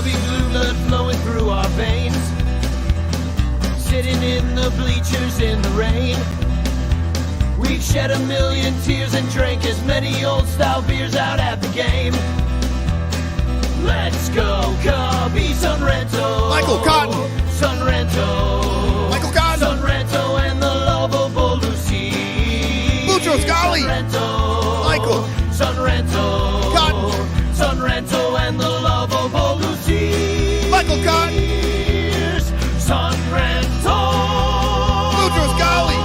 Cubby blue blood flowing through our veins. Sitting in the bleachers in the rain. We've shed a million tears and drank as many old-style beers out at the game. Let's go, Cubby, Son Ranto. Michael Cotton. Son Ranto. Michael Cotton. Son Ranto and the lovable Lucy. Mucho Scali. Ranto. Michael. Son Ranto. Cotton. Son Ranto and the lovable Lucy. Michael Cotton. Son Ranto. Mucho Scali.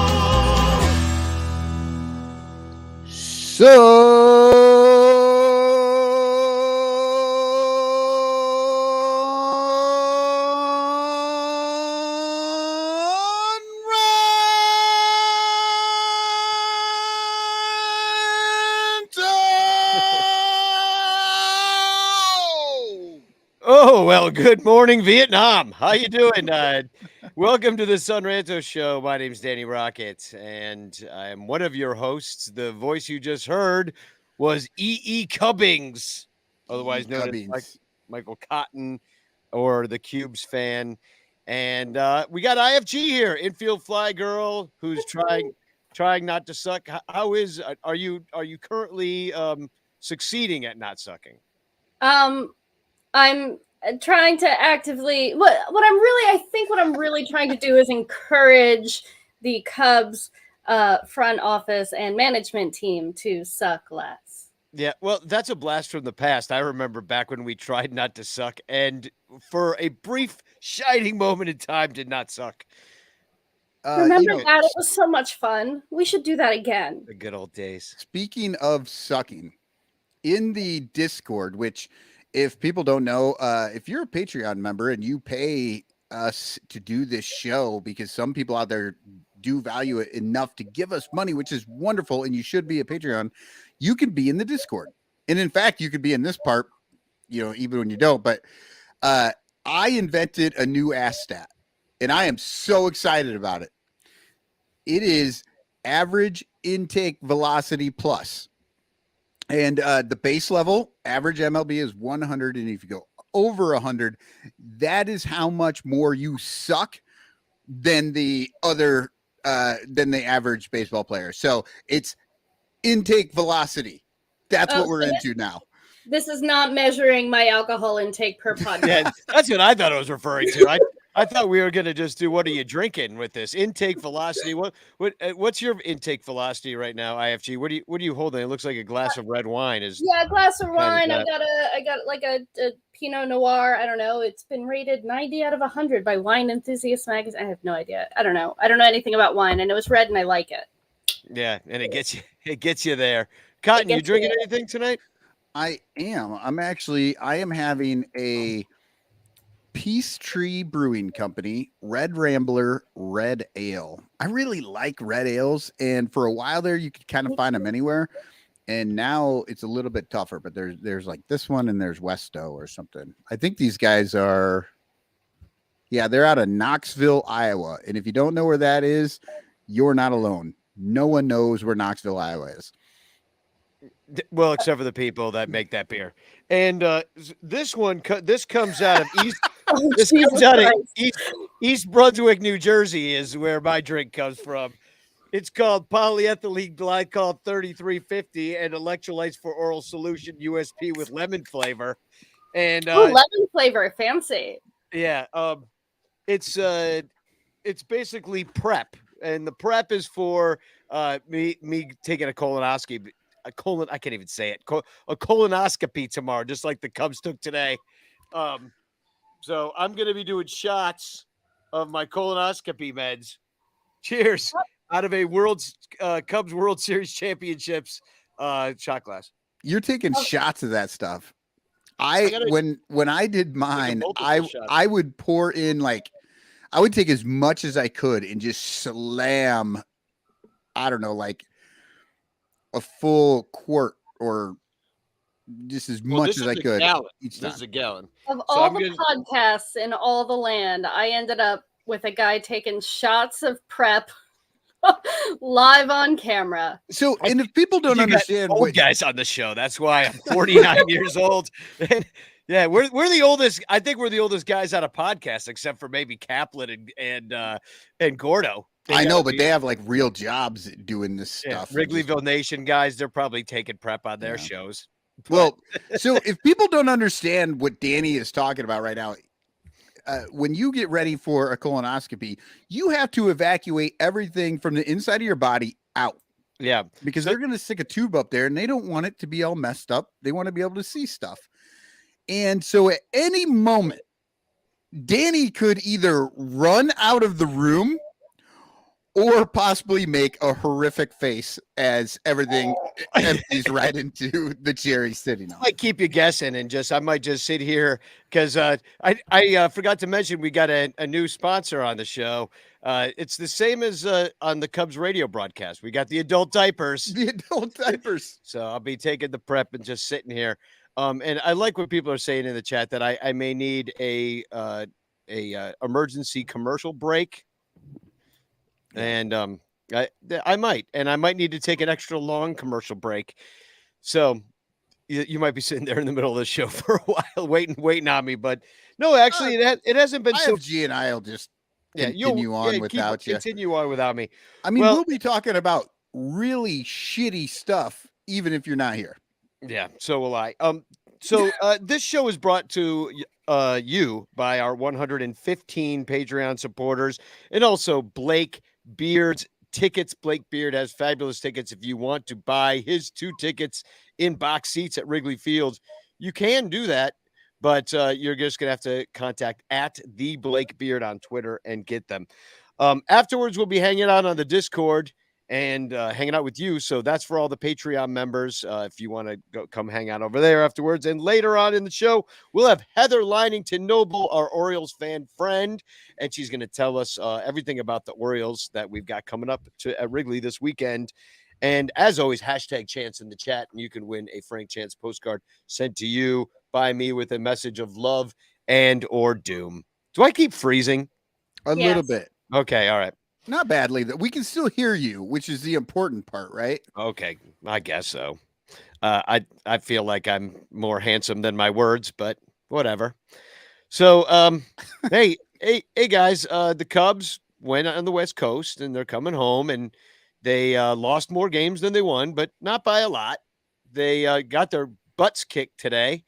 Oh, well, good morning, Vietnam. How you doing? Welcome to the Son Ranto Show. My name's Danny Rocket, and I'm one of your hosts. The voice you just heard was E.E. Cubbings, otherwise known as Michael Cotton or the Cubes fan. And we got IFG here, infield fly girl, who's trying not to suck. Are you currently succeeding at not sucking? I'm trying to actively what I'm really trying to do is encourage the Cubs front office and management team to suck less. Yeah, well, that's a blast from the past. I remember back when we tried not to suck and for a brief shining moment in time did not suck. Remember that? It was so much fun. We should do that again. The good old days. Speaking of sucking, in the Discord, which if people don't know, if you're a Patreon member and you pay us to do this show, because some people out there do value it enough to give us money, which is wonderful, and you should be a Patreon, you can be in the Discord. And in fact, you could be in this part, even when you don't. But I invented a new ass stat, and I am so excited about it. It is average intake velocity plus. And the base level average MLB is 100. And if you go over 100, that is how much more you suck than the other, than the average baseball player. So it's intake velocity. That's what we're into now. This is not measuring my alcohol intake per podcast. Yeah, that's what I thought I was referring to. I thought we were going to just do, what are you drinking with this intake velocity? What's your intake velocity right now, IFG? What are you holding? It looks like a glass of red wine. A glass of wine. I got like a Pinot Noir. I don't know. It's been rated 90 out of 100 by Wine Enthusiast magazine. I have no idea. I don't know anything about wine. I know it's red and I like it. Yeah, and it gets you there. Cotton, you drinking anything tonight? I am. I am having a Peachtree Brewing Company Red Rambler Red Ale. I really like red ales, and for a while there you could kind of find them anywhere, and now it's a little bit tougher, but there's like this one and there's Westo or something. I think these guys they're out of Knoxville, Iowa, and if you don't know where that is, you're not alone. No one knows where Knoxville, Iowa is. Well, except for the people that make that beer. And this comes out of East. This comes out of East Brunswick, New Jersey, is where my drink comes from. It's called polyethylene glycol 3350 and electrolytes for oral solution USP with lemon flavor. And lemon flavor, fancy. Yeah, it's basically prep, and the prep is for me taking a colonoscopy. I can't even say it. A colonoscopy tomorrow, just like the Cubs took today. So I'm going to be doing shots of my colonoscopy meds. Cheers. Out of a Cubs World Series championships shot glass. You're taking shots of that stuff. When I did mine, I would pour in I would take as much as I could and just slam, I don't know, like a full quart or just as much as I could. This is a gallon. Of all the podcasts in all the land, I ended up with a guy taking shots of prep live on camera. So, and if people don't understand, old guys on the show, that's why I'm 49 years old. And Yeah, we're the oldest. I think we're the oldest guys on a podcast, except for maybe Kaplan and Gordo. I know, gotta but be- they have like real jobs doing this yeah, stuff. Wrigleyville Nation guys. They're probably taking prep on their Yeah. shows. Well, so if people don't understand what Danny is talking about right now, when you get ready for a colonoscopy, you have to evacuate everything from the inside of your body out Yeah, because they're going to stick a tube up there and they don't want it to be all messed up. They want to be able to see stuff. And so at any moment, Danny could either run out of the room or possibly make a horrific face as everything empties right into the chair he's sitting on. might keep you guessing, and I might just sit here because I forgot to mention we got a new sponsor on the show. It's the same as on the Cubs radio broadcast. We got the adult diapers. The adult diapers. So I'll be taking the prep and just sitting here. And I like what people are saying in the chat that I may need a emergency commercial break. And I might need to take an extra long commercial break. So you might be sitting there in the middle of the show for a while, waiting on me. But no, actually, it hasn't been so. IFG and I'll just continue on without you. Continue on without me. I mean, we'll be talking about really shitty stuff, even if you're not here. Yeah, so will I. So this show is brought to you by our 115 Patreon supporters, and also Blake Beard's tickets. Blake Beard has fabulous tickets. If you want to buy his 2 tickets in box seats at Wrigley Field, you can do that, but you're just gonna have to contact at the Blake Beard on Twitter and get them. Afterwards, we'll be hanging out on the Discord and hanging out with you. So that's for all the Patreon members. If you want to come hang out over there afterwards. And later on in the show, we'll have Heather Linington Noble, our Orioles fan friend, and she's going to tell us everything about the Orioles that we've got coming up at Wrigley this weekend. And as always, hashtag Chance in the chat, and you can win a Frank Chance postcard sent to you by me with a message of love and or doom. Do I keep freezing? A little bit. Okay, all right. Not badly. That we can still hear you, which is the important part, right? Okay, I guess so. I feel like I'm more handsome than my words, but whatever. So, hey guys, the Cubs went on the West Coast and they're coming home, and they lost more games than they won, but not by a lot. They got their butts kicked today,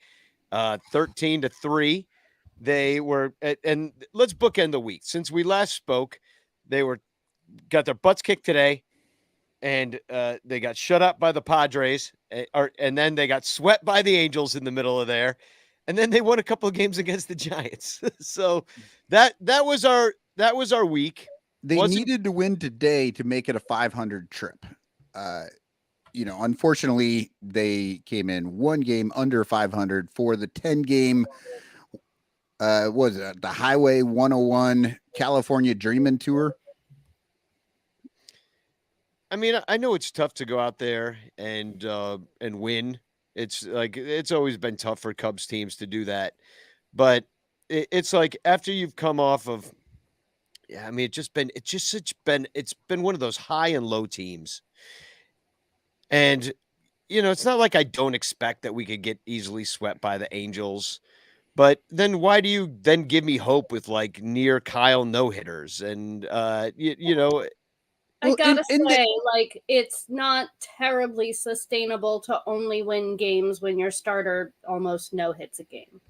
13-3. They were, and let's bookend the week. Since we last spoke, they got their butts kicked today, and they got shut up by the Padres, and then they got swept by the Angels in the middle of there, and then they won a couple of games against the Giants. So that was our week. They needed to win today to make it a 500 trip. Unfortunately, they came in 1 game under 500 for the 10-game. Was it the Highway 101 California Dreamin' Tour? I mean, I know it's tough to go out there and win. It's always been tough for Cubs teams to do that, but it's like after you've come off of, I mean, it's been one of those high and low teams, and it's not like I don't expect that we could get easily swept by the Angels. But then why do you then give me hope with like near Kyle no-hitters? And, I gotta say, it's not terribly sustainable to only win games when your starter almost no hits a game.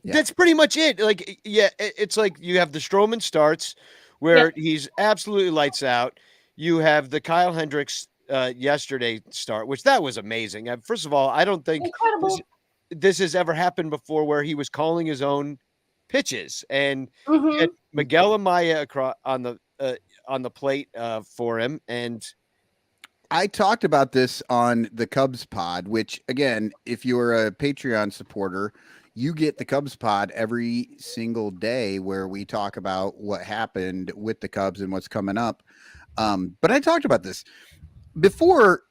That's pretty much it. It's like you have the Stroman starts where he's absolutely lights out. You have the Kyle Hendricks yesterday start, which that was amazing. First of all, I don't think this has ever happened before where he was calling his own pitches, and Miguel Amaya across on the plate for him. And I talked about this on the Cubs pod, which again, if you're a Patreon supporter, you get the Cubs pod every single day where we talk about what happened with the Cubs and what's coming up. But I talked about this before.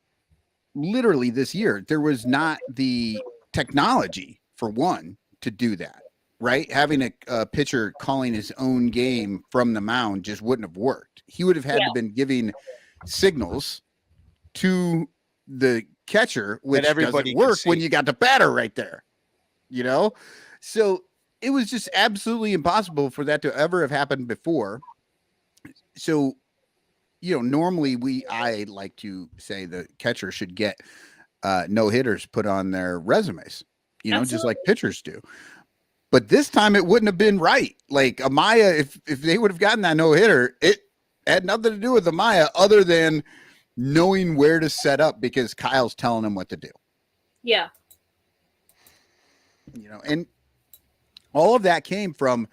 Literally this year, there was not the technology for one to do that, right? Having a pitcher calling his own game from the mound just wouldn't have worked. He would have had to been giving signals to the catcher, which doesn't work when you got the batter right there, So it was just absolutely impossible for that to ever have happened before. So, normally I like to say the catcher should get no hitters put on their resumes, just like Absolutely. pitchers do. But this time it wouldn't have been right. Like Amaya, if they would have gotten that no hitter, it had nothing to do with Amaya other than knowing where to set up because Kyle's telling him what to do. Yeah. And all of that came from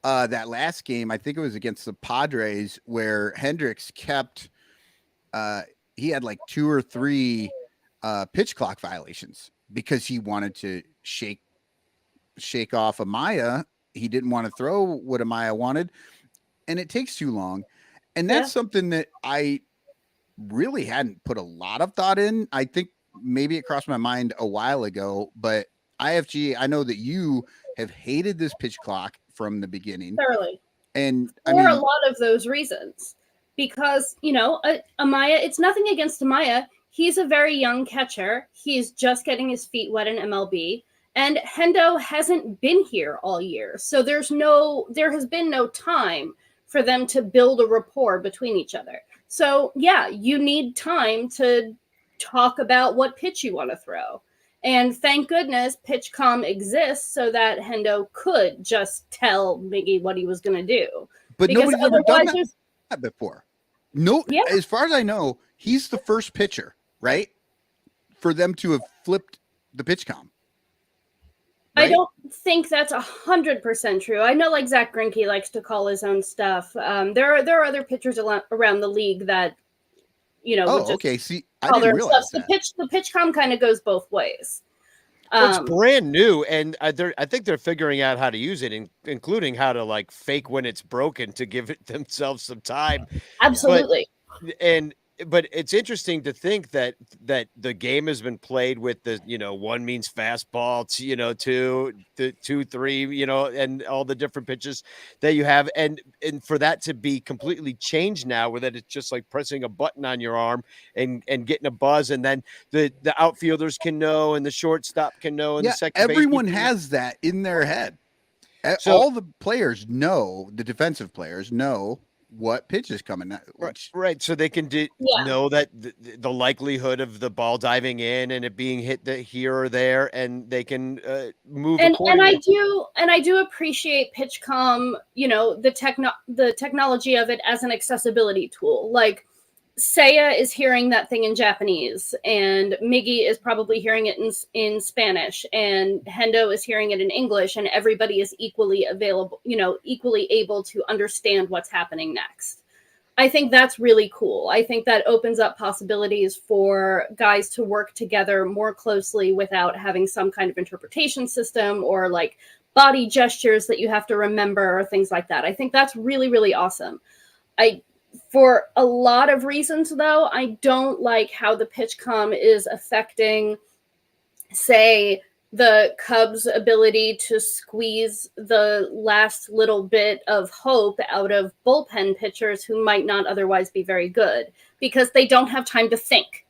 that last game. I think it was against the Padres where Hendricks kept he had like 2 or 3 pitch clock violations because he wanted to shake off Amaya. He didn't want to throw what Amaya wanted, and it takes too long. And that's something that I really hadn't put a lot of thought in. I think maybe it crossed my mind a while ago, but IFG, I know that you have hated this pitch clock from the beginning. Thoroughly. And for a lot of those reasons. Because, Amaya, it's nothing against Amaya. He's a very young catcher. He's just getting his feet wet in MLB. And Hendo hasn't been here all year. So there has been no time for them to build a rapport between each other. So, yeah, you need time to talk about what pitch you want to throw. And thank goodness PitchCom exists so that Hendo could just tell Miggy what he was going to do. But nobody's ever done that before. No, as far as I know, he's the first pitcher, right? For them to have flipped the PitchCom. Right? I don't think that's 100% true. I know, like Zach Greinke likes to call his own stuff. There are other pitchers around the league that, okay. See, I didn't realize that. The PitchCom kind of goes both ways. It's brand new, and I think they're figuring out how to use it, including how to like fake when it's broken to give themselves some time. Absolutely. But it's interesting to think that the game has been played with the, one means fastball, 2, 3, and all the different pitches that you have. And for that to be completely changed now, where that it's just like pressing a button on your arm and getting a buzz. And then the outfielders can know, and the shortstop can know. And the second everyone has that in their head. So, all the players know, the defensive players know what pitch is coming at, right, so they can know that the likelihood of the ball diving in and it being hit here or there, and they can move accordingly. And I do appreciate PitchCom, the technology of it as an accessibility tool. Like Seiya is hearing that thing in Japanese, and Miggy is probably hearing it in Spanish, and Hendo is hearing it in English, and everybody is equally available, equally able to understand what's happening next. I think that's really cool. I think that opens up possibilities for guys to work together more closely without having some kind of interpretation system or like body gestures that you have to remember or things like that. I think that's really, really awesome. For a lot of reasons, though, I don't like how the PitchCom is affecting, say, the Cubs' ability to squeeze the last little bit of hope out of bullpen pitchers who might not otherwise be very good because they don't have time to think.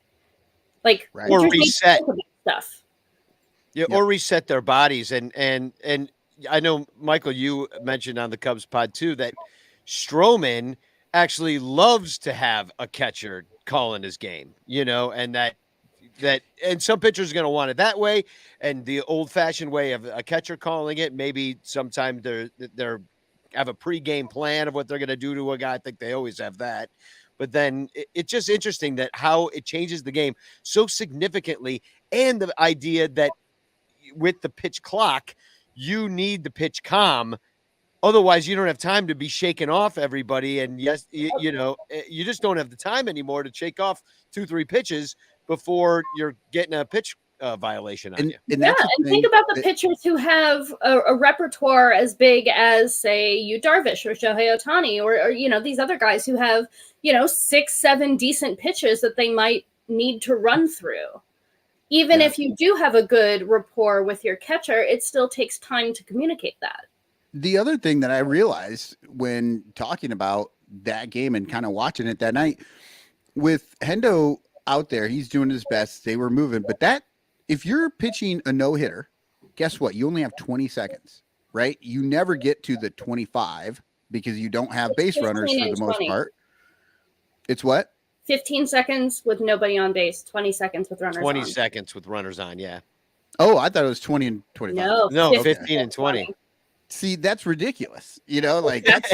Like, or reset stuff. Yeah, or reset their bodies. And I know, Michael, you mentioned on the Cubs pod too that Stroman actually loves to have a catcher calling his game, and that and some pitchers are going to want it that way, and the old-fashioned way of a catcher calling it, maybe sometimes they're have a pre-game plan of what they're going to do to a guy. I think they always have that, but then it's just interesting that how it changes the game so significantly, and the idea that with the pitch clock, you need the pitch calm. Otherwise, you don't have time to be shaking off everybody. And yes, you just don't have the time anymore to shake off 2-3 pitches before you're getting a pitch violation on you. And think about the pitchers who have a repertoire as big as, say, Yu Darvish or Shohei Ohtani or these other guys who have, 6-7 decent pitches that they might need to run through. Even if you do have a good rapport with your catcher, it still takes time to communicate that. The other thing that I realized when talking about that game and kind of watching it that night with Hendo out there, he's doing his best. They were moving, but if you're pitching a no-hitter guess what? You only have 20 seconds, right? You never get to the 25 because you don't have base runners 15 for and the most 20. part. It's what? 15 seconds with nobody on base, 20 seconds with runners 20 on. seconds with runners on. Yeah. Oh, I thought it was 20 and 25. No, 15 15 and 20. See, that's ridiculous. You know, like that's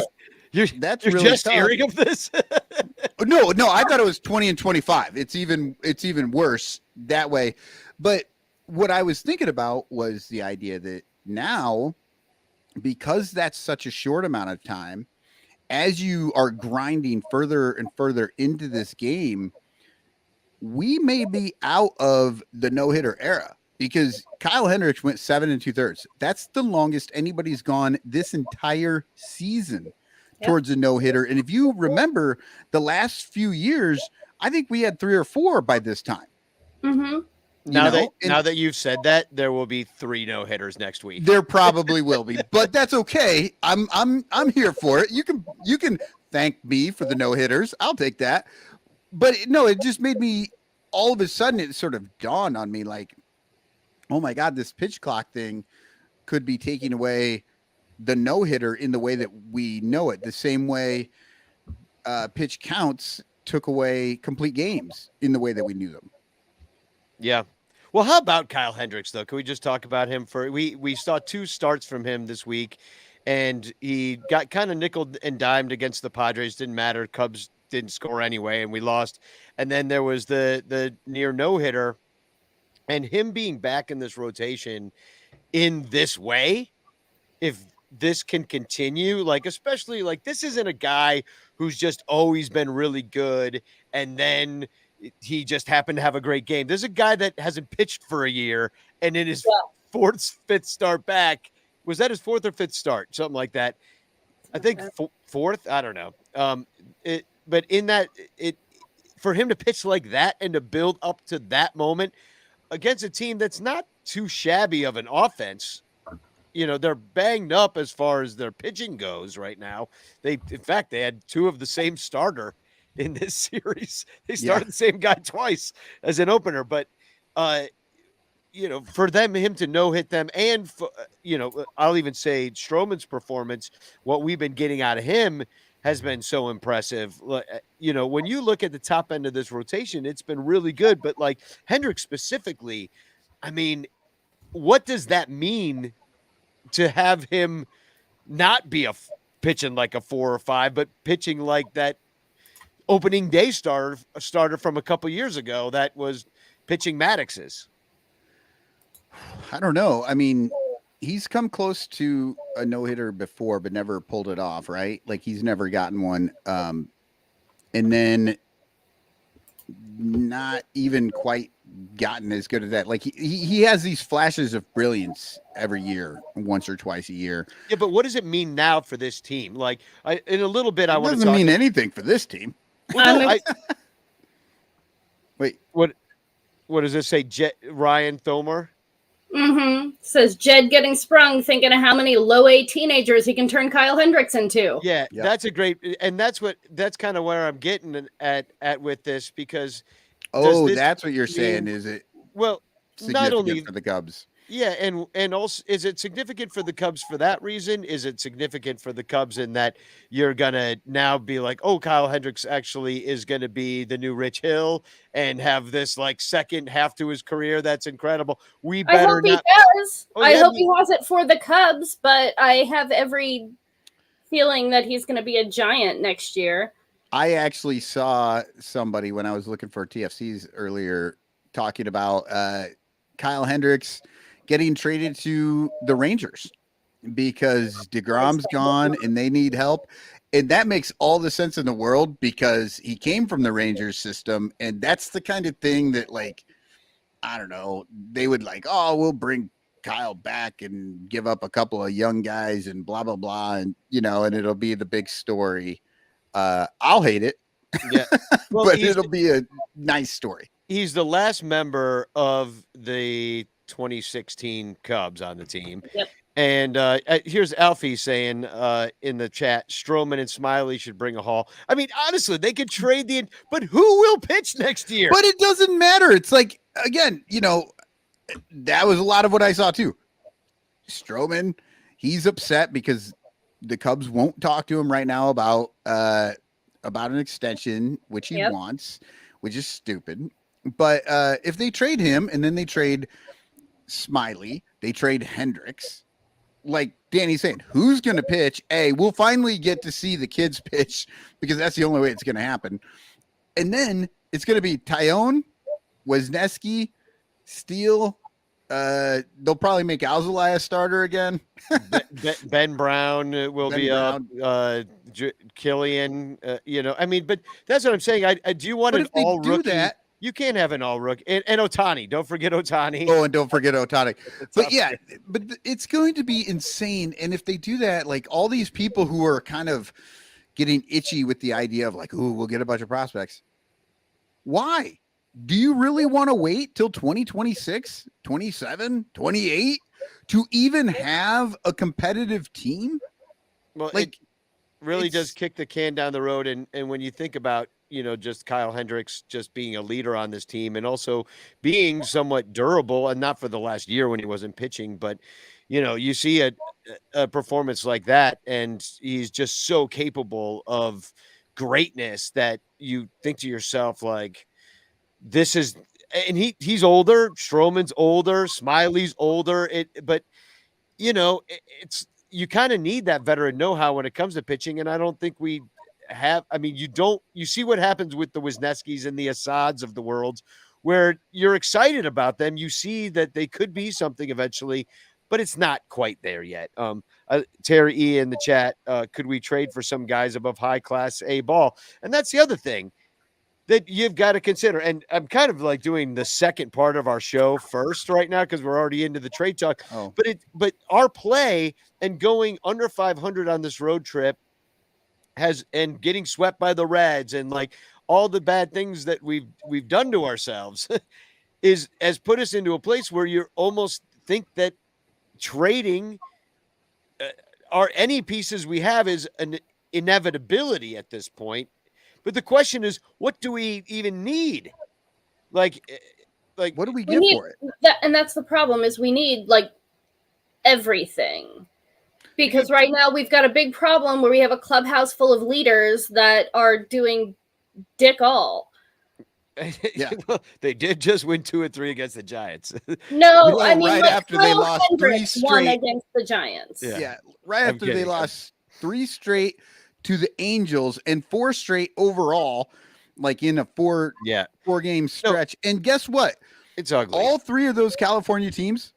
You're really just tough. hearing of this? No, I thought it was 20 and 25. It's even worse that way. But what I was thinking about was the idea that now, because that's such a short amount of time, as you are grinding further and further into this game, we may be out of the no-hitter era because Kyle Hendricks went 7 2/3. That's the longest anybody's gone this entire season towards a no-hitter. And if you remember the last few years, I think we had 3 or 4 by this time. Mm-hmm. Now that you've said that, there will be 3 no-hitters next week. There probably will be, but that's okay. I'm here for it. You can thank me for the no-hitters. I'll take that. But no, it just made me, all of a sudden it sort of dawned on me like, oh my God, this pitch clock thing could be taking away the no-hitter in the way that we know it. The same way pitch counts took away complete games in the way that we knew them. Yeah. Well, how about Kyle Hendricks, though? Can we just talk about him for we saw 2 starts from him this week, and he got kind of nickeled and dimed against the Padres. Didn't matter. Cubs didn't score anyway, and we lost. And then there was the near no-hitter, and him being back in this rotation in this way, if this can continue, like, especially like this isn't a guy who's just always been really good and then he just happened to have a great game. There's a guy that hasn't pitched for a year, and in his 4th, 5th start back, was that his 4th or 5th start? Something like that. I think 4th. I don't know. But in that, for him to pitch like that and to build up to that moment against a team that's not too shabby of an offense. You know, they're banged up as far as their pitching goes right now. In fact, they had 2 of the same starter in this series. They started the same guy twice as an opener, but you know, for him to no-hit them, and you know, I'll even say Stroman's performance, what we've been getting out of him has been so impressive. You know, when you look at the top end of this rotation, it's been really good, but like Hendricks specifically, I mean, what does that mean to have him not be pitching like a 4 or 5, but pitching like that opening day starter from a couple years ago that was pitching Maddox's? I don't know. I mean, he's come close to a no-hitter before, but never pulled it off, right? Like he's never gotten one. And then not even quite gotten as good as that. Like he has these flashes of brilliance every year, once or twice a year. Yeah, but what does it mean now for this team? Like in a little bit, I want to talk. Doesn't mean anything for this team. Well, no, wait. What does this say? Ryan Thomer? Mm-hmm. Says Jed getting sprung, thinking of how many low A teenagers he can turn Kyle Hendricks into. Yeah, that's a great, and that's kind of where I'm getting at with this, because that's what you're saying, is it? Well, not only for the Cubs. Yeah, and also, is it significant for the Cubs for that reason? Is it significant for the Cubs in that you're gonna now be like, oh, Kyle Hendricks actually is gonna be the new Rich Hill and have this like second half to his career that's incredible? I hope he does. I hope he has it for the Cubs, but I have every feeling that he's gonna be a giant next year. I actually saw somebody when I was looking for TFCs earlier talking about Kyle Hendricks getting traded to the Rangers because DeGrom's gone and they need help. And that makes all the sense in the world because he came from the Rangers system. And that's the kind of thing that, like, I don't know, they would like, oh, we'll bring Kyle back and give up a couple of young guys and blah, blah, blah. And, you know, and it'll be the big story. I'll hate it. Yeah. Well, but it'll be a nice story. He's the last member of the 2016 Cubs on the team. Yep. And here's Alfie saying in the chat, Stroman and Smiley should bring a haul. I mean, honestly, they could trade but who will pitch next year? But it doesn't matter. It's like, again, you know, that was a lot of what I saw too. Stroman, he's upset because the Cubs won't talk to him right now about an extension, which he wants, which is stupid. But if they trade him and then they trade Smiley, they trade Hendricks, like Danny's saying, who's going to pitch? We'll finally get to see the kids pitch because that's the only way it's going to happen. And then it's going to be Tyone, Wisniewski, Steele. They'll probably make Alzolay a starter again. Ben Brown will be up. Killian, I mean, but that's what I'm saying. I do want an all rookie. You can't have an all rookie and Ohtani. Don't forget Ohtani. Oh, and don't forget Ohtani. But yeah, but it's going to be insane. And if they do that, like all these people who are kind of getting itchy with the idea of like, ooh, we'll get a bunch of prospects. Why? Do you really want to wait till 2026, 27, 28 to even have a competitive team? Well, like, it really does kick the can down the road. And when you think about, just Kyle Hendricks just being a leader on this team and also being somewhat durable, and not for the last year when he wasn't pitching, but, you see a performance like that, and he's just so capable of greatness that you think to yourself, like, this is, and he's older. Stroman's older. Smiley's older. But it's, you kind of need that veteran know-how when it comes to pitching. And I don't think we have, I mean, you see what happens with the Wisniewskis and the Assads of the world, where you're excited about them. You see that they could be something eventually, but it's not quite there yet. Terry E in the chat, could we trade for some guys above high class A ball? And that's the other thing that you've got to consider. And I'm kind of like doing the second part of our show first right now, because we're already into the trade talk. But our play and going under 500 on this road trip and getting swept by the Reds and like all the bad things that we've done to ourselves has put us into a place where you almost think that trading any pieces we have is an inevitability at this point. But the question is, what do we even need? Like what do we get for it? And that's the problem, is we need like everything. Because right now we've got a big problem where we have a clubhouse full of leaders that are doing dick all. Yeah, well, they did just win 2 or 3 against the Giants. No, I mean, right like, after they lost 3 straight against the Giants. Yeah, right after they lost 3 straight to the Angels and 4 straight overall, like in a 4 game stretch. And guess what? It's ugly. All 3 of those California teams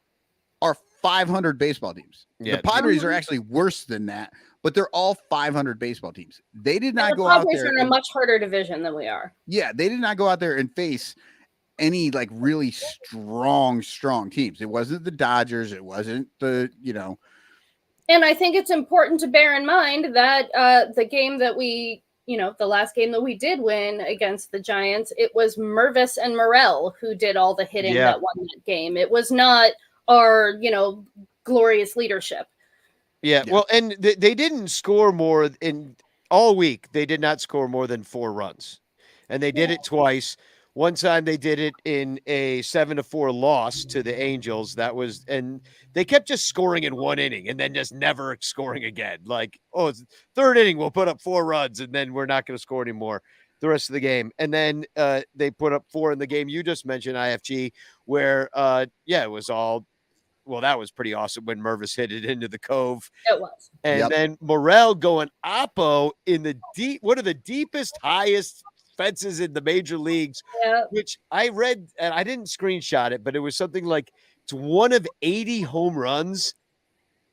are 500 baseball teams. Yeah, the Padres are actually worse than that, but they're all 500 baseball teams. They did not go out there. The Padres are in a much harder division than we are. Yeah, they did not go out there and face any like really strong teams. It wasn't the Dodgers. It wasn't the, And I think it's important to bear in mind that the game that we, the last game that we did win against the Giants, it was Mervis and Morel who did all the hitting that won that game. It was not our, glorious leadership. Yeah. Well, and they didn't score more in all week. They did not score more than 4 runs, and they did it twice. One time they did it in a 7-4 loss to the Angels. And they kept just scoring in 1 inning and then just never scoring again. Like, it's 3rd inning, we'll put up 4 runs and then we're not going to score anymore the rest of the game. And then they put up 4 in the game you just mentioned, IFG, where, it was all, well, that was pretty awesome when Mervis hit it into the cove. It was. And then Morel going oppo in the one of the deepest, highest fences in the major leagues, which I read, and I didn't screenshot it, but it was something like it's one of 80 home runs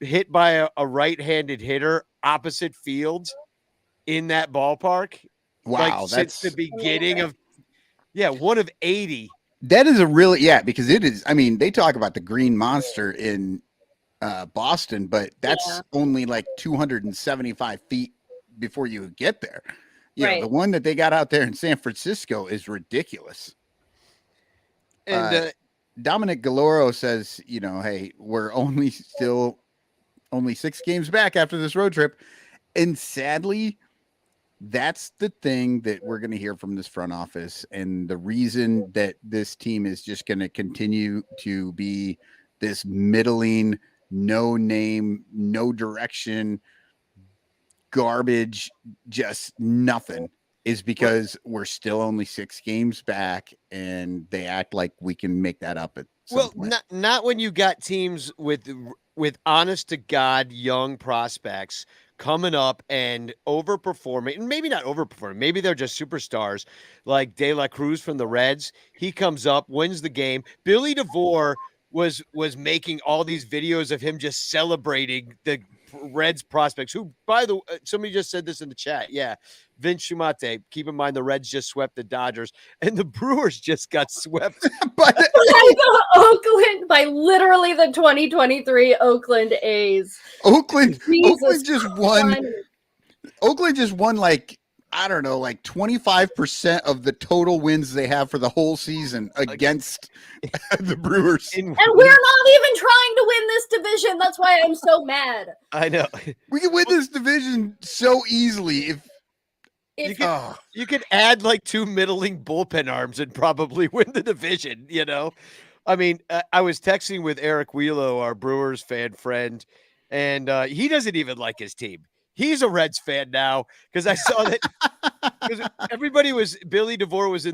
hit by a right-handed hitter opposite field in that ballpark. Wow, like, since the beginning of one of 80. That is a really because it is. I mean, they talk about the Green Monster in Boston, but that's only like 275 feet before you get there. Yeah, the one that they got out there in San Francisco is ridiculous. And Dominic Galoro says, hey, we're only 6 games back after this road trip. And sadly, that's the thing that we're going to hear from this front office. And the reason that this team is just going to continue to be this middling, no name, no direction, garbage, just nothing, is because we're still only 6 games back and they act like we can make that up at some point. Not when you got teams with honest to God young prospects coming up and overperforming, and maybe not overperforming, maybe they're just superstars like De La Cruz from the Reds. He comes up, wins the game. Billy DeVore was making all these videos of him just celebrating the Reds prospects, who, by the way, somebody just said this in the chat. Yeah, Vince Shumate. Keep in mind the Reds just swept the Dodgers, and the Brewers just got swept. But By the Oakland, by literally the 2023 Oakland A's. Oakland Jesus just won. Christ. Oakland just won, like, I don't know, like 25% of the total wins they have for the whole season against the Brewers. And we're not even trying to win this division. That's why I'm so mad. I know. We can win this division so easily if You could add like 2 middling bullpen arms and probably win the division, you know? I mean, I was texting with Eric Wheelo, our Brewers fan friend, and he doesn't even like his team. He's a Reds fan now because I saw that because everybody was Billy DeVore was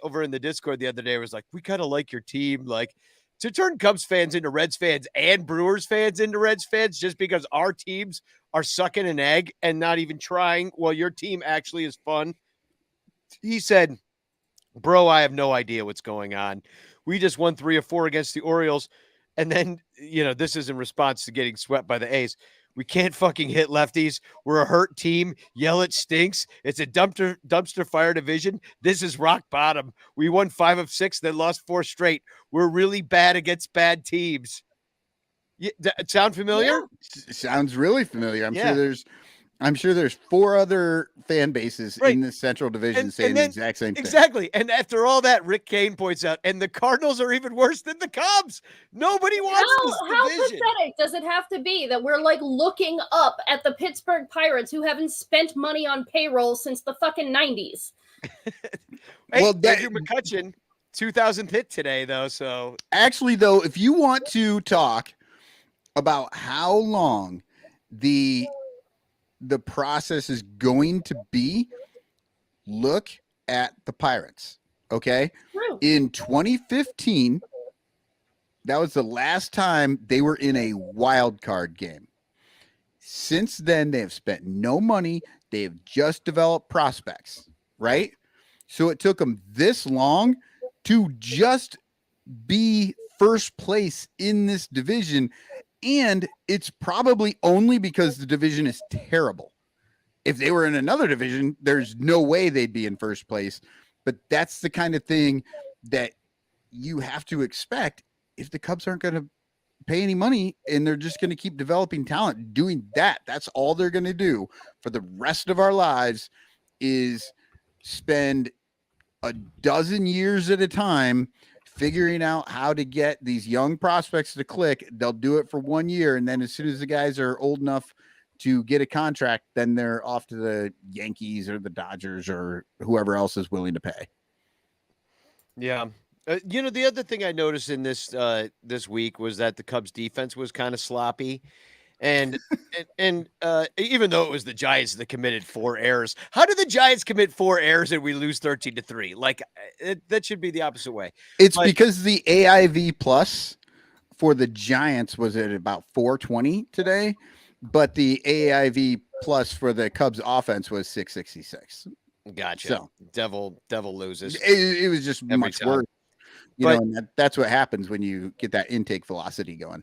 over in the Discord the other day. Was like, we kind of like your team, like to turn Cubs fans into Reds fans and Brewers fans into Reds fans just because our teams are sucking an egg and not even trying. Well, your team actually is fun. He said, bro, I have no idea what's going on. We just won 3 or 4 against the Orioles. And then, this is in response to getting swept by the A's. We can't fucking hit lefties. We're a hurt team. Yell, it stinks. It's a dumpster fire division. This is rock bottom. We won 5 of 6, then lost 4 straight. We're really bad against bad teams. Yeah, sound familiar? Yeah. Sounds really familiar. Yeah. I'm sure there's 4 other fan bases in the Central Division saying the exact same thing. Exactly. And after all that, Rick Kane points out, and the Cardinals are even worse than the Cubs. Nobody wants this division. How pathetic does it have to be that we're like looking up at the Pittsburgh Pirates who haven't spent money on payroll since the fucking 90s? Well, Andrew McCutcheon, 2000th hit today, though. So actually, though, if you want to talk about how long the process is going to be, look at the Pirates. Okay. In 2015, that was the last time they were in a wild card game. Since then, they have spent no money. They have just developed prospects, right? So it took them this long to just be first place in this division. And it's probably only because the division is terrible. If they were in another division, there's no way they'd be in first place. But that's the kind of thing that you have to expect if the Cubs aren't going to pay any money and they're just going to keep developing talent. Doing that, that's all they're going to do for the rest of our lives, is spend a dozen years at a time figuring out how to get these young prospects to click. They'll do it for 1 year, and then as soon as the guys are old enough to get a contract, then they're off to the Yankees or the Dodgers or whoever else is willing to pay. Yeah. The other thing I noticed in this week was that the Cubs defense was kind of sloppy. And even though it was the Giants that committed 4 errors, how did the Giants commit 4 errors and we lose 13-3? Like that should be the opposite way. It's because the AIV plus for the Giants was at about 420 today, but the AIV plus for the Cubs offense was 666. Gotcha. So devil loses. It was just much worse. And that's what happens when you get that intake velocity going.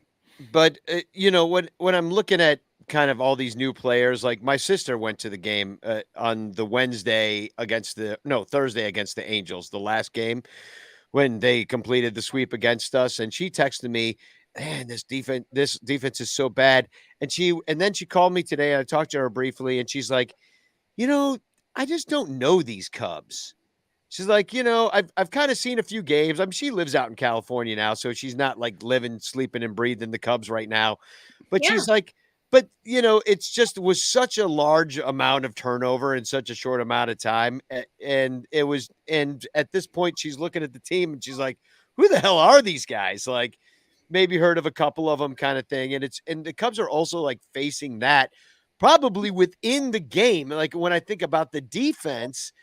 But, when I'm looking at kind of all these new players, like my sister went to the game on the Thursday against the Angels, the last game when they completed the sweep against us. And she texted me, man, this defense is so bad. And then she called me today and I talked to her briefly and she's like, I just don't know these Cubs. She's like, I've kind of seen a few games. She lives out in California now, so she's not like living, sleeping, and breathing the Cubs right now. But she's like, it's just was such a large amount of turnover in such a short amount of time. And at this point, she's looking at the team and she's like, who the hell are these guys? Like, maybe heard of a couple of them kind of thing. And the Cubs are also like facing that probably within the game. Like when I think about the defense,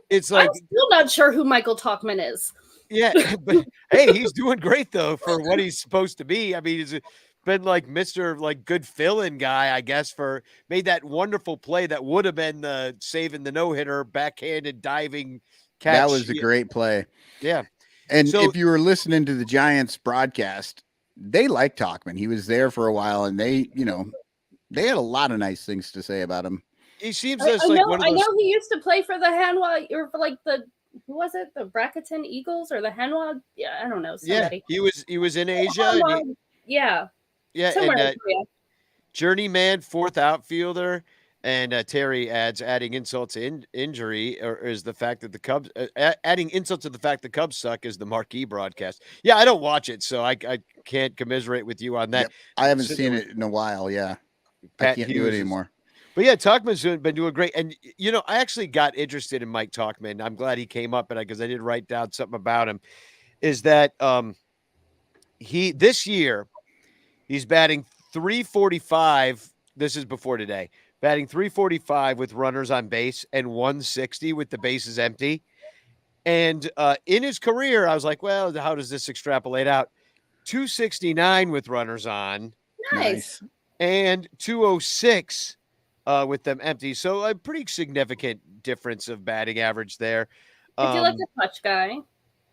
it's I'm like, still not sure who Michael Talkman is. yeah, but hey, he's doing great though for what he's supposed to be. I mean, he's been like Mr. like good fill-in guy, I guess, for made that wonderful play that would have been the saving the no-hitter, backhanded diving catch. That was a great play. Yeah. And So- if you were listening to the Giants broadcast, they liked Talkman. He was there for a while, and they had a lot of nice things to say about him. He seems I just like know, one of I those. know he used to play for the Hanwha, or for like the who was it? The Bracketon Eagles or the Hanwha? Yeah, I don't know. Somebody. Yeah, he was in Asia. And Yeah. yeah, Somewhere and in Korea. journeyman fourth outfielder. And Terry adding insult to injury, or is the fact that the Cubs adding insult to the fact the Cubs suck is the marquee broadcast. Yeah, I don't watch it, so I can't commiserate with you on that. Yep. I haven't seen it in a while. Yeah, Pat I can't do it anymore. But yeah, Talkman's been doing great. And, I actually got interested in Mike Talkman. I'm glad he came up, because I did write down something about him, is that this year, he's batting 345. This is before today. Batting 345 with runners on base and 160 with the bases empty. And in his career, I was like, well, how does this extrapolate out? 269 with runners on. Nice. And 206 with them empty. So a pretty significant difference of batting average there. I feel like a touch guy.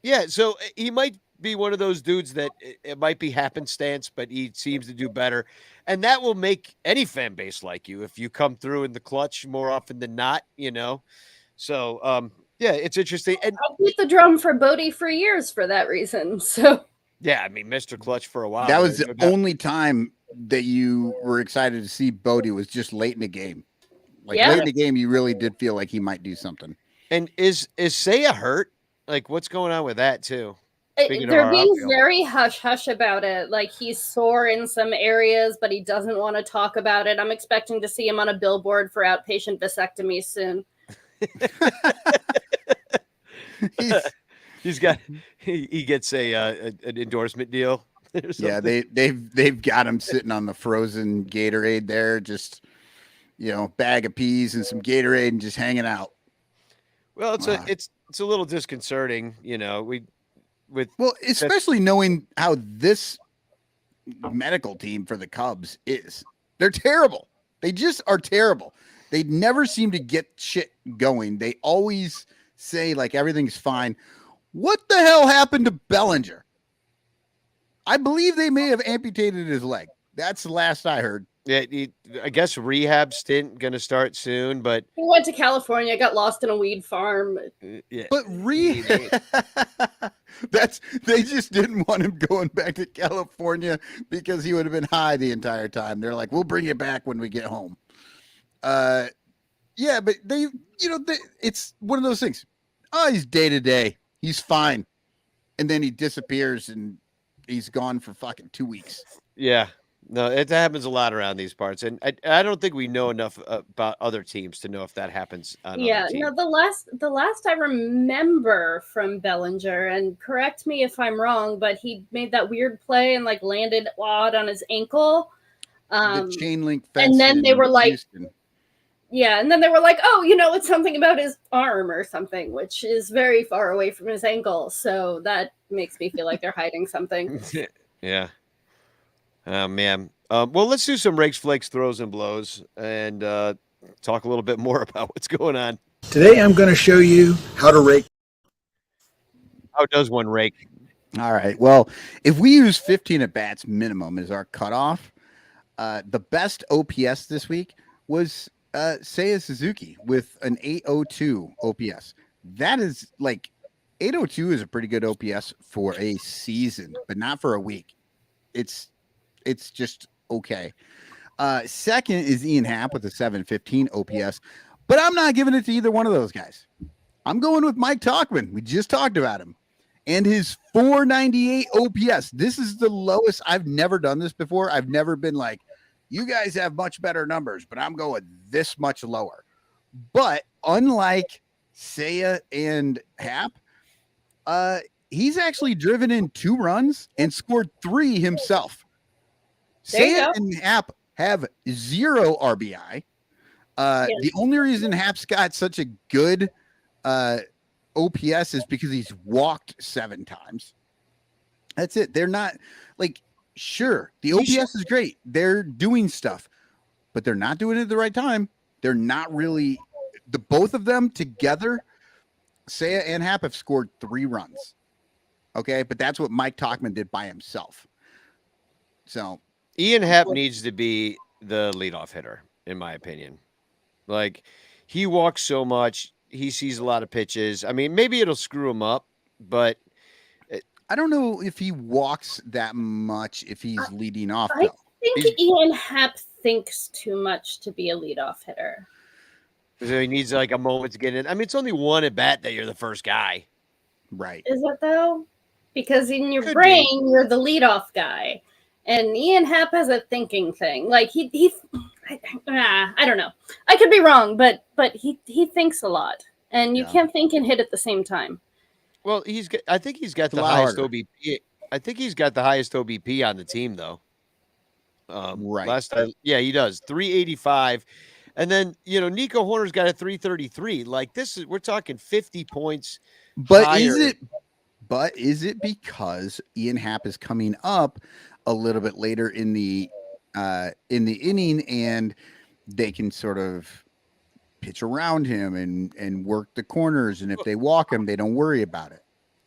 Yeah, so he might be one of those dudes that it might be happenstance, but he seems to do better. And that will make any fan base like you if you come through in the clutch more often than not, So, yeah, it's interesting. And I'll beat the drum for Bodie for years for that reason. So, yeah, I mean, Mr. Clutch for a while. That was the only time that you were excited to see Bodie was just late in the game. Like late in the game, you really did feel like he might do something. And is Seiya hurt? Like, what's going on with that too? They're being very hush-hush about it. Like, he's sore in some areas, but he doesn't want to talk about it. I'm expecting to see him on a billboard for outpatient vasectomy soon. He gets an endorsement deal. Yeah, they've got him sitting on the frozen Gatorade there, just bag of peas and some Gatorade and just hanging out. Well, it's a little disconcerting, especially knowing how this medical team for the Cubs is. They're terrible. They just are terrible. They never seem to get shit going. They always say like everything's fine. What the hell happened to Bellinger? I believe they may have amputated his leg. That's the last I heard. Yeah, I guess rehab stint going to start soon, but he went to California, got lost in a weed farm. Yeah. But they just didn't want him going back to California because he would have been high the entire time. They're like, we'll bring you back when we get home. Yeah, but it's one of those things. Oh, he's day to day. He's fine. And then he disappears and he's gone for fucking 2 weeks. Yeah. No, it happens a lot around these parts, and I don't think we know enough about other teams to know if that happens. Yeah, no. The last I remember from Bellinger, and correct me if I'm wrong, but he made that weird play and like landed odd on his ankle. The chain link fence, and then they were like, Houston. Yeah, and then they were like, oh, it's something about his arm or something, which is very far away from his ankle. So that makes me feel like they're hiding something. Yeah. Oh, man. Well, let's do some rakes, flakes, throws, and blows and talk a little bit more about what's going on. Today, I'm going to show you how to rake. How does one rake? All right. Well, if we use 15 at bats minimum as our cutoff, the best OPS this week was Seiya Suzuki with an 802 OPS. That is like 802 is a pretty good OPS for a season, but not for a week. It's just okay. Second is Ian Happ with a 715 OPS, but I'm not giving it to either one of those guys. I'm going with Mike Talkman. We just talked about him and his 498 OPS. This is the lowest. I've never done this before. I've never been like, you guys have much better numbers, but I'm going this much lower. But unlike Seiya and Happ, he's actually driven in 2 runs and scored 3 himself. There you Saya go. and Hap have 0 RBI. The only reason Hap's got such a good OPS is because he's walked 7 times. That's it. They're not like, sure, the OPS is great. They're doing stuff, but they're not doing it at the right time. They're not really both of them together. Saya and Hap have scored 3 runs. Okay, but that's what Mike Tauchman did by himself. So Ian Happ needs to be the leadoff hitter, in my opinion. Like, he walks so much, he sees a lot of pitches. I mean, maybe it'll screw him up, but I don't know if he walks that much if he's leading off. I Though. think Ian Happ thinks too much to be a leadoff hitter. so he needs like a moment to get in. I mean, it's only one at bat that you're the first guy. Right. Is it though? Because in your Could brain, you're the leadoff guy. And Ian Happ has a thinking thing. Like I don't know. I could be wrong, but he thinks a lot. And you can't think and hit at the same time. Well, I think he's got the lot highest harder. OBP. I think he's got the highest OBP on the team, though. Right. He does 385, and then Nico Horner's got a 333. Like we're talking 50 points. But higher. is it because Ian Happ is coming up a little bit later in the inning and they can sort of pitch around him and work the corners, and if they walk him, they don't worry about it.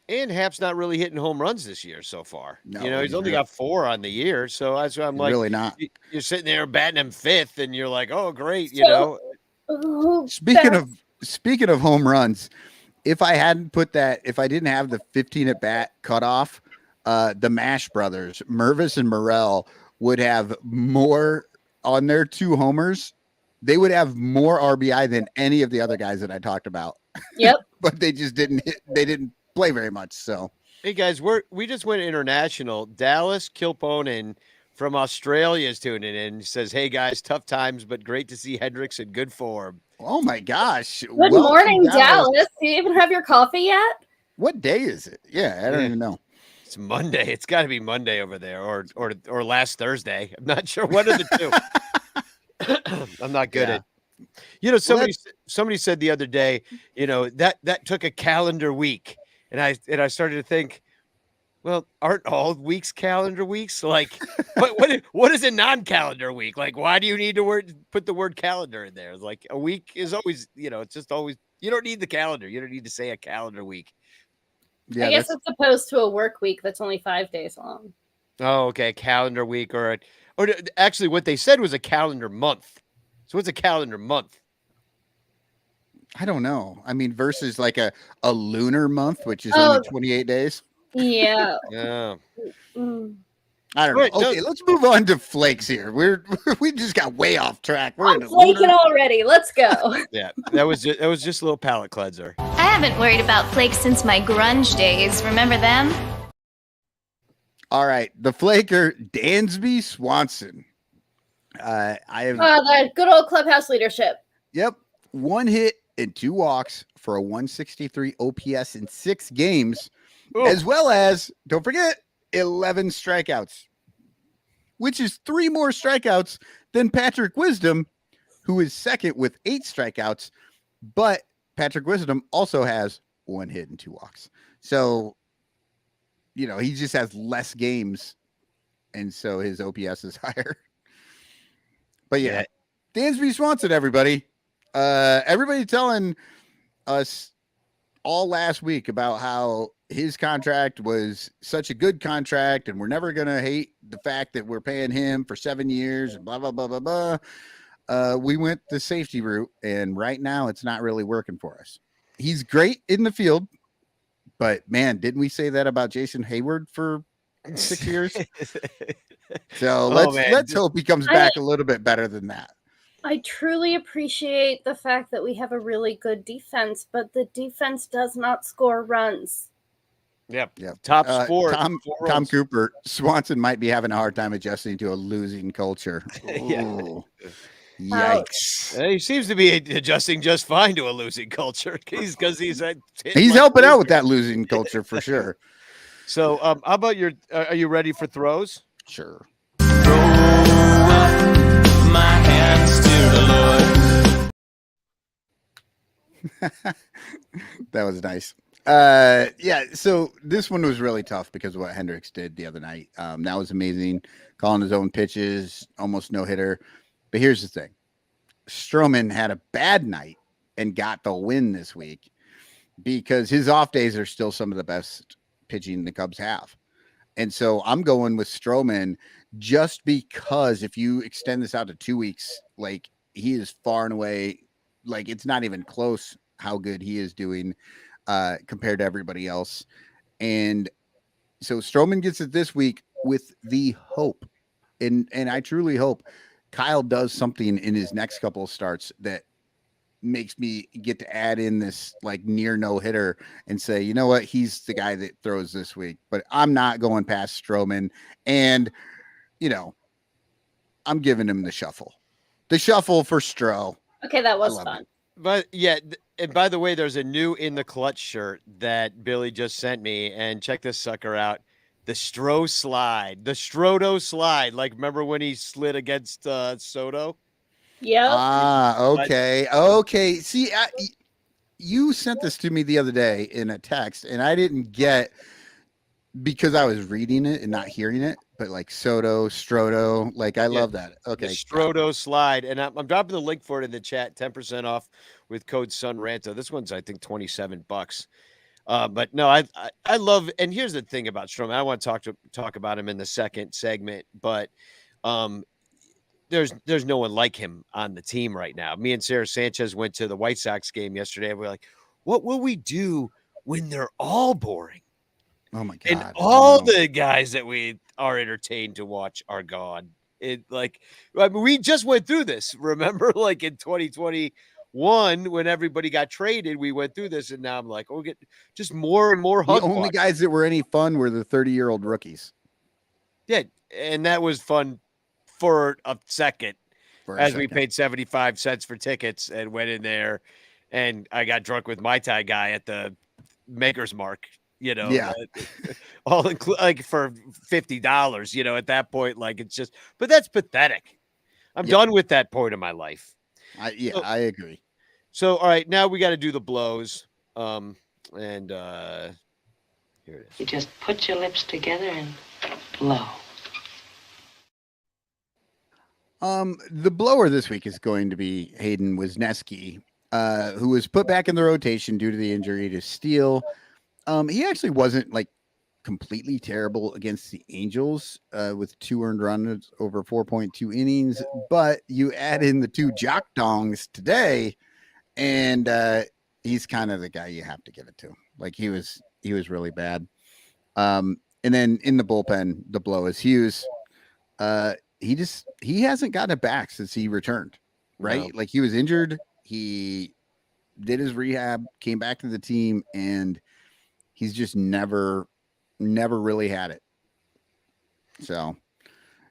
And Happ's not really hitting home runs this year so far. No, he's only got 4 on the year, so that's why I'm like, really not. You're sitting there batting him 5th, and you're like, oh great, Speaking of home runs, if I didn't have the 15 at bat cutoff, the Mash brothers, Mervis and Morel, would have more on their 2 homers. They would have more RBI than any of the other guys that I talked about. Yep. But they just didn't play very much. So hey guys, we just went international. Dallas Kilponen from Australia is tuning in. He says, "Hey guys, tough times, but great to see Hendricks in good form." oh my gosh. Good Welcome, morning, Dallas. Do you even have your coffee yet? What day is it? Yeah, I don't even know. It's Monday. It's got to be Monday over there, or last Thursday. I'm not sure. One of the two. I'm not good at. Somebody said the other day, that took a calendar week, and I started to think, well, aren't all weeks calendar weeks? Like, what is a non-calendar week? Like, why do you need to put the word calendar in there? Like, a week is always, it's just always. You don't need the calendar. You don't need to say a calendar week. Yeah, I guess it's opposed to a work week that's only 5 days long. Oh, okay, calendar week or actually, what they said was a calendar month. So what's a calendar month? I don't know. I mean, versus like a lunar month, which is only 28 days. Yeah. Yeah. I don't know. Okay, let's move on to flakes here. We just got way off track. We're I'm flaking already. Let's go. Yeah, that was just a little palate cleanser. I haven't worried about flakes since my grunge days. Remember them? All right, the flaker Dansby Swanson. I have The good old clubhouse leadership. Yep, 1 hit and 2 walks for a 163 OPS in 6 games, as well as, don't forget, 11 strikeouts, which is 3 more strikeouts than Patrick Wisdom, who is second with 8 strikeouts. But Patrick Wisdom also has 1 hit and 2 walks. So, he just has less games, and so his OPS is higher. But yeah, Dansby Swanson, everybody. Everybody telling us all last week about how his contract was such a good contract, and we're never going to hate the fact that we're paying him for 7 years and blah, blah, blah, blah, blah. We went the safety route, and right now it's not really working for us. He's great in the field, but man, didn't we say that about Jason Hayward for 6 years? So let's hope he comes back a little bit better than that. I truly appreciate the fact that we have a really good defense, but the defense does not score runs. Yep. Top score. Tom Cooper, Swanson might be having a hard time adjusting to a losing culture. Yeah. Yikes. He seems to be adjusting just fine to a losing culture. He's He's helping out with that losing culture for sure. So, how about are you ready for throws? Sure. My hands to the Lord. That was nice. Yeah, so this one was really tough because of what Hendricks did the other night. That was amazing, calling his own pitches, almost no hitter. But here's the thing: Stroman had a bad night and got the win this week because his off days are still some of the best pitching the Cubs have. And so I'm going with Stroman just because if you extend this out to 2 weeks, like he is far and away, like it's not even close how good he is doing compared to everybody else. And so Stroman gets it this week with the hope. And I truly hope Kyle does something in his next couple of starts that makes me get to add in this like near no hitter and say, you know what, he's the guy that throws this week, but I'm not going past Stroman. And, you know, I'm giving him the shuffle for Stro. Okay, that was fun. It. But yeah, and by the way, there's a new In the Clutch shirt that Billy just sent me, and check this sucker out. The Strodo slide. Like, remember when he slid against Soto? Yep. Okay. See, you sent this to me the other day in a text, and I didn't get because I was reading it and not hearing it. But like Strodo, like I love that. Okay, the Strodo slide, and I'm dropping the link for it in the chat. 10% off with code SunRanto. This one's I think $27. But no, I love. And here's the thing about Stroman. I want to talk about him in the second segment, but there's no one like him on the team right now. Me and Sarah Sanchez went to the White Sox game yesterday, and we're like, what will we do when they're all boring? Oh my God. And all the guys that we are entertained to watch are gone. We just went through this. Remember, like in 2021, when everybody got traded, we went through this, and now I'm like, get just more and more. The only guys that were any fun were the 30-year-old rookies. Yeah, and that was fun for a second. We paid 75 cents for tickets and went in there, and I got drunk with my Thai guy at the Maker's Mark. You know, yeah, all like for $50. You know, at that point, like it's just, but that's pathetic. I'm done with that point of my life. I agree. So, all right, now we got to do the blows. And here it is. You just put your lips together and blow. The blower this week is going to be Hayden Wisniewski, who was put back in the rotation due to the injury to Steele. He actually wasn't like completely terrible against the Angels with 2 earned runs over 4.2 innings, but you add in the 2 jock dongs today, and he's kind of the guy you have to give it to. Like he was really bad. And then in the bullpen, the blow is Hughes. He hasn't gotten it back since he returned, right? No. Like he was injured. He did his rehab, came back to the team, and he's just never really had it. So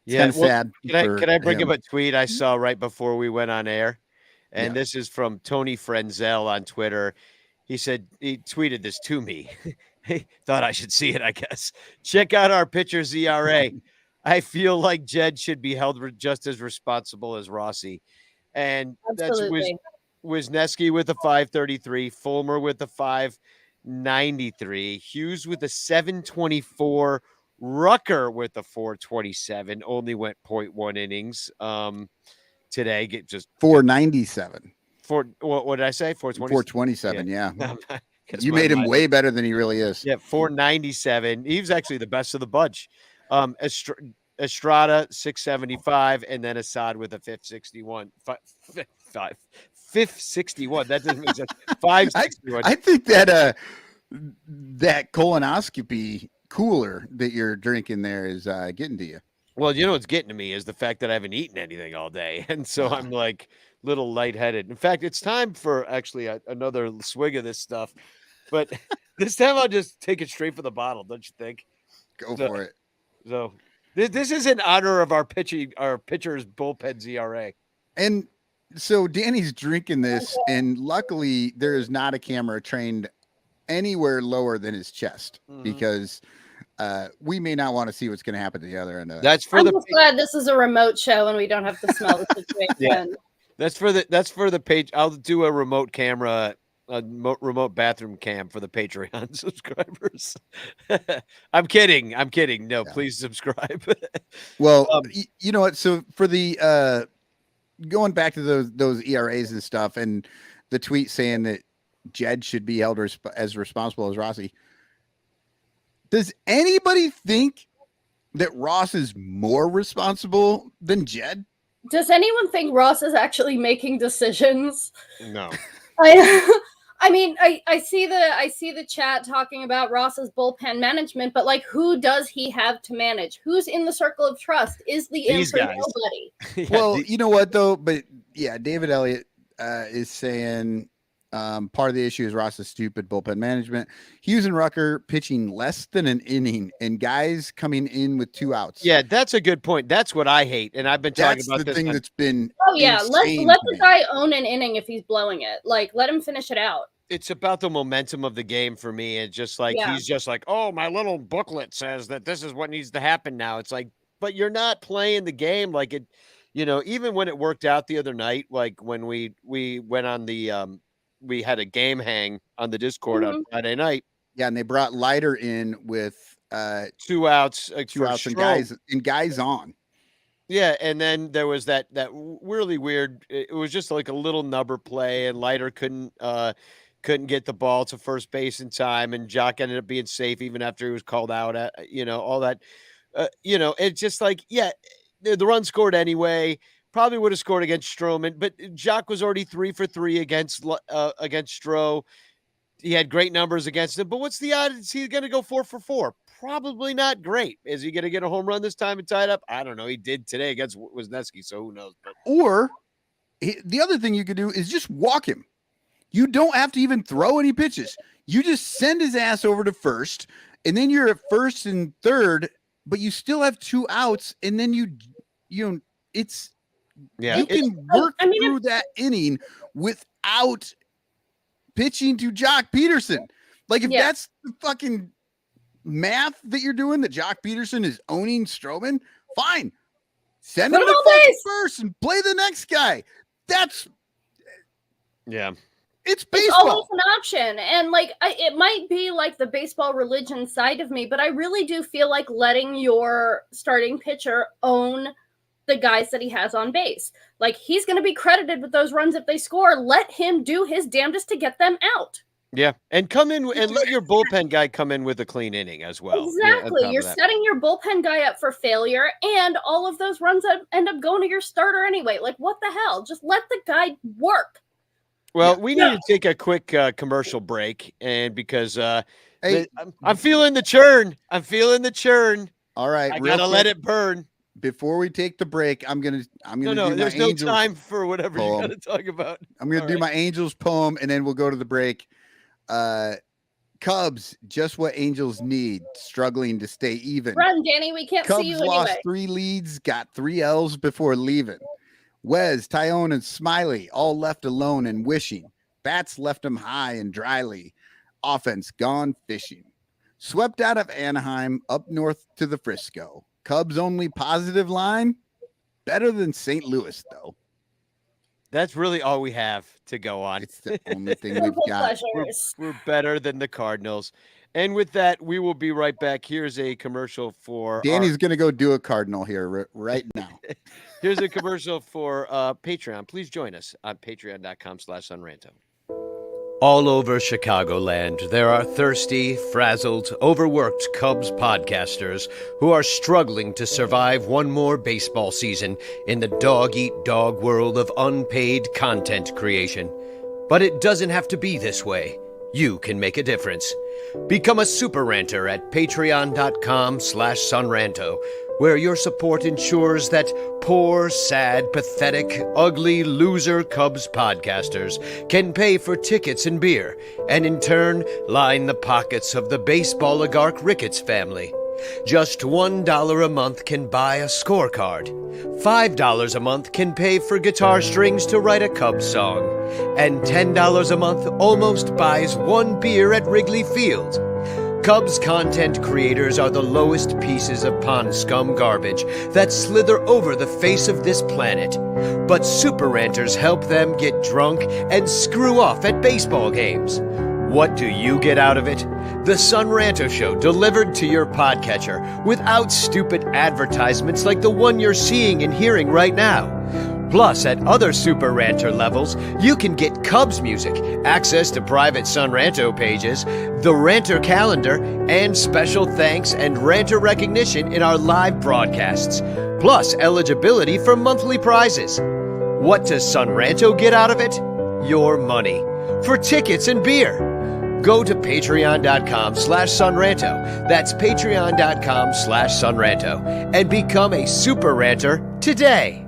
it's kind of sad. Can I bring up a tweet I saw right before we went on air? And this is from Tony Frenzel on Twitter. He said, he tweeted this to me. He thought I should see it, I guess. Check out our pitcher's ERA. I feel like Jed should be held just as responsible as Rossi. And Absolutely. That's Wisniewski with a 533, Fulmer with a 593, Hughes with a 724, Rucker with a 427, only went 0.1 innings today. Get just 497. What did I say? 427, yeah. You made him way better than he really is. Yeah, 497. He was actually the best of the bunch. Estrada 675, and then Assad with a 561. 561. That doesn't make sense. 561. I think that that colonoscopy cooler that you're drinking there is getting to you. Well, you know what's getting to me is the fact that I haven't eaten anything all day, and so I'm like a little lightheaded. In fact, it's time for actually another swig of this stuff, but this time I'll just take it straight from the bottle. Don't you think? Go for it. So this is in honor of our pitcher's bullpen ERA. And So Danny's drinking this, and luckily there is not a camera trained anywhere lower than his chest because we may not want to see what's going to happen to the other end of it. That's for I'm the just glad this is a remote show and we don't have to smell the situation. Yeah. That's for the page. I'll do a remote camera, remote bathroom cam for the Patreon subscribers. I'm kidding. No, please subscribe. Well, you know what? So for the going back to those ERAs and stuff, and the tweet saying that Jed should be held as responsible as Rossi. Does anybody think that Ross is more responsible than Jed? Does anyone think Ross is actually making decisions? No. I mean, I see the chat talking about Ross's bullpen management, but like, who does he have to manage? Who's in the circle of trust? Is the These answer guys. nobody? Well, you know what though, but yeah, David Elliott is saying part of the issue is Ross's stupid bullpen management. Hughes and Rucker pitching less than an inning, and guys coming in with 2 outs. Yeah, that's a good point. That's what I hate, and I've been talking That's about the this. thing that's been. Oh yeah, let insane the to me. guy own an inning if he's blowing it. Like, let him finish it out. It's about the momentum of the game for me. And just like he's just like, oh, my little booklet says that this is what needs to happen now. It's like, but you're not playing the game like it. You know, even when it worked out the other night, like when we went on the we had a game hang on the Discord on Friday night. Yeah, and they brought Leiter in with 2 outs, 2 outs and guys on. Yeah, and then there was that really weird. It was just like a little nubber play, and Leiter couldn't get the ball to first base in time, and Jock ended up being safe even after he was called out. All that. It's just like, yeah, the run scored anyway. Probably would have scored against Stroman, but Jock was already 3 for 3 against Stroh. He had great numbers against him, but what's the odds? Is he going to go 4 for 4? Probably not great. Is he going to get a home run this time and tie it up? I don't know. He did today against Wisniewski, so who knows? But Or the other thing you could do is just walk him. You don't have to even throw any pitches. You just send his ass over to first, and then you're at first and third, but you still have 2 outs, and then you can work through that inning without pitching to Jock Peterson. Like, if that's the fucking math that you're doing, that Jock Peterson is owning Stroman, fine. Send him to first and play the next guy. It's baseball. It's always an option. And like, it might be like the baseball religion side of me, but I really do feel like letting your starting pitcher own the guys that he has on base. Like, he's going to be credited with those runs if they score. Let him do his damnedest to get them out. Yeah, and come in and let your bullpen guy come in with a clean inning as well. Exactly. You're setting your bullpen guy up for failure, and all of those runs end up going to your starter anyway. Like, what the hell? Just let the guy work. Well, we need to take a quick commercial break, and because I'm feeling the churn. All right, I gotta let it burn. Before we take the break, I'm gonna do there's my no Angels time for whatever poem. you gotta talk about. I'm gonna do my Angels poem, and then we'll go to the break. Cubs, just what Angels need, struggling to stay even. Run, Danny. We can't Cubs see you lost anyway. 3 leads, got 3 L's before leaving. Wes, Tyone, and Smiley all left alone and wishing. Bats left them high and dryly. Offense gone fishing. Swept out of Anaheim, up north to the Frisco. Cubs' only positive line, better than St. Louis, though. That's really all we have to go on. It's the only thing we've got. We're better than the Cardinals. And with that, we will be right back. Here's a commercial for Danny's going to go do a Cardinal here right now. Here's a commercial for Patreon. Please join us on patreon.com/sunranto. All over Chicagoland, there are thirsty, frazzled, overworked Cubs podcasters who are struggling to survive one more baseball season in the dog-eat-dog world of unpaid content creation. But it doesn't have to be this way. You can make a difference. Become a super ranter at patreon.com/sunranto, where your support ensures that poor, sad, pathetic, ugly, loser Cubs podcasters can pay for tickets and beer, and in turn line the pockets of the baseball oligarch Ricketts family. Just $1 a month can buy a scorecard. $5 a month can pay for guitar strings to write a Cubs song. And $10 a month almost buys one beer at Wrigley Field. Cubs content creators are the lowest pieces of pond scum garbage that slither over the face of this planet. But super ranters help them get drunk and screw off at baseball games. What do you get out of it? The Son Ranto Show delivered to your podcatcher without stupid advertisements like the one you're seeing and hearing right now. Plus, at other Super Ranter levels, you can get Cubs music, access to private Son Ranto pages, the Ranter calendar, and special thanks and Ranter recognition in our live broadcasts. Plus, eligibility for monthly prizes. What does Son Ranto get out of it? Your money. For tickets and beer. Go to patreon.com/sunranto. That's patreon.com/sunranto. And become a Super Ranter today.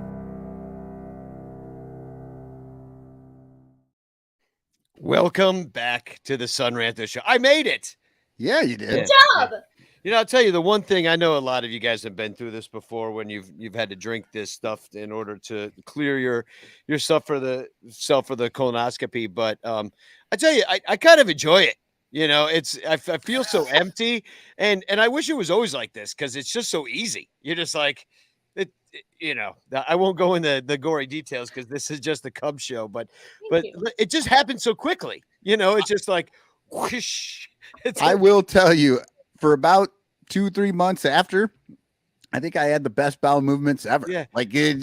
Welcome back to the Son Ranto Show. I made it. Yeah, you did. Good job. You know, I'll tell you the one thing. I know a lot of you guys have been through this before when you've had to drink this stuff in order to clear your stuff for the colonoscopy. But I tell you, I kind of enjoy it. You know, I feel so empty, and I wish it was always like this because it's just so easy. You're just like you know, I won't go into the gory details because this is just the Cubs show, but Thank you. it just happens so quickly. You know, it's just like whoosh. I will tell you, for about 2-3 months after, I think I had the best bowel movements ever. Yeah. Like you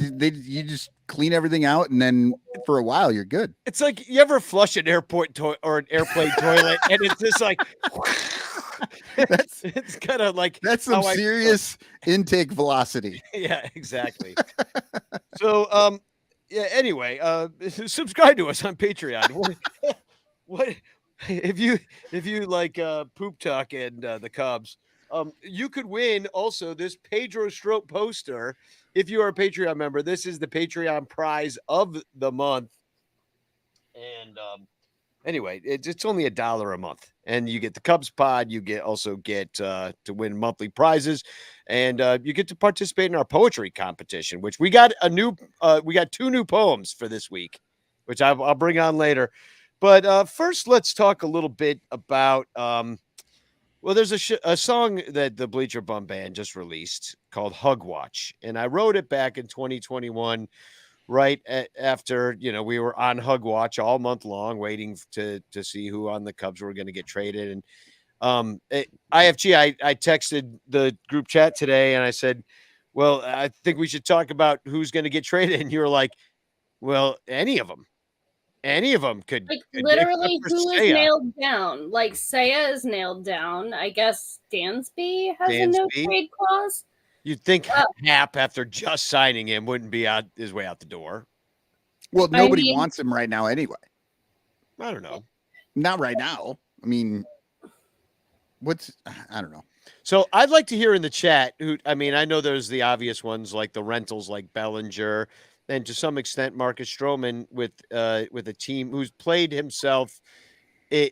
just clean everything out, and then for a while you're good. It's like you ever flush an airport or an airplane toilet, and it's just like it's kind of like That's some how I feel. serious intake velocity. Yeah, exactly. So, yeah. Anyway, subscribe to us on Patreon. What if you like poop talk and the Cubs? You could win also this Pedro Strop poster if you are a Patreon member. This is the Patreon prize of the month, and anyway, it's only $1 a month, and you get the Cubs pod. You also get to win monthly prizes, and you get to participate in our poetry competition, which we got we got 2 new poems for this week, which I'll bring on later. But first, let's talk a little bit about. Well, there's a song that the Bleacher Bum Band just released called "Hug Watch," and I wrote it back in 2021. Right after, you know, we were on Hug Watch all month long, waiting to see who on the Cubs were going to get traded. And IFG, I texted the group chat today and I said, well, I think we should talk about who's going to get traded. And you were like, well, any of them could. Like could literally, except for who is Seiya. nailed down? Like Saya is nailed down. I guess Dansby has a no Dansby? trade clause. You'd think Hap, after just signing him, wouldn't be out his way out the door. Well, nobody mean- wants him right now anyway. I don't know. Not right now. I mean, I don't know. So I'd like to hear in the chat I know there's the obvious ones like the rentals like Bellinger and to some extent Marcus Stroman with a team who's played himself.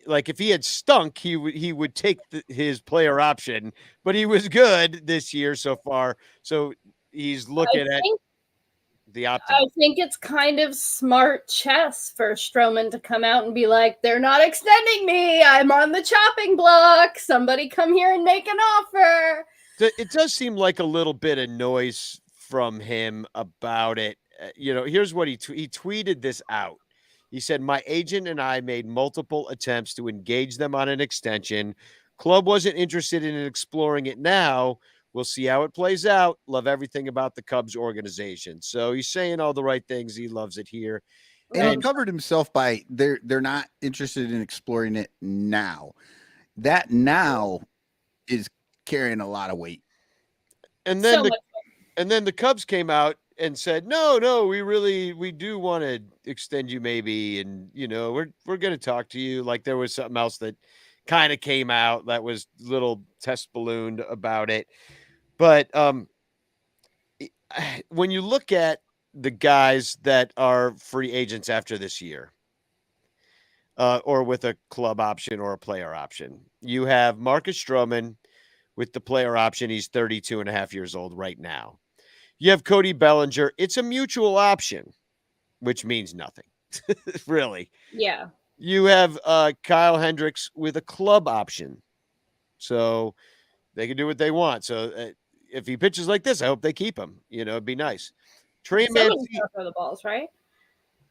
Like if he had stunk, he would take his player option, but he was good this year so far. So he's looking at the option. I think it's kind of smart chess for Stroman to come out and be like, they're not extending me. I'm on the chopping block. Somebody come here and make an offer. It does seem like a little bit of noise from him about it. You know, here's what he tweeted this out. He said, my agent and I made multiple attempts to engage them on an extension. Club wasn't interested in exploring it now. We'll see how it plays out. Love everything about the Cubs organization. So he's saying all the right things. He loves it here. And he covered himself by they're not interested in exploring it now. That now is carrying a lot of weight. And then the Cubs came out and said, no, we do want to extend you maybe. And, you know, we're going to talk to you. Like there was something else that kind of came out that was little test ballooned about it. But when you look at the guys that are free agents after this year, or with a club option or a player option, you have Marcus Stroman with the player option. He's 32 and a half years old right now. You have Cody Bellinger. It's a mutual option, which means nothing, really. Yeah. You have Kyle Hendricks with a club option. So they can do what they want. So if he pitches like this, I hope they keep him. It'd be nice. Trey Somebody's Mancini, gonna throw the balls, right?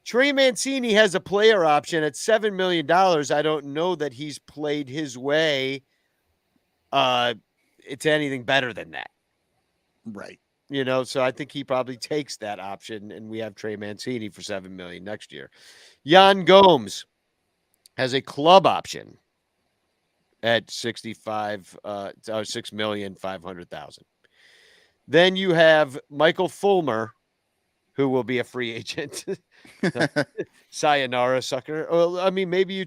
Trey Mancini has a player option at $7 million. I don't know that he's played his way it's anything better than that. Right. So I think he probably takes that option, and we have Trey Mancini for $7 million next year. Jan Gomes has a club option at $6,500,000. Then you have Michael Fulmer, who will be a free agent. Sayonara, sucker. Well, I mean, maybe you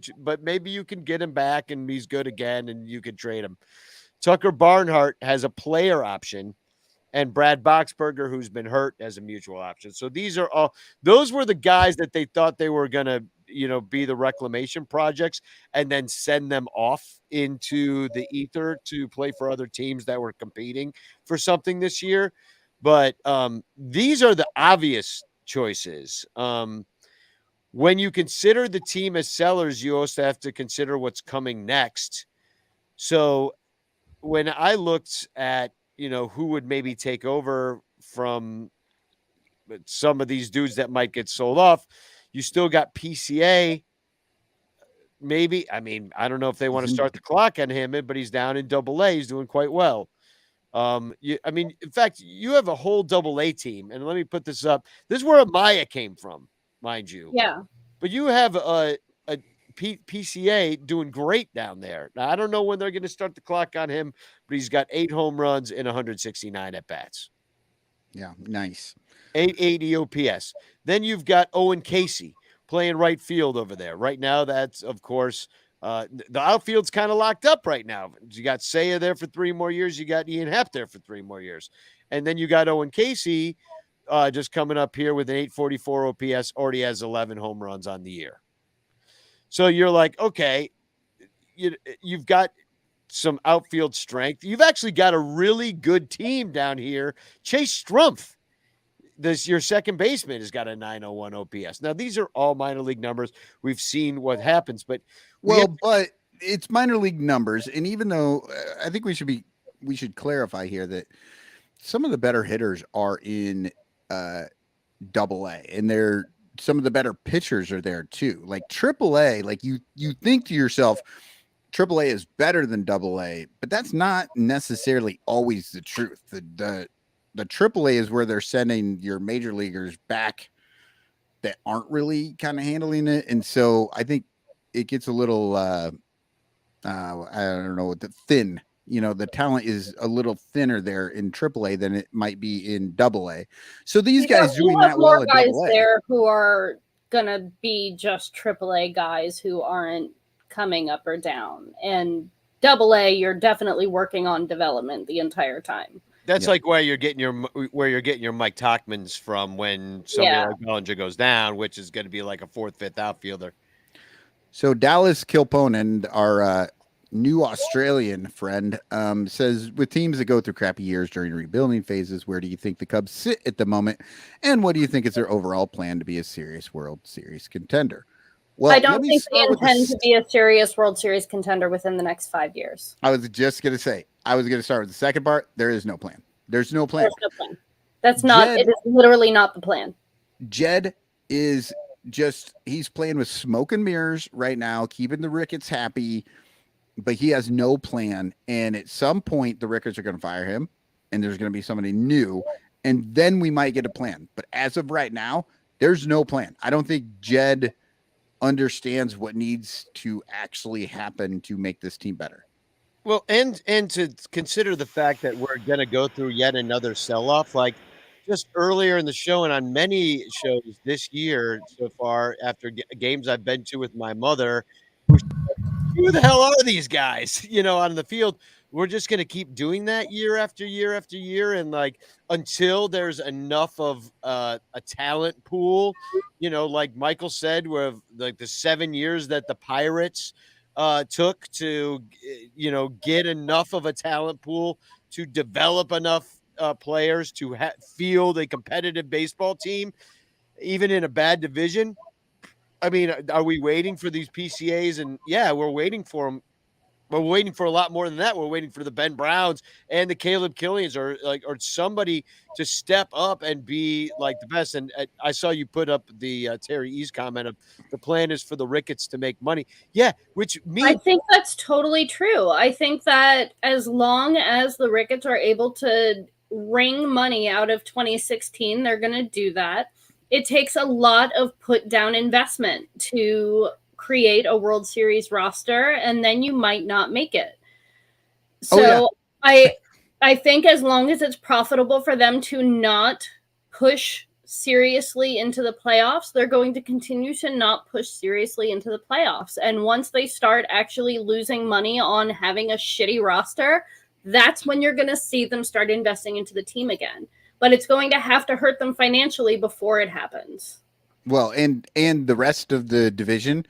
can get him back, and he's good again, and you can trade him. Tucker Barnhart has a player option, and Brad Boxberger, who's been hurt, has a mutual option. So those were the guys that they thought they were going to, be the reclamation projects and then send them off into the ether to play for other teams that were competing for something this year. But these are the obvious choices. When you consider the team as sellers, you also have to consider what's coming next. So when I looked at, who would maybe take over from some of these dudes that might get sold off, you still got PCA. Maybe, I don't know if they want to start the clock on him, but he's down in AA. He's doing quite well. In fact, you have a whole AA team, and let me put this up. This is where Amaya came from, mind you. Yeah. But you have a PCA doing great down there. Now, I don't know when they're going to start the clock on him, but he's got 8 home runs and 169 at bats. Yeah, nice. 880 OPS. Then you've got Owen Casey playing right field over there. Right now, that's, of course, the outfield's kind of locked up right now. You got Seiya there for 3 more years. You got Ian Happ there for 3 more years. And then you got Owen Casey just coming up here with an 844 OPS, already has 11 home runs on the year. So you're like, okay, you've got some outfield strength. You've actually got a really good team down here. Chase Strumpf, your second baseman, has got a 901 OPS. Now, these are all minor league numbers. We've seen what happens, but but it's minor league numbers. And even though I think we should clarify here that some of the better hitters are in AA, and some of the better pitchers are there too. Like AAA, like you think to yourself, AAA is better than AA, but that's not necessarily always the truth. The AAA is where they're sending your major leaguers back that aren't really kind of handling it, and so I think it gets a little I don't know, thin. The talent is a little thinner there in AAA than it might be in AA. So these guys doing that well at guys AA. there who are gonna be just AAA guys who aren't coming up or down, and AA, you're definitely working on development the entire time. That's like where you're getting your Mike Tachmans from when somebody like Bellinger goes down, which is going to be like a 4th, 5th outfielder. So Dallas Kilponen, our new Australian friend, says, with teams that go through crappy years during rebuilding phases, where do you think the Cubs sit at the moment? And what do you think is their overall plan to be a serious World Series contender? Well, I don't think they intend to be a serious World Series contender within the next 5 years. I was just going to say, I was going to start with the second part. There is no plan. There's no plan. There's no plan. That's not, it is literally not the plan. Jed is just, he's playing with smoke and mirrors right now, keeping the Ricketts happy, but he has no plan. And at some point, the Ricketts are going to fire him, and there's going to be somebody new, and then we might get a plan. But as of right now, there's no plan. I don't think Jed understands what needs to actually happen to make this team better. Well, and to consider the fact that we're going to go through yet another sell-off, like just earlier in the show and on many shows this year so far, after games I've been to with my mother, who the hell are these guys, on the field? We're just going to keep doing that year after year after year. And like, until there's enough of a talent pool, like Michael said, where like the 7 years that the Pirates took to, get enough of a talent pool to develop enough players to field a competitive baseball team, even in a bad division. I mean, are we waiting for these PCAs? And yeah, we're waiting for them. We're waiting for a lot more than that. We're waiting for the Ben Browns and the Caleb Killians, or somebody to step up and be like the best. And I saw you put up the Terry East comment of the plan is for the Ricketts to make money. Yeah, which I means think that's totally true. I think that as long as the Ricketts are able to wring money out of 2016, they're going to do that. It takes a lot of put down investment to create a World Series roster, and then you might not make it. So I think as long as it's profitable for them to not push seriously into the playoffs, they're going to continue to not push seriously into the playoffs. And once they start actually losing money on having a shitty roster, that's when you're going to see them start investing into the team again. But it's going to have to hurt them financially before it happens. Well, and the rest of the division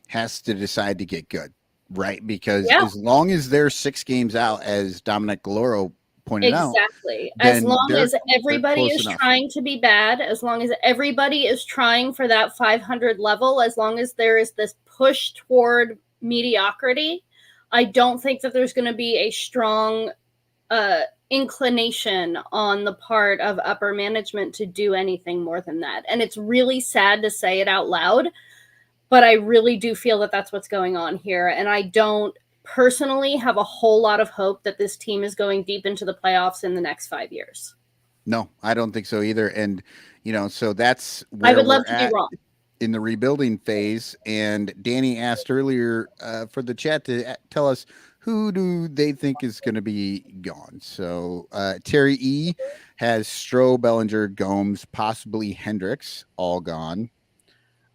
has to decide to get good, right? Because as long as they're 6 games out, as Dominic Galoro pointed out, exactly. As long as everybody is trying to be bad, as long as everybody is trying for that 500 level, as long as there is this push toward mediocrity, I don't think that there's going to be a strong inclination on the part of upper management to do anything more than that. And it's really sad to say it out loud, but I really do feel that that's what's going on here. And I don't personally have a whole lot of hope that this team is going deep into the playoffs in the next 5 years. No, I don't think so either. And, so that's where I would love to be wrong in the rebuilding phase. And Danny asked earlier for the chat to tell us who do they think is going to be gone. So Terry E has Stroh, Bellinger, Gomes, possibly Hendricks, all gone.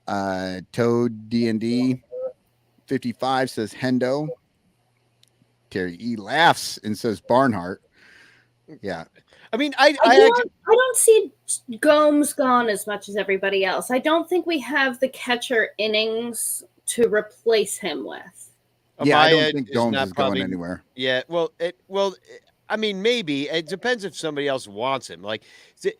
Toad D&D 55 says Hendo. Terry E laughs and says Barnhart. Yeah. I mean, I don't see Gomes gone as much as everybody else. I don't think we have the catcher innings to replace him with. Yeah, I don't think Gomes is going anywhere. Yeah, I mean, maybe it depends if somebody else wants him. Like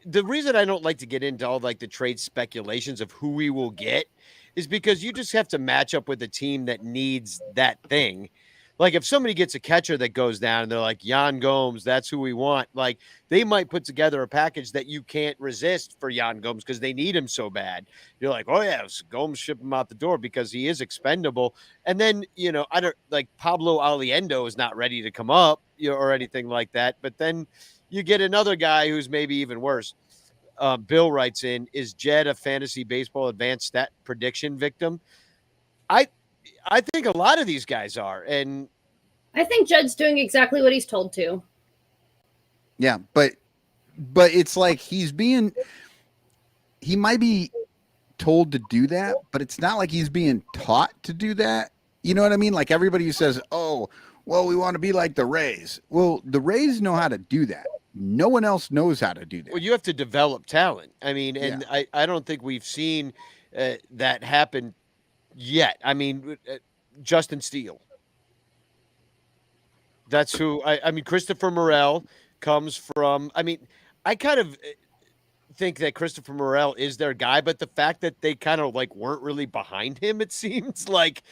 the reason I don't like to get into all like the trade speculations of who we will get is because you just have to match up with a team that needs that thing. Like if somebody gets a catcher that goes down and they're like Yan Gomes, that's who we want. Like they might put together a package that you can't resist for Yan Gomes because they need him so bad. You're like, oh yeah, Gomes ship him out the door because he is expendable. And then I don't like Pablo Aliendo is not ready to come up, or anything like that. But then you get another guy who's maybe even worse. Bill writes in, is Jed a fantasy baseball advanced stat prediction victim? I think a lot of these guys are, and I think Jed's doing exactly what he's told to. Yeah, but it's like he might be told to do that, but it's not like he's being taught to do that. You know what I mean? Like everybody who says, "Oh, well, we want to be like the Rays." Well, the Rays know how to do that. No one else knows how to do that. Well, you have to develop talent. I mean, and yeah. I don't think we've seen that happen yet. I mean, Justin Steele. That's who I mean, Christopher Morel comes from. I mean, I kind of think that Christopher Morel is their guy, but the fact that they kind of like weren't really behind him, it seems like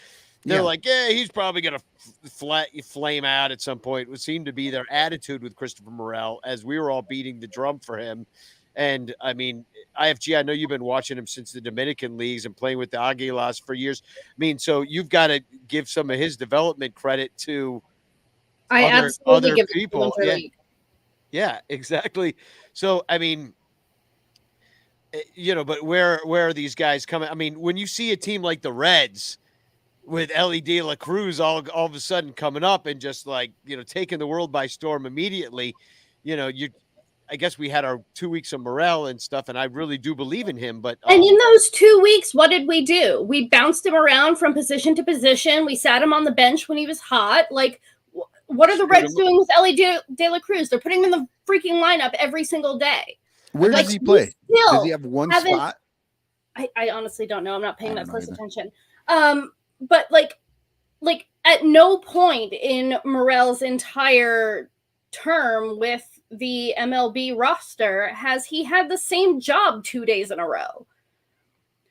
they're like, yeah, he's probably going to flame out at some point. It would seem to be their attitude with Christopher Morel as we were all beating the drum for him. And I mean, IFG, I know you've been watching him since the Dominican leagues and playing with the Aguilas for years. I mean, so you've got to give some of his development credit to other people. Yeah, exactly. So, I mean, but where are these guys coming? I mean, when you see a team like the Reds with Ellie De La Cruz all of a sudden coming up and just like, taking the world by storm immediately, I guess we had our 2 weeks of Morel and stuff, and I really do believe in him. But and in those 2 weeks, what did we do? We bounced him around from position to position. We sat him on the bench when he was hot. Like, what are the Reds doing with Ellie De La Cruz? They're putting him in the freaking lineup every single day. Where does he play? Does he have one spot? I honestly don't know. I'm not paying that close attention. But like at no point in Morel's entire term with the MLB roster has he had the same job 2 days in a row.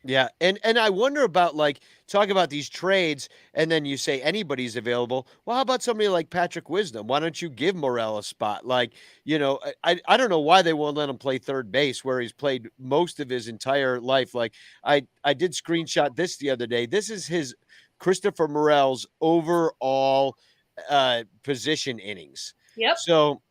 Yeah, and I wonder about, like, talk about these trades, and then you say anybody's available. Well, how about somebody like Patrick Wisdom? Why don't you give Morel a spot? Like, I don't know why they won't let him play third base where he's played most of his entire life. Like, I did screenshot this the other day. This is his Christopher Morel's overall position innings. Yep. So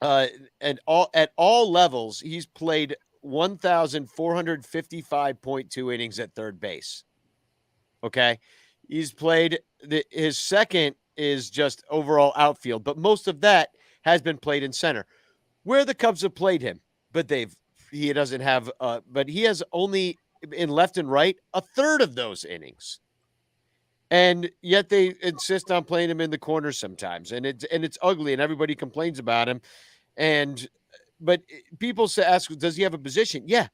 and at all levels, he's played 1,455.2 innings at third base. Okay. He's played his second is just overall outfield, but most of that has been played in center where the Cubs have played him, but he doesn't have, but he has only in left and right a third of those innings. And yet they insist on playing him in the corner sometimes. And it's ugly and everybody complains about him. But people ask, does he have a position? Yeah,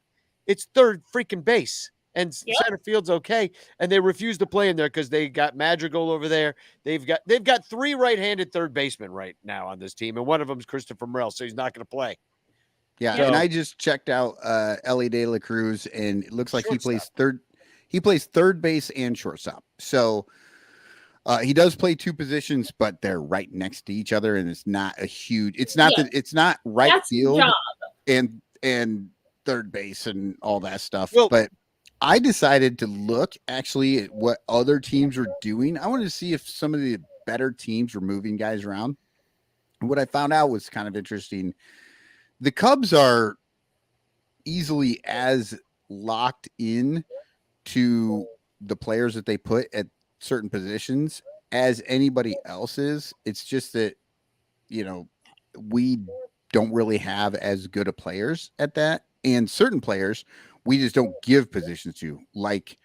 it's third freaking base, and center field's okay. And they refuse to play in there because they got Madrigal over there. They've got 3 right-handed third basemen right now on this team, and one of them is Christopher Morel, so he's not going to play. Yeah, So, and I just checked out Ellie De La Cruz, and it looks like he plays third. He plays third base and shortstop. So he does play 2 positions, but they're right next to each other, and it's not a huge. It's not that it's not right That's field job. and third base and all that stuff. Well, but I decided to look actually at what other teams were doing. I wanted to see if some of the better teams were moving guys around. And what I found out was kind of interesting. The Cubs are easily as locked in to the players that they put at certain positions as anybody else is. It's just that, we don't really have as good of players at that. And certain players we just don't give positions to, like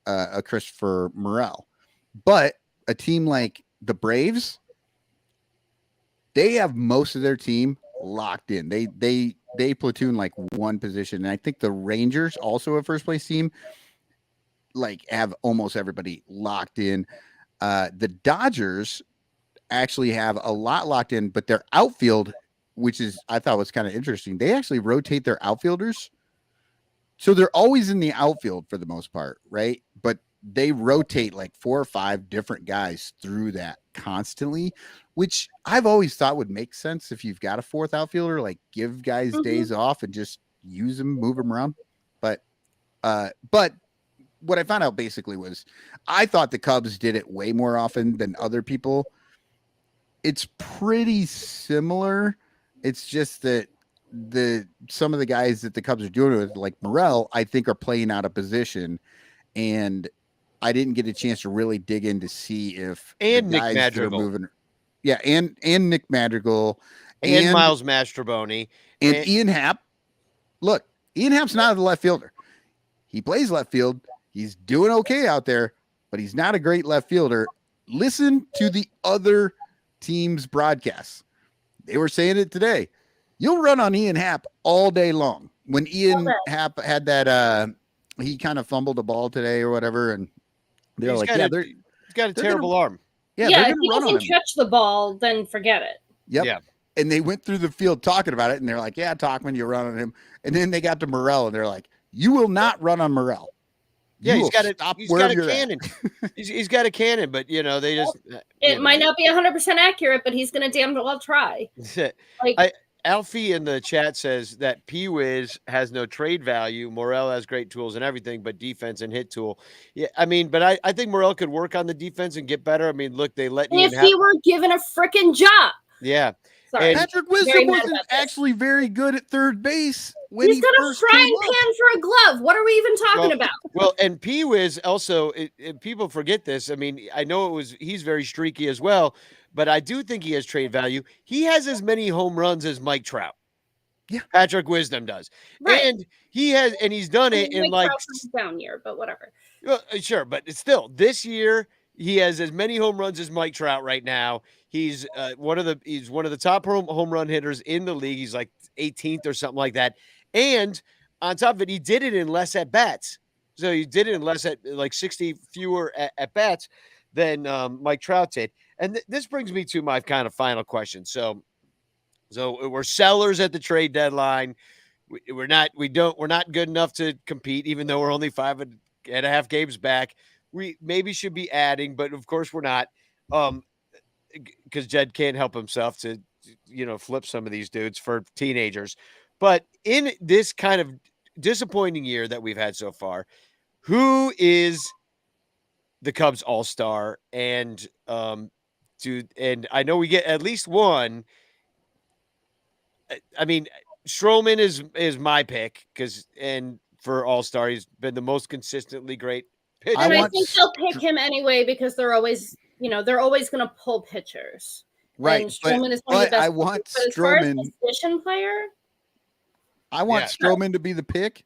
a Christopher Morel. But a team like the Braves, they have most of their team locked in. They platoon like one position. And I think the Rangers, also a first place team, like have almost everybody locked in. The Dodgers actually have a lot locked in, but their outfield, which is I thought was kind of interesting, they actually rotate their outfielders. So they're always in the outfield for the most part, right? But they rotate like 4 or 5 different guys through that constantly, which I've always thought would make sense if you've got a 4th outfielder, like give guys days off and just use them, move them around. But what I found out basically was I thought the Cubs did it way more often than other people. It's pretty similar. It's just that some of the guys that the Cubs are doing it with, like Morel, I think are playing out of position, and I didn't get a chance to really dig in to see if and the Nick guys Madrigal, that are moving, and Nick Madrigal, and Miles Mastrobuoni, and Ian Happ. Look, Ian Happ's not a left fielder. He plays left field. He's doing okay out there, but he's not a great left fielder. Listen to the other team's broadcasts. They were saying it today. You'll run on Ian Happ all day long. When Ian Happ had that, he kind of fumbled a ball today or whatever, and they're like, he's got a terrible arm. Yeah, if he doesn't catch the ball, then forget it. Yep. Yeah. And they went through the field talking about it, and they're like, yeah, Talkman, you run on him. And then they got to Morel, and they're like, you will not run on Morel. Yeah, he's got a cannon. he's got a cannon, but they just it might not be 100% accurate, but he's gonna damn well try. Alfie in the chat says that P-Wiz has no trade value. Morel has great tools and everything, but defense and hit tool. Yeah, I mean, but I think Morel could work on the defense and get better. I mean, look, they let if he were given a freaking job. Yeah. Sorry. Patrick Wisdom wasn't actually very good at third base when he's got a frying pan for a glove. What are we even talking about? Well, and P-Wiz also, people forget this. I mean, I know he's very streaky as well, but I do think he has trade value. He has as many home runs as Mike Trout. Yeah, Patrick Wisdom does, right. And he's done it in like down year, but whatever. Well, sure, but it's still this year. He has as many home runs as Mike Trout right now. He's one of the top home run hitters in the league. He's like 18th or something like that. And on top of it, he did it in less at bats. So he did it in less at like 60 fewer at bats. than Mike Trout did. And this brings me to my kind of final question. So we're sellers at the trade deadline. We're not good enough to compete, even though we're only 5.5 games back. We maybe should be adding, but of course we're not. Because Jed can't help himself to, flip some of these dudes for teenagers. But in this kind of disappointing year that we've had so far, who is the Cubs all-star? And and I know we get at least one. I mean, Stroman is my pick and for all-star, he's been the most consistently great pitcher. I think they'll pick him anyway because they're always going to pull pitchers. Right. And Stroman is one of the best. I want Stroman. As far as position player, I want Stroman to be the pick,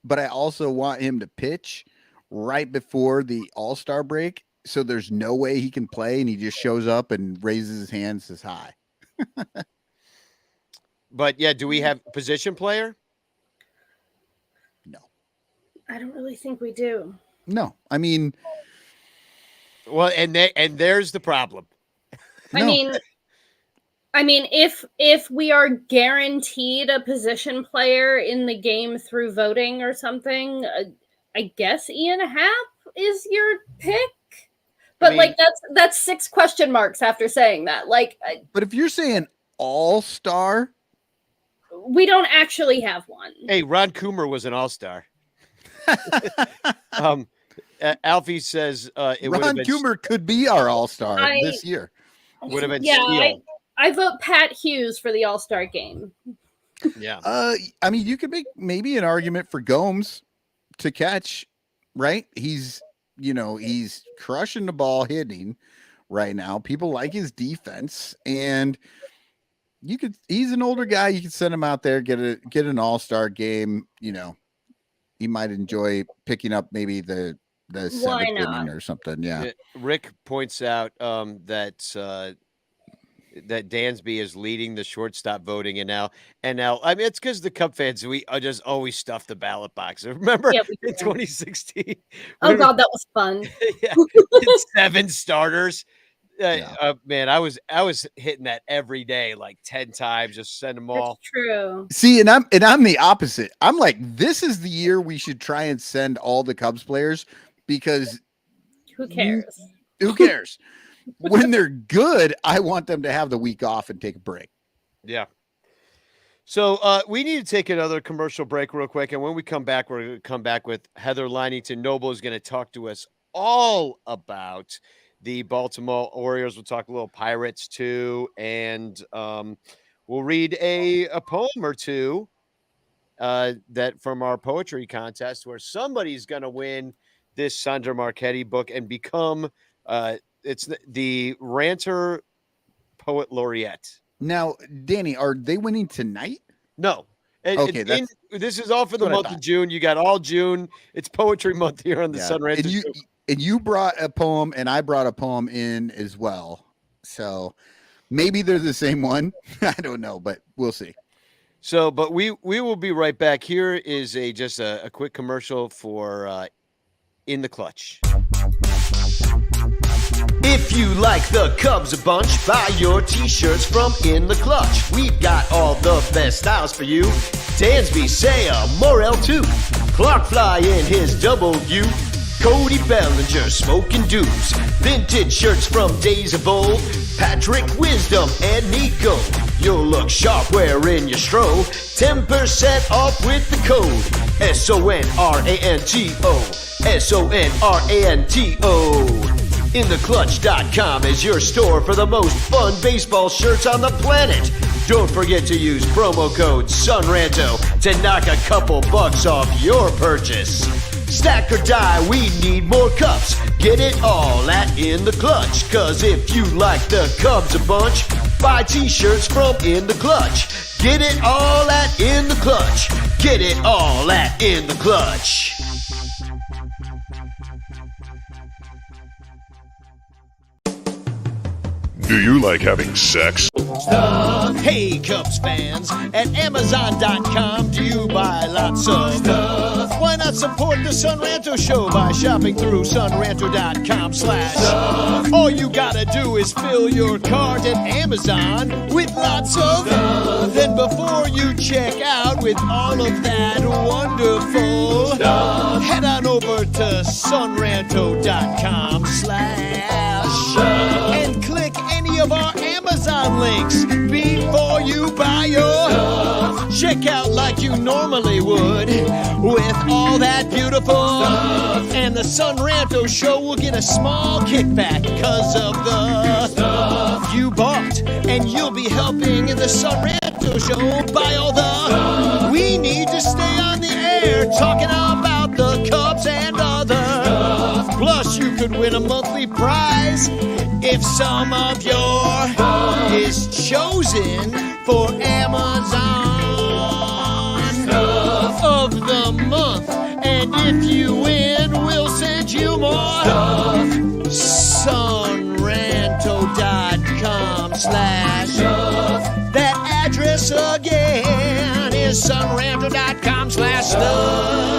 but I also want him to pitch right before the All-Star break. So there's no way he can play, and he just shows up and raises his hands, says hi. But yeah, do we have position player? No. I don't really think we do. No. I mean, well, and there's the problem. No. I mean, if we are guaranteed a position player in the game through voting or something, I guess Ian Happ is your pick. But that's 6 question marks after saying that. But if you're saying all-star, we don't actually have one. Hey, Ron Coomer was an all-star. Alfie says Ron Coomer could be our all-star this year. Would have been Steele. I vote Pat Hughes for the All-Star game. Yeah. I mean, you could make maybe an argument for Gomes to catch, right? He's crushing the ball hitting right now. People like his defense, and he's an older guy. You could send him out there, get an all-star game. He might enjoy picking up maybe the 7th inning or something. Yeah. Rick points out that Dansby is leading the shortstop voting, and now I mean, it's because the Cub fans, we just always stuff the ballot box. Remember in 2016? Oh God, that was fun. Yeah, 7 starters. Man, I was hitting that every day, like 10 times, just send them all. That's true. See, and I'm the opposite. I'm like, this is the year we should try and send all the Cubs players because who cares? Who cares? When they're good, I want them to have the week off and take a break. Yeah. So we need to take another commercial break real quick. And when we come back, we're going to come back with Heather Linington Noble is going to talk to us all about the Baltimore Orioles. We'll talk a little Pirates too. And we'll read a poem or two that from our poetry contest where somebody's going to win this Sandra Marchetti book and become it's the Ranter Poet Laureate. Now, Danny, are they winning tonight? No. Okay, this is all for the month of June. You got all June. It's poetry month here on the Sun Ranter. And you brought a poem, and I brought a poem in as well. So maybe they're the same one. I don't know, but we'll see. So, but we will be right back. Here is just a quick commercial for In the Clutch. If you like the Cubs a bunch, buy your t-shirts from In the Clutch. We've got all the best styles for you. Dansby, Saya, Morel too. Clark Fly in his double U. Cody Bellinger smoking dupes. Vintage shirts from days of old. Patrick Wisdom and Nico. You'll look sharp wearing your stro. 10% off with the code SONRANTO. SONRANTO. InTheClutch.com is your store for the most fun baseball shirts on the planet. Don't forget to use promo code SUNRANTO to knock a couple bucks off your purchase. Stack or die, we need more cups. Get it all at In the Clutch. Cause if you like the Cubs a bunch, buy t-shirts from In the Clutch. Get it all at In the Clutch. Get it all at In the Clutch. Do you like having sex? Hey, Cubs fans, at Amazon.com, do you buy lots of stuff? Why not support the Son Ranto Show by shopping through sunranto.com/stuff? All you gotta do is fill your cart at Amazon with lots of stuff. Then before you check out with all of that wonderful stuff, head on over to sunranto.com/stuff and click any of our Amazon links before you buy your stuff. Check out like you normally would with all that beautiful stuff. And the Son Ranto Show will get a small kickback because of the stuff you bought. And you'll be helping the Son Ranto Show buy all the stuff we need to stay on the air talking about the Cubs and other stuff. Plus, you could win a monthly prize if some of your is chosen for Amazon stuff of the month. And if you win, we'll send you more stuff. Sunranto.com/stuff. That address again is sunranto.com/stuff.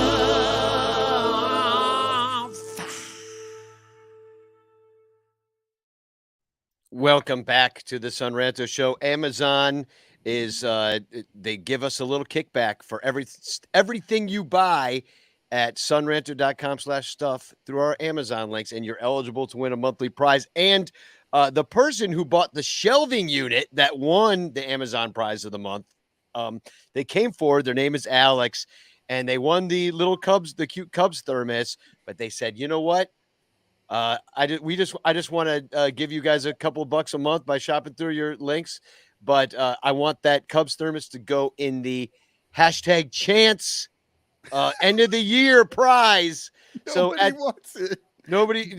Welcome back to the Son Ranto Show. Amazon is they give us a little kickback for everything you buy at sunranto.com/stuff through our Amazon links, and you're eligible to win a monthly prize. And the person who bought the shelving unit that won the Amazon prize of the month, they came forward. Their name is Alex, and they won the the cute Cubs thermos. But they said, you know what? I just want to give you guys a couple of bucks a month by shopping through your links, but I want that Cubs thermos to go in the #chance end of the year prize. Nobody wants it. Nobody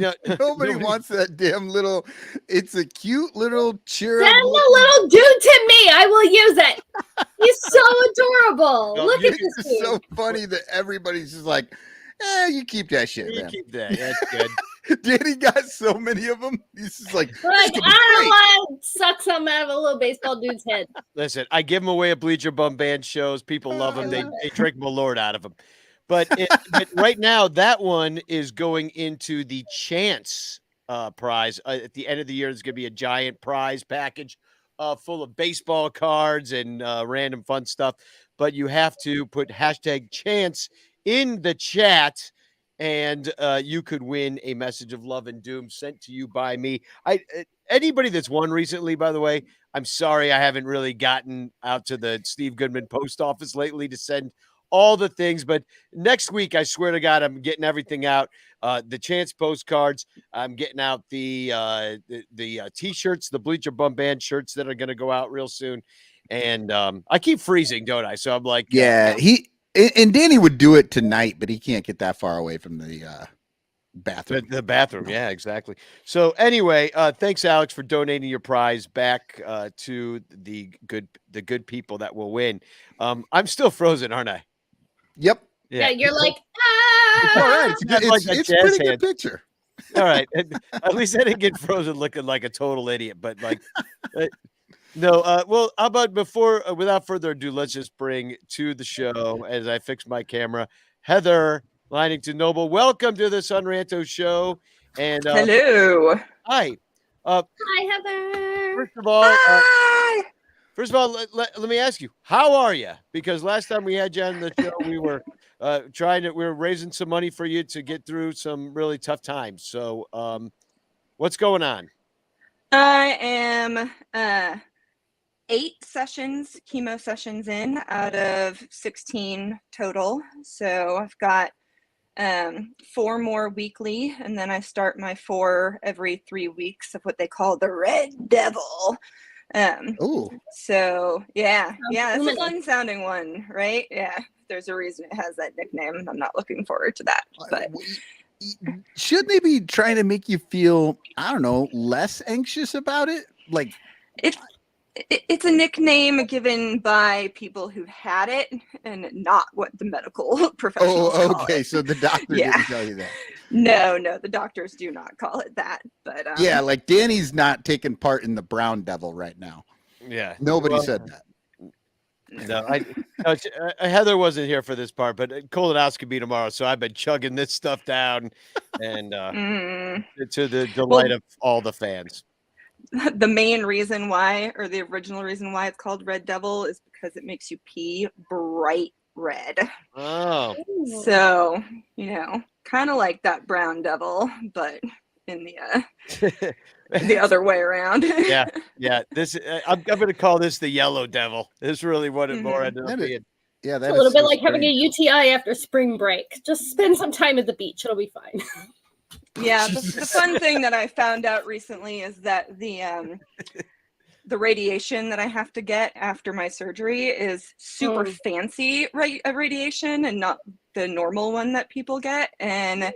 wants that damn little. It's a cute little cherub. Send the little dude to me. I will use it. He's so adorable. No, Look at It's this dude. so funny that everybody's just like, you keep that shit, You man. keep that. That's good. Danny got so many of them. He's just like, Like, this could I be don't great. want to suck something out of a little baseball dude's head. Listen, I give them away at Bleacher Bum Band shows. People love them. They drink Malort out of them. But right now, that one is going into the chance prize. At the end of the year, there's going to be a giant prize package full of baseball cards and random fun stuff. But you have to put #chance in the chat, and you could win a message of love and doom sent to you by me. Anybody that's won recently, by the way, I'm sorry I haven't really gotten out to the Steve Goodman post office lately to send all the things, but next week, I swear to God, I'm getting everything out. The chance postcards. I'm getting out the T-shirts, the Bleacher Bum Band shirts that are going to go out real soon. And I keep freezing, don't I? So I'm like, Yeah, and Danny would do it tonight, but he can't get that far away from the bathroom. The bathroom. Yeah, exactly. So anyway, thanks, Alex, for donating your prize back to the good people that will win. I'm still frozen, aren't I? Yep. Yeah, you're like, It's all right. It's a pretty good picture. All right. At least I didn't get frozen looking like a total idiot. But like, no. Well, how about without further ado, let's just bring to the show as I fix my camera, Heather Linington Noble. Welcome to the Son Ranto Show. And hello. Hi. hi, Heather. First of all, Hi. let me ask you, how are you? Because last time we had you on the show, we were we were raising some money for you to get through some really tough times. So, what's going on? I am 8 chemo sessions in out of 16 total. So I've got 4 more weekly, and then I start my 4 every 3 weeks of what they call the Red Devil. So yeah, it's a fun sounding one, right? Yeah, there's a reason it has that nickname. I'm not looking forward to that, but should they be trying to make you feel, I don't know, less anxious about it? Like It's a nickname given by people who had it, and not what the medical professionals call okay. it. So the doctor Yeah. didn't tell you that. No, the doctors do not call it that. But Yeah, like Danny's not taking part in the brown devil right now. Yeah. Nobody Well, said that. No, Heather wasn't here for this part, but colonoscopy tomorrow, so I've been chugging this stuff down, and to the delight Well, of all the fans. the main reason why, or the original reason why it's called Red Devil, is because it makes you pee bright red. Oh, So, kind of like that brown devil, but in the other way around. yeah. This I'm going to call this the yellow devil. This is really what it more ended up That is- being. Yeah, It's that a little is bit so like having a strange. UTI after spring break. Just spend some time at the beach; it'll be fine. Yeah, the fun thing that I found out recently is that the radiation that I have to get after my surgery is super fancy radiation and not the normal one that people get. And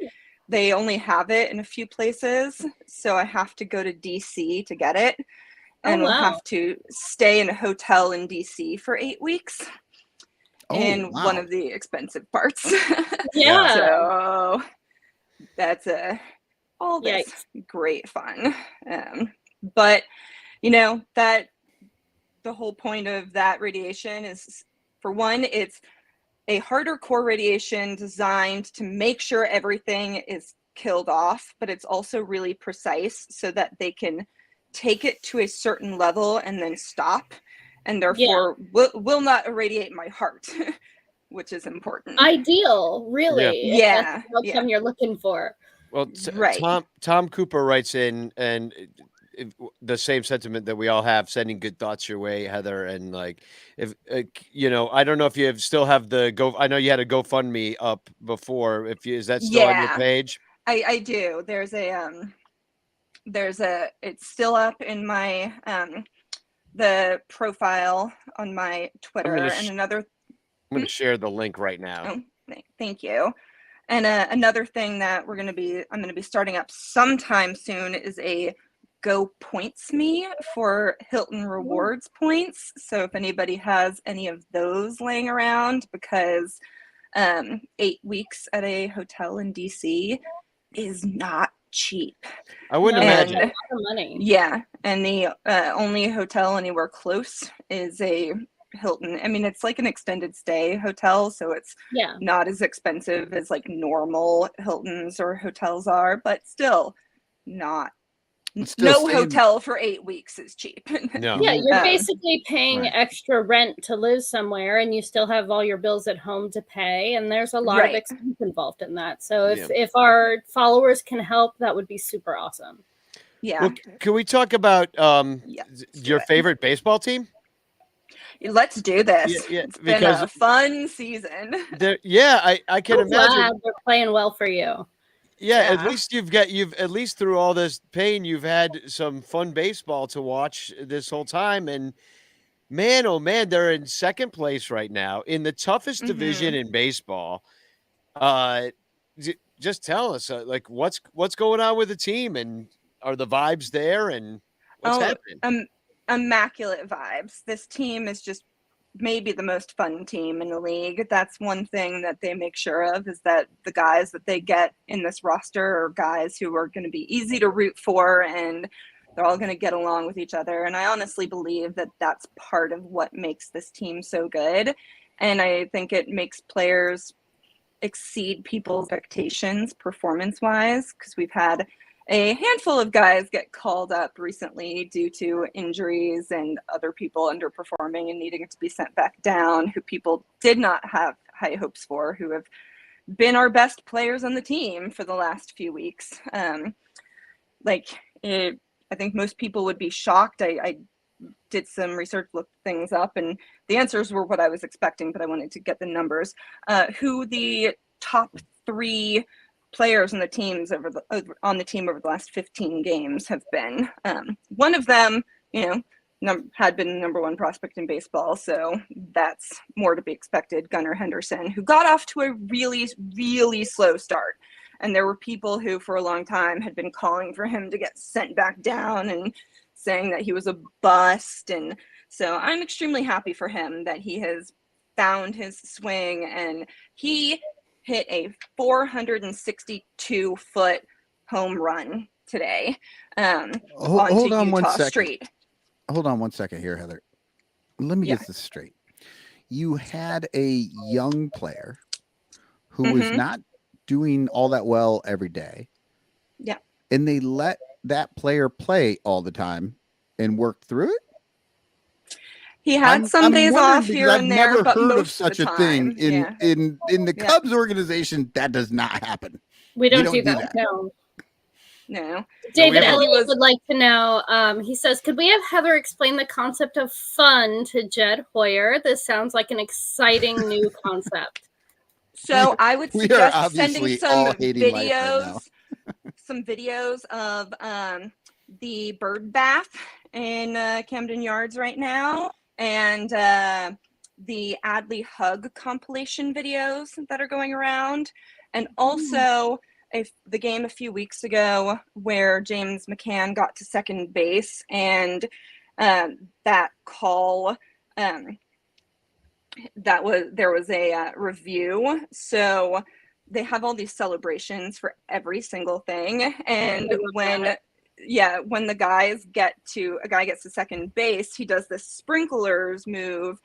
they only have it in a few places. So I have to go to DC to get it. And we'll have to stay in a hotel in DC for 8 weeks. In one of the expensive parts. Yeah. So that's all this Yikes. great fun. But that the whole point of that radiation is, for one, it's a harder core radiation designed to make sure everything is killed off, but it's also really precise so that they can take it to a certain level and then stop, and therefore will not irradiate my heart, which is important. Ideal, really. Yeah. That's the outcome you're looking for. Well, right. Tom Cooper writes in, and the same sentiment that we all have, sending good thoughts your way, Heather. And like, if I don't know if you still have the I know you had a GoFundMe up before. Is that still on your page? I do. There's it's still up in my the profile on my Twitter, and another. I'm going to share the link right now. Oh, thank you. And another thing that I'm going to be starting up sometime soon is a Go Points Me for Hilton Rewards points. So if anybody has any of those laying around, because 8 weeks at a hotel in DC is not cheap. I wouldn't imagine. A lot of money. Yeah, and the only hotel anywhere close is a Hilton. I mean, it's like an extended stay hotel, so it's not as expensive as like normal Hiltons or hotels are, but still not. No hotel for 8 weeks is cheap. No. Yeah, you're basically paying extra rent to live somewhere, and you still have all your bills at home to pay, and there's a lot of expense involved in that. So if our followers can help, that would be super awesome. Yeah. Well, can we talk about your favorite baseball team? Let's do this. It's been a fun season. I can imagine. Glad they're playing well for you. Yeah, at least you've at least through all this pain, you've had some fun baseball to watch this whole time. And man, oh man, they're in second place right now in the toughest division in baseball. Just tell us, like, what's going on with the team, and are the vibes there, and what's happening? Immaculate vibes. This team is just maybe the most fun team in the league. That's one thing that they make sure of, is that the guys that they get in this roster are guys who are going to be easy to root for, and they're all going to get along with each other. And I honestly believe that that's part of what makes this team so good. And I think it makes players exceed people's expectations performance-wise, because we've had a handful of guys get called up recently due to injuries and other people underperforming and needing to be sent back down, who people did not have high hopes for, who have been our best players on the team for the last few weeks. I think most people would be shocked. I did some research, looked things up, and the answers were what I was expecting, but I wanted to get the numbers. Who the top 3 players on the teams over the last 15 games have been. One of them, had been the number 1 prospect in baseball, so that's more to be expected. Gunnar Henderson, who got off to a really, really slow start, and there were people who, for a long time, had been calling for him to get sent back down and saying that he was a bust. And so I'm extremely happy for him that he has found his swing, and he hit a 462-foot home run today Hold onto on one Utah second. Street. Hold on one second here, Heather. Let me get this straight. You had a young player who was not doing all that well every day. Yeah. And they let that player play all the time and work through it. He had some days off here I've and there, never but heard of most such of the a thing time, in the Cubs organization. That does not happen. We don't do that. No. No. David Elliott would like to know. He says, "Could we have Heather explain the concept of fun to Jed Hoyer? This sounds like an exciting new concept." So I would we are suggest obviously sending all some hating life right now. some videos of the bird bath in Camden Yards right now, and the Adley Hug compilation videos that are going around, and also the game a few weeks ago where James McCann got to second base, and that call. There was a review, so they have all these celebrations for every single thing, and when the a guy gets to second base, he does this sprinklers move,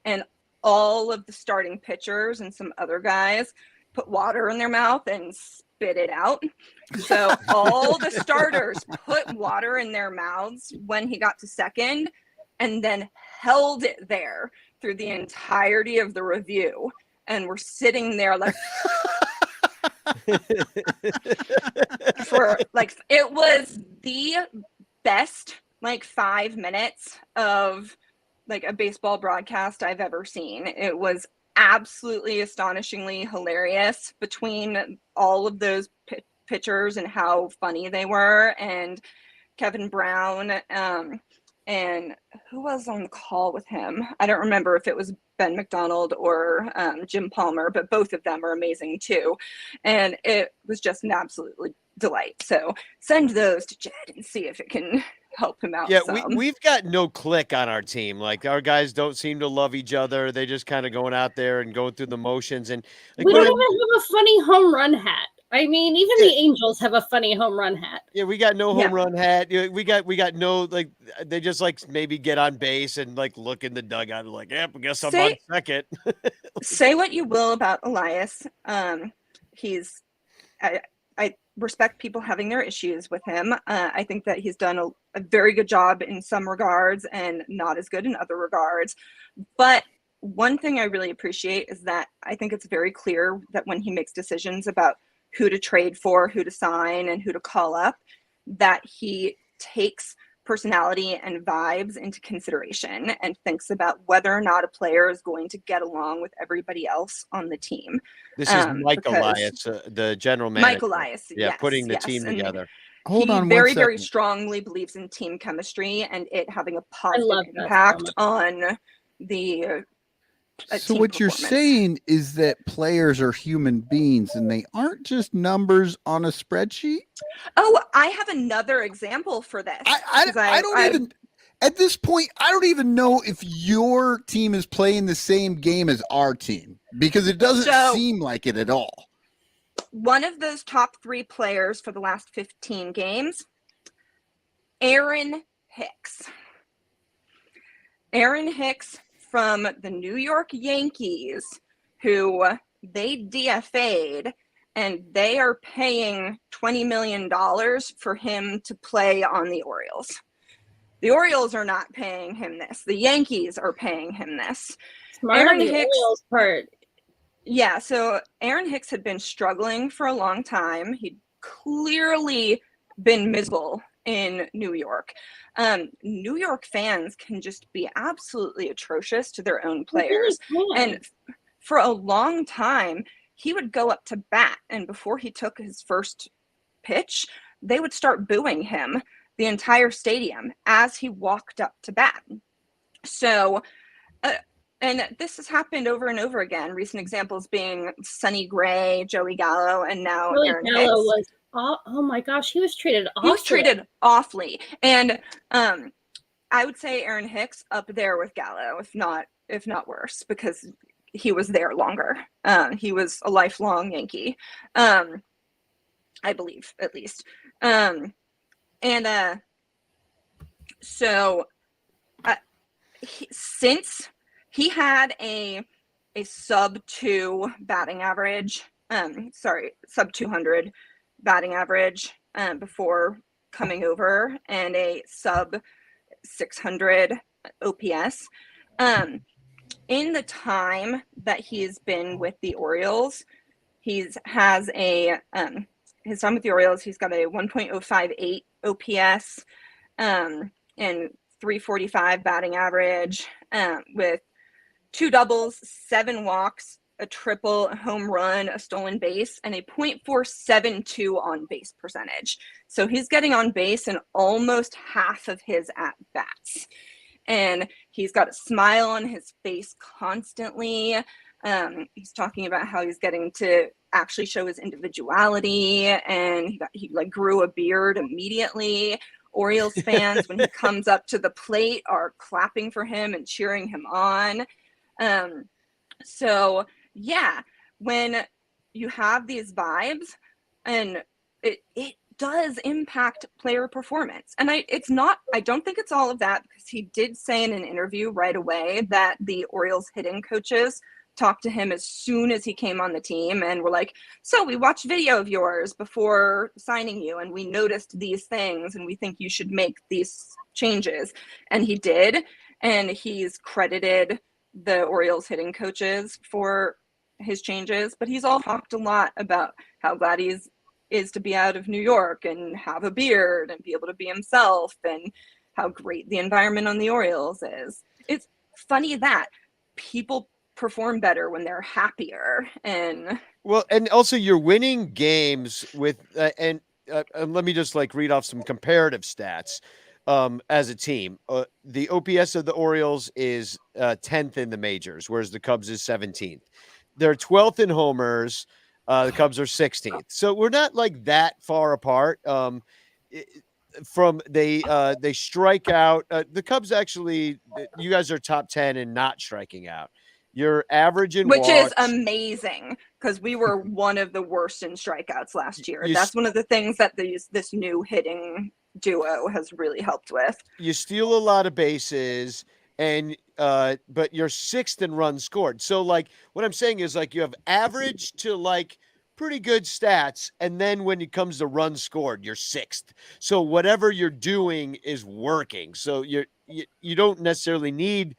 and all of the starting pitchers and some other guys put water in their mouth and spit it out. So all the starters put water in their mouths when he got to second, and then held it there through the entirety of the review, and we're sitting there like it was the best 5 minutes of a baseball broadcast I've ever seen. It was absolutely astonishingly hilarious between all of those pitchers and how funny they were, and Kevin Brown, and who was on the call with him? I don't remember if it was Ben McDonald or Jim Palmer, but both of them are amazing too. And it was just an absolute delight. So send those to Jed and see if it can help him out. Yeah, some. we've got no click on our team. Our guys don't seem to love each other. They just kind of going out there and going through the motions. And we don't even have a funny home run hat. I mean, even the Angels have a funny home run hat. Yeah, we got no home run hat. We got no they just maybe get on base and look in the dugout and I guess I'm on second. Say what you will about Elias. I respect people having their issues with him. I think that he's done a very good job in some regards and not as good in other regards. But one thing I really appreciate is that I think it's very clear that when he makes decisions about who to trade for, who to sign, and who to call up, that he takes personality and vibes into consideration and thinks about whether or not a player is going to get along with everybody else on the team. This is Mike Elias, the general manager. Mike Elias, yes, putting the team and together. Hold on very, very strongly believes in team chemistry and it having a positive impact on the So what you're saying is that players are human beings and they aren't just numbers on a spreadsheet? Oh, I have another example for this. I don't even, at this point, I don't even know if your team is playing the same game as our team because it doesn't seem like it at all. One of those top 3 players for the last 15 games, Aaron Hicks. Aaron Hicks from the New York Yankees, who they DFA'd, and they are paying $20 million for him to play on the Orioles. The Orioles are not paying him this. The Yankees are paying him this. Smart on the Orioles part. Yeah, so Aaron Hicks had been struggling for a long time. He'd clearly been miserable in New York. New York fans can just be absolutely atrocious to their own players. And for a long time, he would go up to bat, and before he took his first pitch, they would start booing him, the entire stadium, as he walked up to bat. So, and this has happened over and over again. Recent examples being Sonny Gray, Joey Gallo, and now Aaron Hicks. Gallo was Oh my gosh, he was treated awfully. He was treated awfully. And I would say Aaron Hicks up there with Gallo, if not worse, because he was there longer. He was a lifelong Yankee, I believe, at least. So since he had a sub 2 batting average, sub 200 batting average before coming over, and a sub 600 OPS. In the time that he's been with the Orioles, his time with the Orioles, he's got a 1.058 OPS and 345 batting average with 2 doubles, 7 walks, a triple, a home run, a stolen base, and a .472 on base percentage. So he's getting on base in almost half of his at-bats. And he's got a smile on his face constantly. He's talking about how he's getting to actually show his individuality, and he grew a beard immediately. Orioles fans, when he comes up to the plate, are clapping for him and cheering him on. So yeah, when you have these vibes, and it does impact player performance. And I don't think it's all of that, because he did say in an interview right away that the Orioles hitting coaches talked to him as soon as he came on the team and were like, so we watched video of yours before signing you, and we noticed these things, and we think you should make these changes. And he did, and he's credited the Orioles hitting coaches for his changes, but he's all talked a lot about how glad he is to be out of New York and have a beard and be able to be himself, and how great the environment on the Orioles is. It's funny that people perform better when they're happier. And also you're winning games with and let me just read off some comparative stats. As a team, the OPS of the Orioles is 10th in the majors, whereas the Cubs is 17th. They're 12th in homers. The Cubs are 16th. So we're not that far apart. They strike out. The Cubs actually, you guys are top 10 in not striking out. Your average in which walks, is amazing, because we were one of the worst in strikeouts last year. That's one of the things that this new hitting duo has really helped with. You steal a lot of bases, and but you're 6th in runs scored. So what I'm saying is you have average to pretty good stats, and then when it comes to runs scored, you're 6th. So whatever you're doing is working. So you don't necessarily need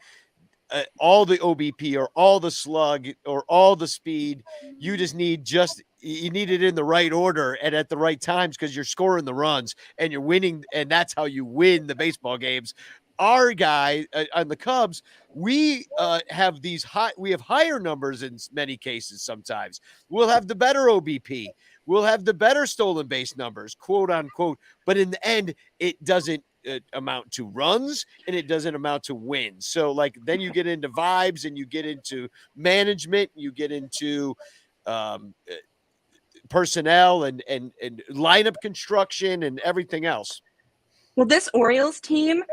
all the OBP or all the slug or all the speed. You just need you need it in the right order and at the right times, because you're scoring the runs and you're winning, and that's how you win the baseball games. Our guy on the Cubs, we have higher numbers in many cases. Sometimes we'll have the better OBP, we'll have the better stolen base numbers, quote unquote, but in the end, it doesn't amount to runs, and it doesn't amount to wins. So then you get into vibes, and you get into management, you get into personnel and lineup construction and everything else. Well, this Orioles team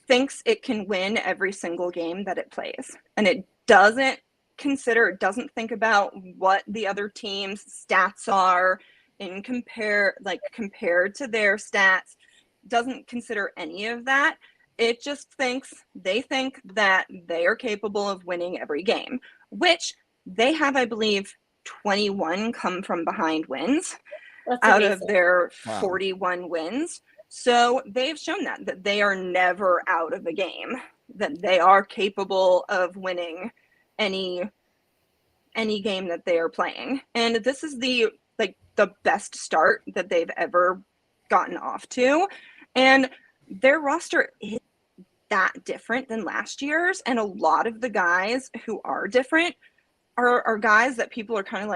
thinks it can win every single game that it plays, and it doesn't think about what the other team's stats are and compared to their stats. Doesn't consider any of that. They think that they are capable of winning every game, which they have, I believe, 21 come from behind wins out of their 41 wins. So they've shown that they are never out of a game, that they are capable of winning any game that they are playing. And this is the best start that they've ever gotten off to. And their roster is that different than last year's. And a lot of the guys who are different are guys that people are kind of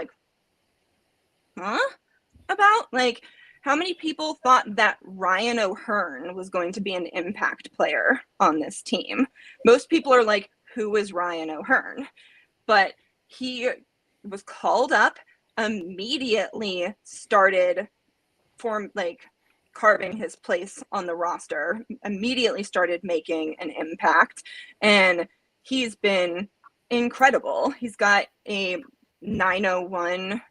about. How many people thought that Ryan O'Hearn was going to be an impact player on this team? Most people are like, who is Ryan O'Hearn? But he was called up immediately started carving his place on the roster, immediately started making an impact, and he's been incredible. He's got a 901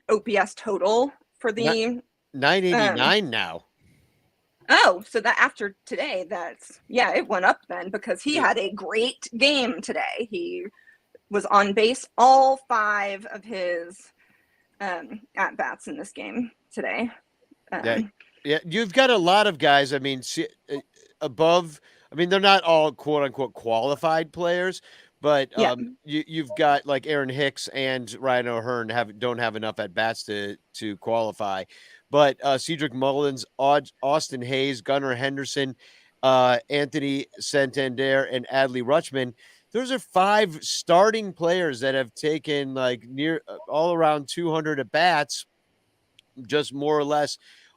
OPS total for the 989 now. Oh, so that after today, it went up then because he had a great game today. He was on base all 5 of his at bats in this game today. Yeah, you've got a lot of guys. I mean, above. I mean, they're not all quote unquote qualified players, but you've got like Aaron Hicks and Ryan O'Hearn don't have enough at bats to qualify. But Cedric Mullins, Austin Hayes, Gunnar Henderson, Anthony Santander, and Adley Rutschman. Those are 5 starting players that have taken like near all around 200 at bats, just more or less,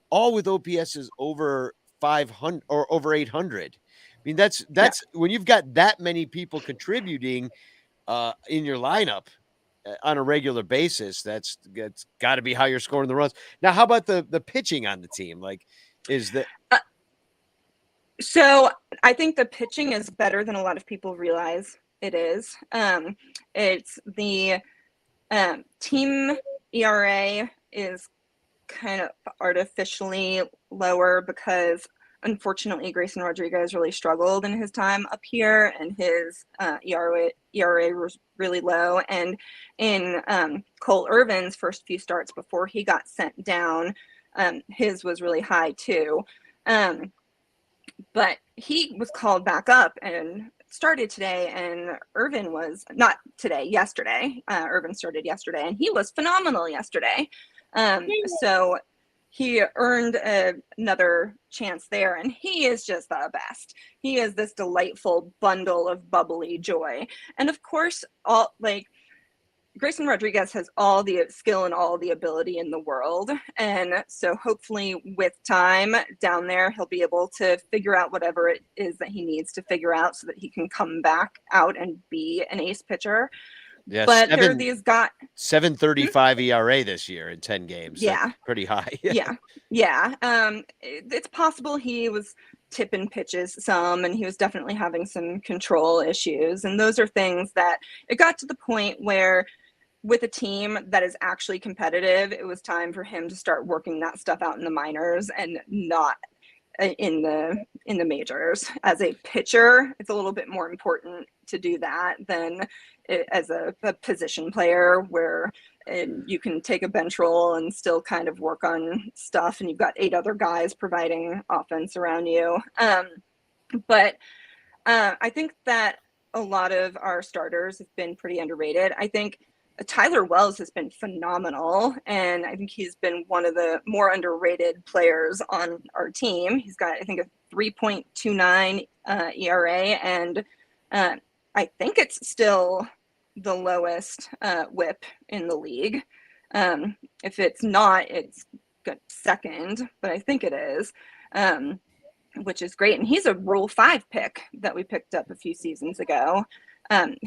all with OPSs over 500 or over 800. I mean, that's when you've got that many people contributing in your lineup on a regular basis. That's got to be how you're scoring the runs. Now, how about the pitching on the team? Like, is that? So I think the pitching is better than a lot of people realize it is. It's the team ERA is kind of artificially lower because unfortunately Grayson Rodriguez really struggled in his time up here, and his ERA was really low. And in Cole Irvin's first few starts before he got sent down, his was really high too. But he was called back up and started today, and Irvin was not today, yesterday. Irvin started yesterday, and he was phenomenal yesterday. So he earned another chance there, and he is just the best. He is this delightful bundle of bubbly joy. And of course, Grayson Rodriguez has all the skill and all the ability in the world. And so hopefully with time down there, he'll be able to figure out whatever it is that he needs to figure out so that he can come back out and be an ace pitcher. Yeah, but there are these guys. 7.35 ERA this year in 10 games. Yeah. That's pretty high. Yeah. It's possible he was tipping pitches some, and he was definitely having some control issues. And those are things that it got to the point where with a team that is actually competitive, it was time for him to start working that stuff out in the minors and not in the majors. As a pitcher, it's a little bit more important to do that than as a position player, where you can take a bench role and still kind of work on stuff, and you've got 8 other guys providing offense around you. But I think that a lot of our starters have been pretty underrated. I think Tyler Wells has been phenomenal, and I think he's been one of the more underrated players on our team. He's got, I think, a 3.29 ERA, and I think it's still the lowest whip in the league. If it's not, it's got second, but I think it is, which is great. And he's a Rule 5 pick that we picked up a few seasons ago,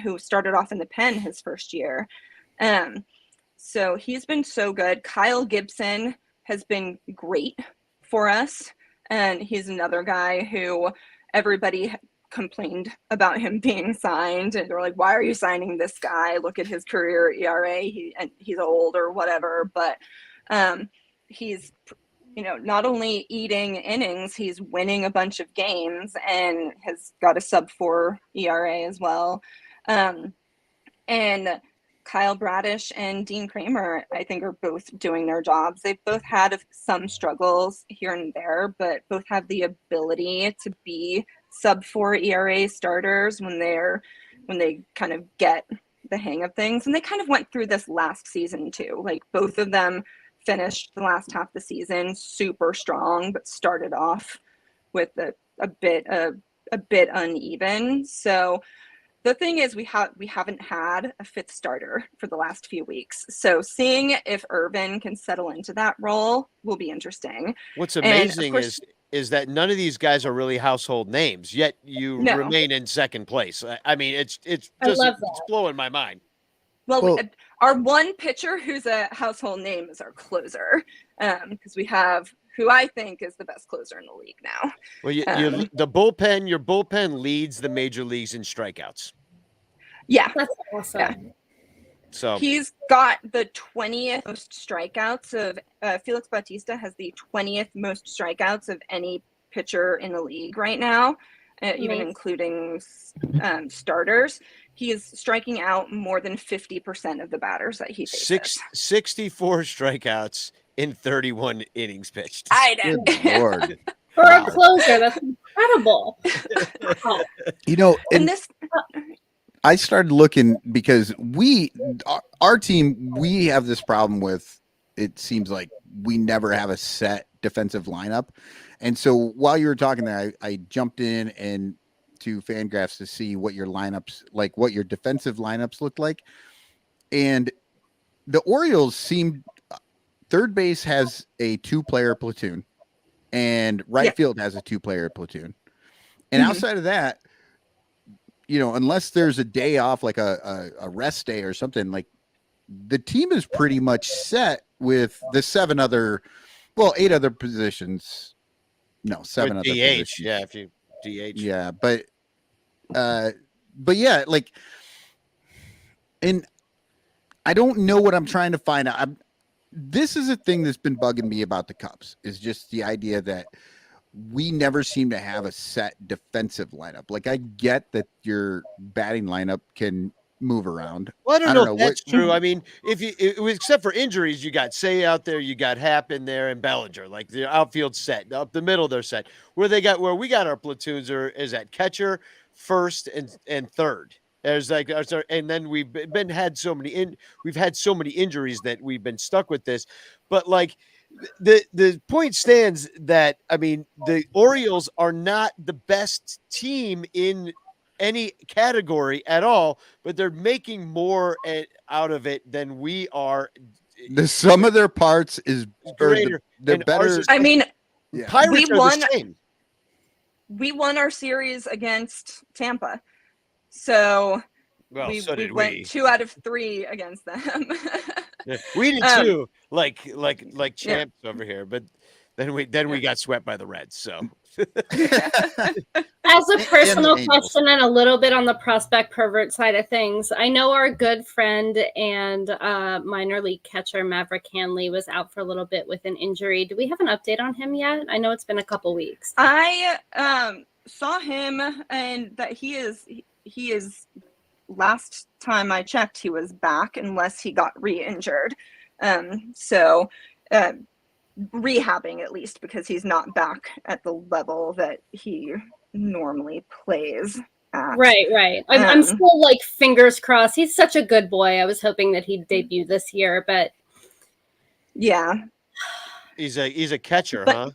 who started off in the pen his first year. So he's been so good. Kyle Gibson has been great for us, and he's another guy who everybody complained about him being signed, and they're like, why are you signing this guy? Look at his career ERA, he's old or whatever. But he's, not only eating innings, he's winning a bunch of games and has got a sub-4 ERA as well. And Kyle Bradish and Dean Kramer, I think, are both doing their jobs. They've both had some struggles here and there, but both have the ability to be sub-4 ERA starters when they kind of get the hang of things. And they kind of went through this last season too. Like, both of them finished the last half of the season super strong, but started off with a bit uneven. So the thing is, we haven't had a 5th starter for the last few weeks. So seeing if Irvin can settle into that role will be interesting. What's amazing is that none of these guys are really household names, yet you remain in second place. I mean, it's blowing my mind. Well- our one pitcher who's a household name is our closer, because we have who I think is the best closer in the league now. Well, your bullpen leads the major leagues in strikeouts. Yeah, That's awesome. Yeah. So he's got the 20th most strikeouts of Felix Bautista has the 20th most strikeouts of any pitcher in the league right now, even Amazing. including starters. He is striking out more than 50% of the batters that he faces. 64 strikeouts in 31 innings pitched. I know. Good Lord. For Wow. a closer, that's incredible. Wow. You know, And this, I started looking because our team, we have this problem with, it seems like we never have a set defensive lineup. And so while you were talking there, I jumped in and to Fangraphs to see what your lineups, like what your defensive lineups looked like. And the Orioles seemed, third base has a 2-player platoon and right field has a 2-player platoon. And outside of that, you know, unless there's a day off, like a rest day or something, like the team is pretty much set with the 8 other positions. No, 7 With other DH, positions. yeah, if you DH. Yeah, but yeah, like, and I don't know what I'm trying to find out. This is a thing that's been bugging me about the Cubs, is just the idea that we never seem to have a set defensive lineup. Like, I get that your batting lineup can move around. Well, I don't know if that's true. I mean, except for injuries, you got Say out there, you got Happ in there, and Bellinger. Like the outfield set, up the middle they're set. Where we got our platoons is at catcher, first, and third. There's like, and then we've had so many injuries that we've been stuck with this. But like, the point stands that, I mean, the Orioles are not the best team in any category at all, but they're making more out of it than we are. The sum of their parts is greater. They're better. I mean, yeah. Pirates are the same. We won our series against Tampa. So Well, we so did went we. 2 out of 3 against them. Yeah, we did too, like champs over here. But then we got swept by the Reds. So As a personal question and a little bit on the prospect pervert side of things, I know our good friend and minor league catcher Maverick Hanley was out for a little bit with an injury. Do we have an update on him yet? I know it's been a couple weeks. I saw him, and that he is. Last time I checked, he was back unless he got re-injured. So rehabbing at least, because he's not back at the level that he normally plays at. Right. I'm still like fingers crossed. He's such a good boy. I was hoping that he'd debut this year, but yeah, he's a catcher, huh?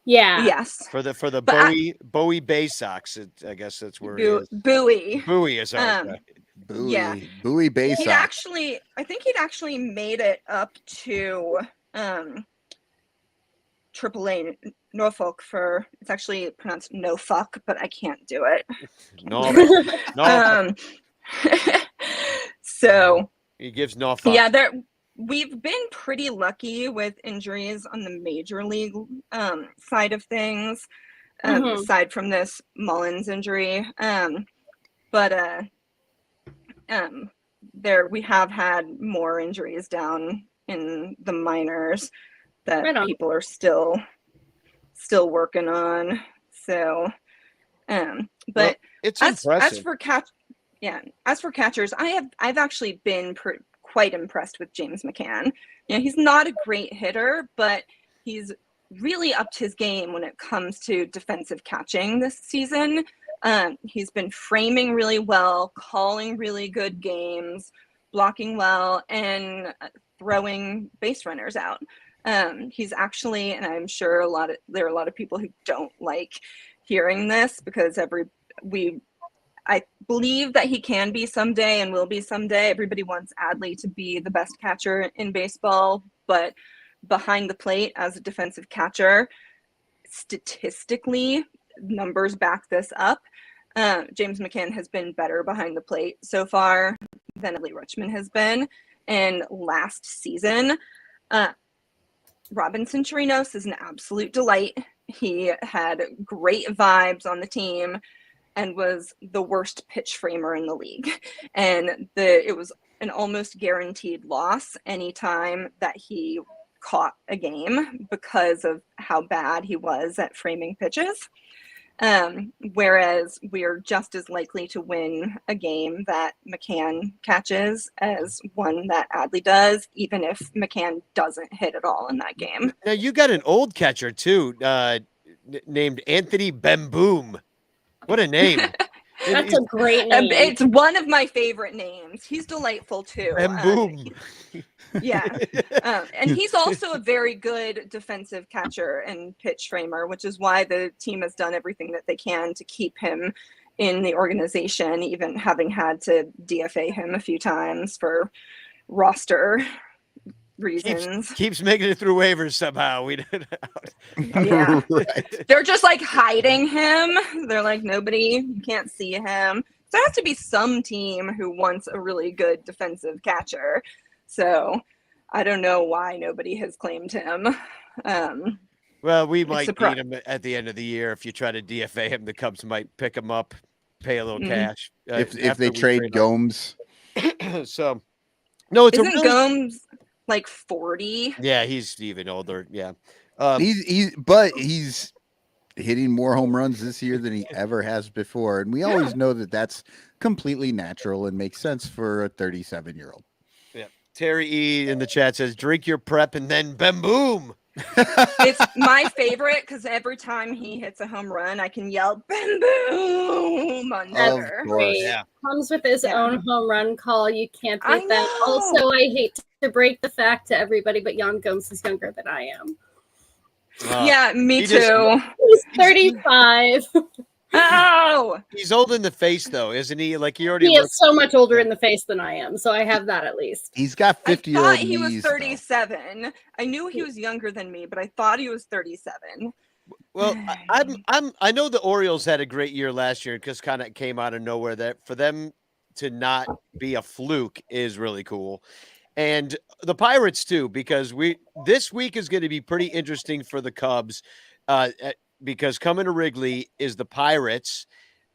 Yeah. Yes. For the But Bowie Bay Sox, I guess that's where he is. Bowie. Bowie is our Bowie, yeah. Bowie Bay Sox. I think he'd actually made it up to AAA Norfolk for, it's actually pronounced no fuck, but I can't do it. No. So he gives no fuck. Yeah, we've been pretty lucky with injuries on the major league side of things, aside from this Mullins injury. But we have had more injuries down in the minors that people are still working on. So, but it's impressive. As for catchers, I've actually been quite impressed with James McCann. You know, he's not a great hitter, but he's really upped his game when it comes to defensive catching this season. He's been framing really well, calling really good games, blocking well, and throwing base runners out. He's actually, and I'm sure there are a lot of people who don't like hearing this, because I believe that he can be someday and will be someday. Everybody wants Adley to be the best catcher in baseball, but behind the plate as a defensive catcher, statistically, numbers back this up. James McCann has been better behind the plate so far than Lee Richmond has been. And last season, Robinson Chirinos is an absolute delight. He had great vibes on the team and was the worst pitch framer in the league. And it was an almost guaranteed loss anytime that he caught a game because of how bad he was at framing pitches. Whereas we're just as likely to win a game that McCann catches as one that Adley does, even if McCann doesn't hit at all in that game. Now you got an old catcher too, named Anthony Bemboom. What a name! That's a great name. It's one of my favorite names. He's delightful too. Bemboom. Yeah. And he's also a very good defensive catcher and pitch framer, which is why the team has done everything that they can to keep him in the organization, even having had to DFA him a few times for roster reasons. Keeps making it through waivers somehow. We don't know. Yeah. Right. They're just like hiding him. They're like, you can't see him. So there has to be some team who wants a really good defensive catcher. So I don't know why nobody has claimed him. Well, we might need him at the end of the year. If you try to DFA him, the Cubs might pick him up, pay a little cash. If they trade Gomes. So, no, it's Isn't Gomes like 40? Yeah, he's even older. Yeah. He's hitting more home runs this year than he ever has before. And we always know that that's completely natural and makes sense for a 37-year-old. Yeah. Terry E in the chat says, drink your prep and then bam boom. It's my favorite because every time he hits a home run, I can yell "bam boom" on Never. Yeah. Comes with his own home run call. You can't beat I that. know. Also, I hate to break the fact to everybody, but Jan Gomes is younger than I am. Yeah, me too. He's 35. Oh, he's old in the face though, isn't he? Like he already He is looks so much older in the face than I am, so I have that at least. He's got I 50-year-old thought he was knees, 37. I knew he was younger than me, but I thought he was 37. Well, I know the Orioles had a great year last year because kind of came out of nowhere. That for them to not be a fluke is really cool. And the Pirates too, because this week is going to be pretty interesting for the Cubs, because coming to Wrigley is the Pirates,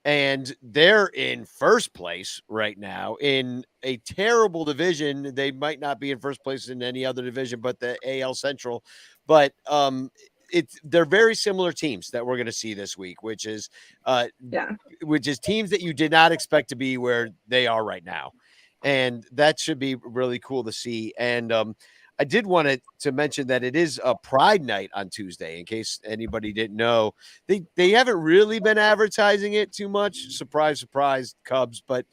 and they're in first place right now in a terrible division. They might not be in first place in any other division but the AL Central, but they're very similar teams that we're going to see this week, which is teams that you did not expect to be where they are right now. And that should be really cool to see. And I did want to mention that it is a Pride Night on Tuesday, in case anybody didn't know. They haven't really been advertising it too much. Surprise, surprise, Cubs. But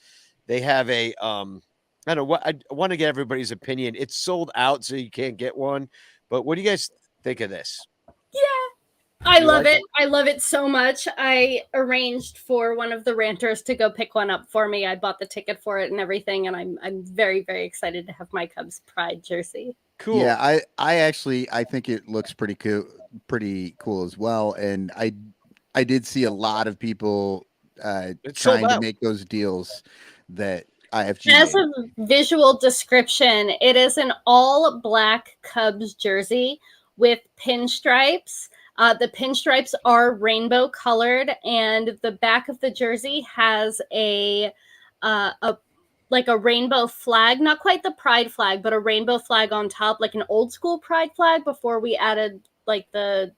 they have I don't know what I want to get everybody's opinion. It's sold out, so you can't get one. But what do you guys think of this? Yeah. I love it. I love it so much. I arranged for one of the ranters to go pick one up for me. I bought the ticket for it and everything, and I'm very, very excited to have my Cubs Pride jersey. Cool. Yeah, I think it looks pretty cool as well. And I did see a lot of people trying to make those deals that IFG As made. a visual description, it is an all black Cubs jersey with pinstripes. The pinstripes are rainbow colored, and the back of the jersey has a rainbow flag, not quite the pride flag, but a rainbow flag on top, like an old school pride flag before we added like the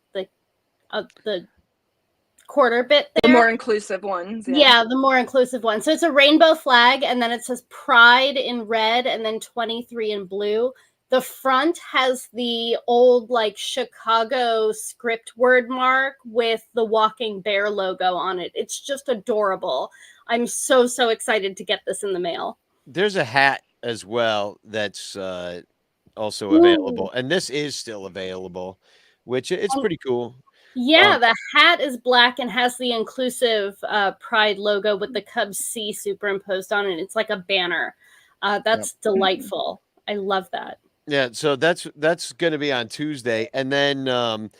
quarter bit there. The more inclusive ones. Yeah, the more inclusive one. So it's a rainbow flag, and then it says Pride in red and then 23 in blue. The front has the old like Chicago script word mark with the walking bear logo on it. It's just adorable. I'm so excited to get this in the mail. There's a hat as well that's also available, and this is still available, which it's pretty cool. Yeah, the hat is black and has the inclusive Pride logo with the Cubs C superimposed on it. It's like a banner. That's delightful. I love that. Yeah, so that's going to be on Tuesday, and then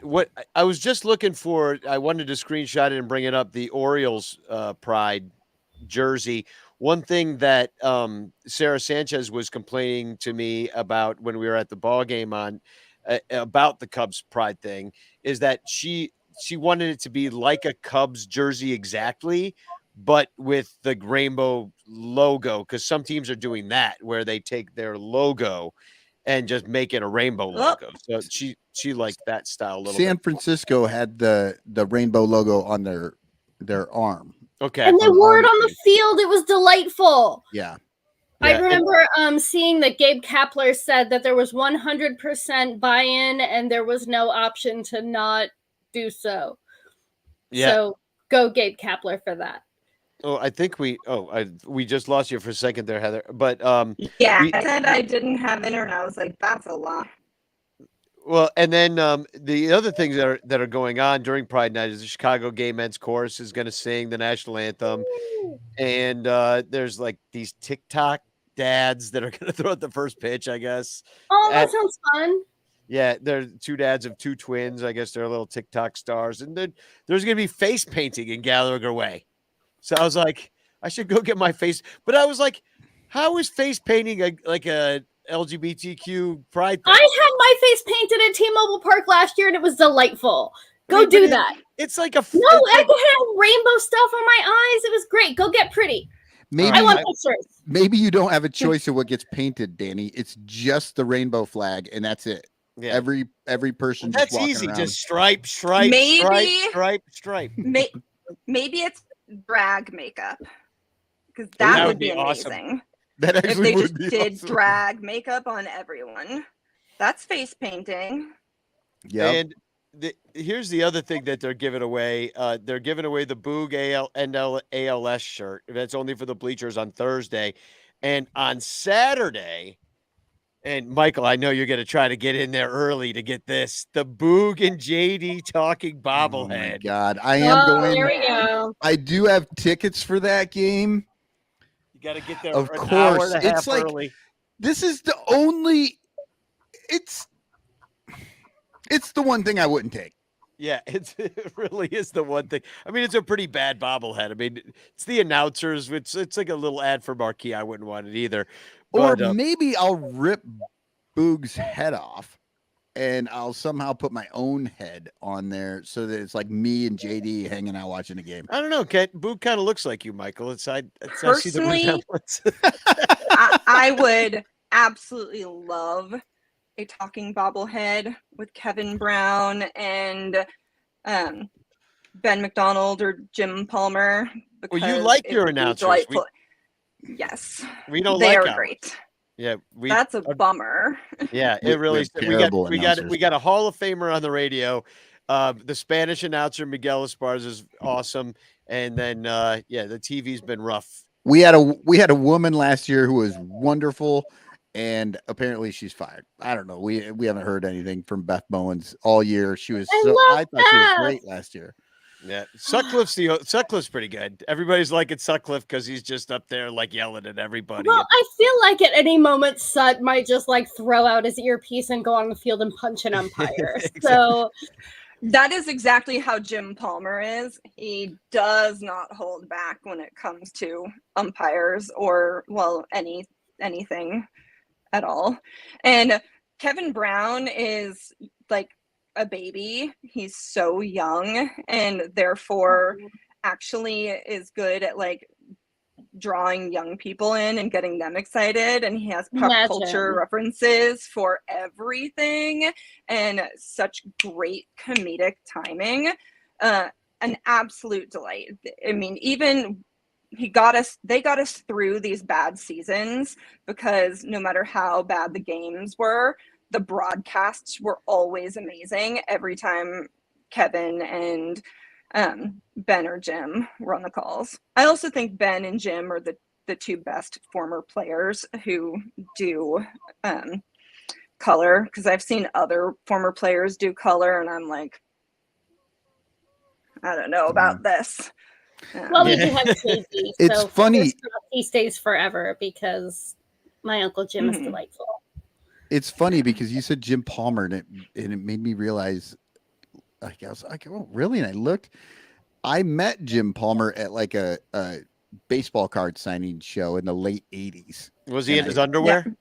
what I was just looking for, I wanted to screenshot it and bring it up. The Orioles Pride jersey. one thing that Sarah Sanchez was complaining to me about when we were at the ball game on about the Cubs pride thing is that she wanted it to be like a Cubs jersey exactly, but with the rainbow logo, because some teams are doing that where they take their logo and just make it a rainbow Well, logo. So she liked that style a little San bit. Francisco had the rainbow logo on their arm. Okay. And they wore it on the field. It was delightful. Yeah. I Yeah, remember seeing that Gabe Kapler said that there was 100% buy-in and there was no option to not do so. Yeah. So go Gabe Kapler for that. Oh, I think we just lost you for a second there, Heather. But Yeah, we- I said I didn't have internet. I was like, that's a lot. well, and then the other things that are going on during Pride Night is the Chicago Gay Men's Chorus is going to sing the national anthem, and there's like these TikTok dads that are going to throw out the first pitch, I guess. Oh, that sounds fun. Yeah, they're two dads of two twins. I guess they're little TikTok stars, and then there's going to be face painting in Gallagher Way. So I was like, I should go get my face, but I was like, how is face painting like a LGBTQ pride thing? I had my face painted at T-Mobile Park last year and it was delightful. Go do that. It's like a no. I had rainbow stuff on my eyes. It was great. Go get pretty. Maybe I want pictures. Maybe you don't have a choice of what gets painted, Danny. It's just the rainbow flag, and that's it. Yeah. Every person. That's just walking easy. around. Just stripe, stripe, Maybe- stripe. Maybe it's drag makeup, because that would be awesome. amazing. That If actually they would just be did awesome. drag makeup on everyone. That's face painting. Yeah. And here's the other thing that they're giving away. They're giving away the Boog ALS shirt. That's only for the bleachers on Thursday. And on Saturday, and Michael, I know you're going to try to get in there early to get this, the Boog and JD talking Oh my bobblehead. God, I am going. Here we go. I do have tickets for that game. You got to get there Of an course. hour and a It's half like- early. This is the only. It's the one thing I wouldn't take. Yeah, it really is the one thing. I mean, it's a pretty bad bobblehead. I mean, it's the announcers. It's like a little ad for Marquee. I wouldn't want it either. Or But, maybe I'll rip Boog's head off and I'll somehow put my own head on there so that it's like me and JD hanging out watching a game. I don't know, Kent. Boog kind of looks like you, Michael. I see the Personally, resemblance. I would absolutely love a talking bobblehead with Kevin Brown and Ben McDonald or Jim Palmer. Well, you because like it your would be announcers. delightful. Yes, We don't they like are ours. great. Yeah, That's a bummer. yeah, We- it really we is. have We got terrible we got announcers. we got a Hall of Famer on the radio. The Spanish announcer Miguel Esparza is awesome, and then the TV's been rough. We had a woman last year who was wonderful, and apparently she's fired. I don't know. We haven't heard anything from Beth Bowens all year. She was I so love I thought she was Beth. great last year. Yeah, Sutcliffe's pretty good. Everybody's liking Sutcliffe because he's just up there like yelling at everybody. Well, I feel like at any moment Sut might just like throw out his earpiece and go on the field and punch an umpire. So That is exactly how Jim Palmer is. He does not hold back when it comes to umpires or, well, anything at all. And Kevin Brown is like a baby. He's so young and therefore actually is good at like drawing young people in and getting them excited, and he has pop Imagine. culture references for everything and such great comedic timing. An absolute delight. I mean, even they got us through these bad seasons because no matter how bad the games were, the broadcasts were always amazing every time Kevin and Ben or Jim were on the calls. I also think Ben and Jim are the two best former players who do color, because I've seen other former players do color and I'm like, I don't know about this. well, we do have JD. It's so funny. he stays forever because my Uncle Jim is Mhm. delightful. It's funny because you said Jim Palmer, and it made me realize, like, I was like, oh, really? And I looked. I met Jim Palmer at like a baseball card signing show in the late 80s. Was he in And his underwear?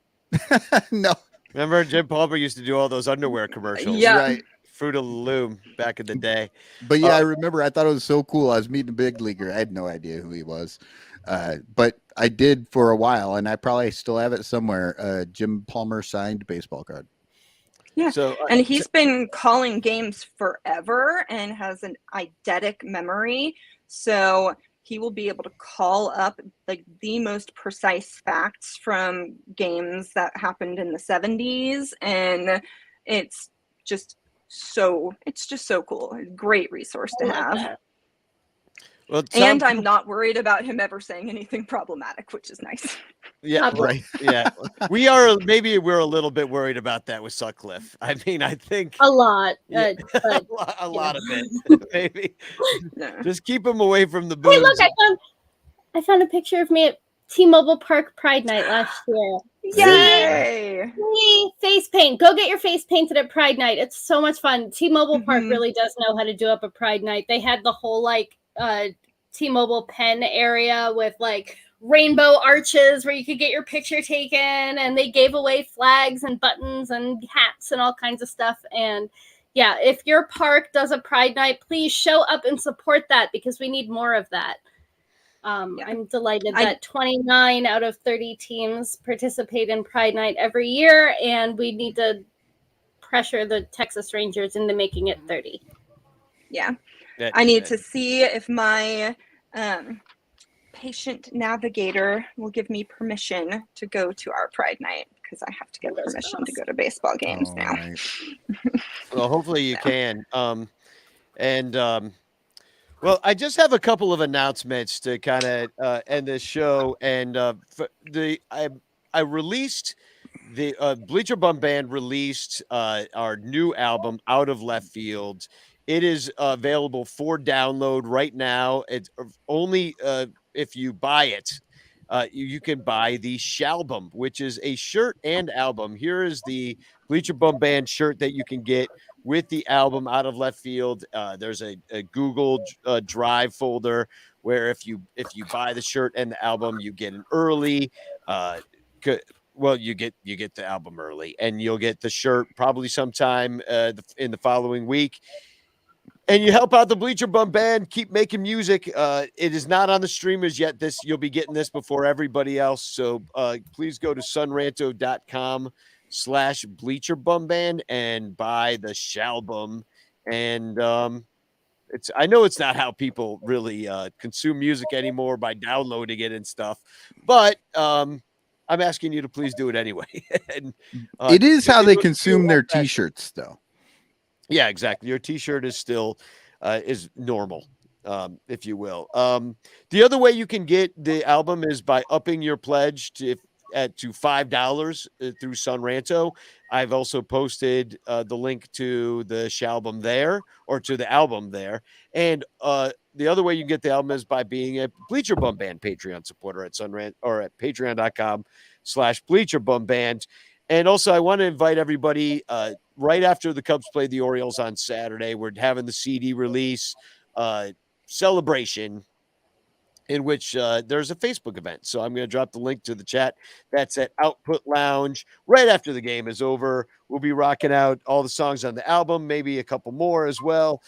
No, Remember Jim Palmer used to do all those underwear commercials? Yeah. right. Fruit of the Loom back in the day. But yeah, I remember I thought it was so cool. I was meeting a big leaguer. I had no idea who he was. But I did for a while, and I probably still have it somewhere. Jim Palmer signed baseball card. Yeah. So And he's been calling games forever and has an eidetic memory. So he will be able to call up like the most precise facts from games that happened in the 70s. And it's just so cool. Great resource to have. well, it And sounds- I'm not worried about him ever saying anything problematic, which is nice. yeah, Not Right. yeah. We're a little bit worried about that with Sutcliffe. I mean, I think A lot. yeah, But a lot of it, maybe. Yeah. Just keep him away from the hey, booze. look, I found a picture of me at T-Mobile Park Pride Night last year. Yay! Face paint. Go get your face painted at Pride Night. It's so much fun. T-Mobile Park Mhm. really does know how to do up a Pride Night. They had the whole like T-Mobile Pen area with like rainbow arches where you could get your picture taken, and they gave away flags and buttons and hats and all kinds of stuff. And yeah, if your park does a Pride Night, please show up and support that because we need more of that. Yeah. I'm delighted that 29 out of 30 teams participate in Pride Night every year, and we need to pressure the Texas Rangers into making it 30. Yeah. That- I need that- to see if my patient navigator will give me permission to go to our Pride Night because I have to get Fingers permission to crossed. go to baseball games Oh, now. right. Well, hopefully you Yeah. can. Well, I just have a couple of announcements to kind of end this show, and I released the Bleacher Bum Band released our new album, Out of Left Field. It is available for download right now. It's only if you buy it. You can buy the Shalbum, which is a shirt and album. Here is the Bleacher Bum Band shirt that you can get with the album Out of Left Field. There's a Google Drive folder where if you buy the shirt and the album, you get an early. Well, you get the album early, and you'll get the shirt probably sometime in the following week. And you help out the Bleacher Bum Band, keep making music. It is not on the streamers yet. You'll be getting this before everybody else. So please go to sunranto.com/Bleacher Bum Band and buy the Shalbum. And I know it's not how people really consume music anymore by downloading it and stuff, but I'm asking you to please do it anyway. And, It is how they it'll feel consume a their lot better. T-shirts, though. Yeah, exactly. Your T-shirt is still is normal, if you will. The other way you can get the album is by upping your pledge to $5 through Sunranto. I've also posted the link to the Shalbum there, or to the album there. And the other way you can get the album is by being a Bleacher Bum Band Patreon supporter at Sunrant or at patreon.com/Bleacher Bum Band. And also, I want to invite everybody right after the Cubs play the Orioles on Saturday. We're having the CD release celebration in which there's a Facebook event. So I'm going to drop the link to the chat. That's at Output Lounge right after the game is over. We'll be rocking out all the songs on the album, maybe a couple more as well.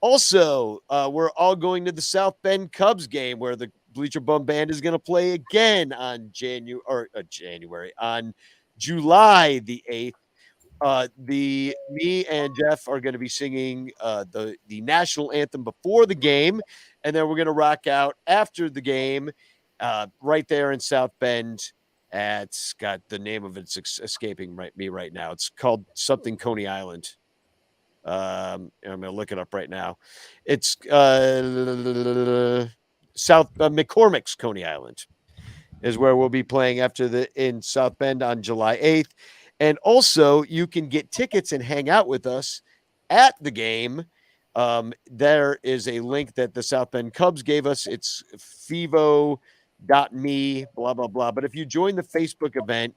Also, we're all going to the South Bend Cubs game where the Bleacher Bum Band is going to play again on on July the 8th. Me and Jeff are going to be singing the national anthem before the game, and then we're going to rock out after the game right there in South Bend. It's got the name of it's escaping me right now. It's called something Coney Island. I'm going to look it up right now. It's South McCormick's Coney Island is where we'll be playing in South Bend on July 8th. And also you can get tickets and hang out with us at the game. There is a link that the South Bend Cubs gave us. It's fivo.me, blah, blah, blah. But if you join the Facebook event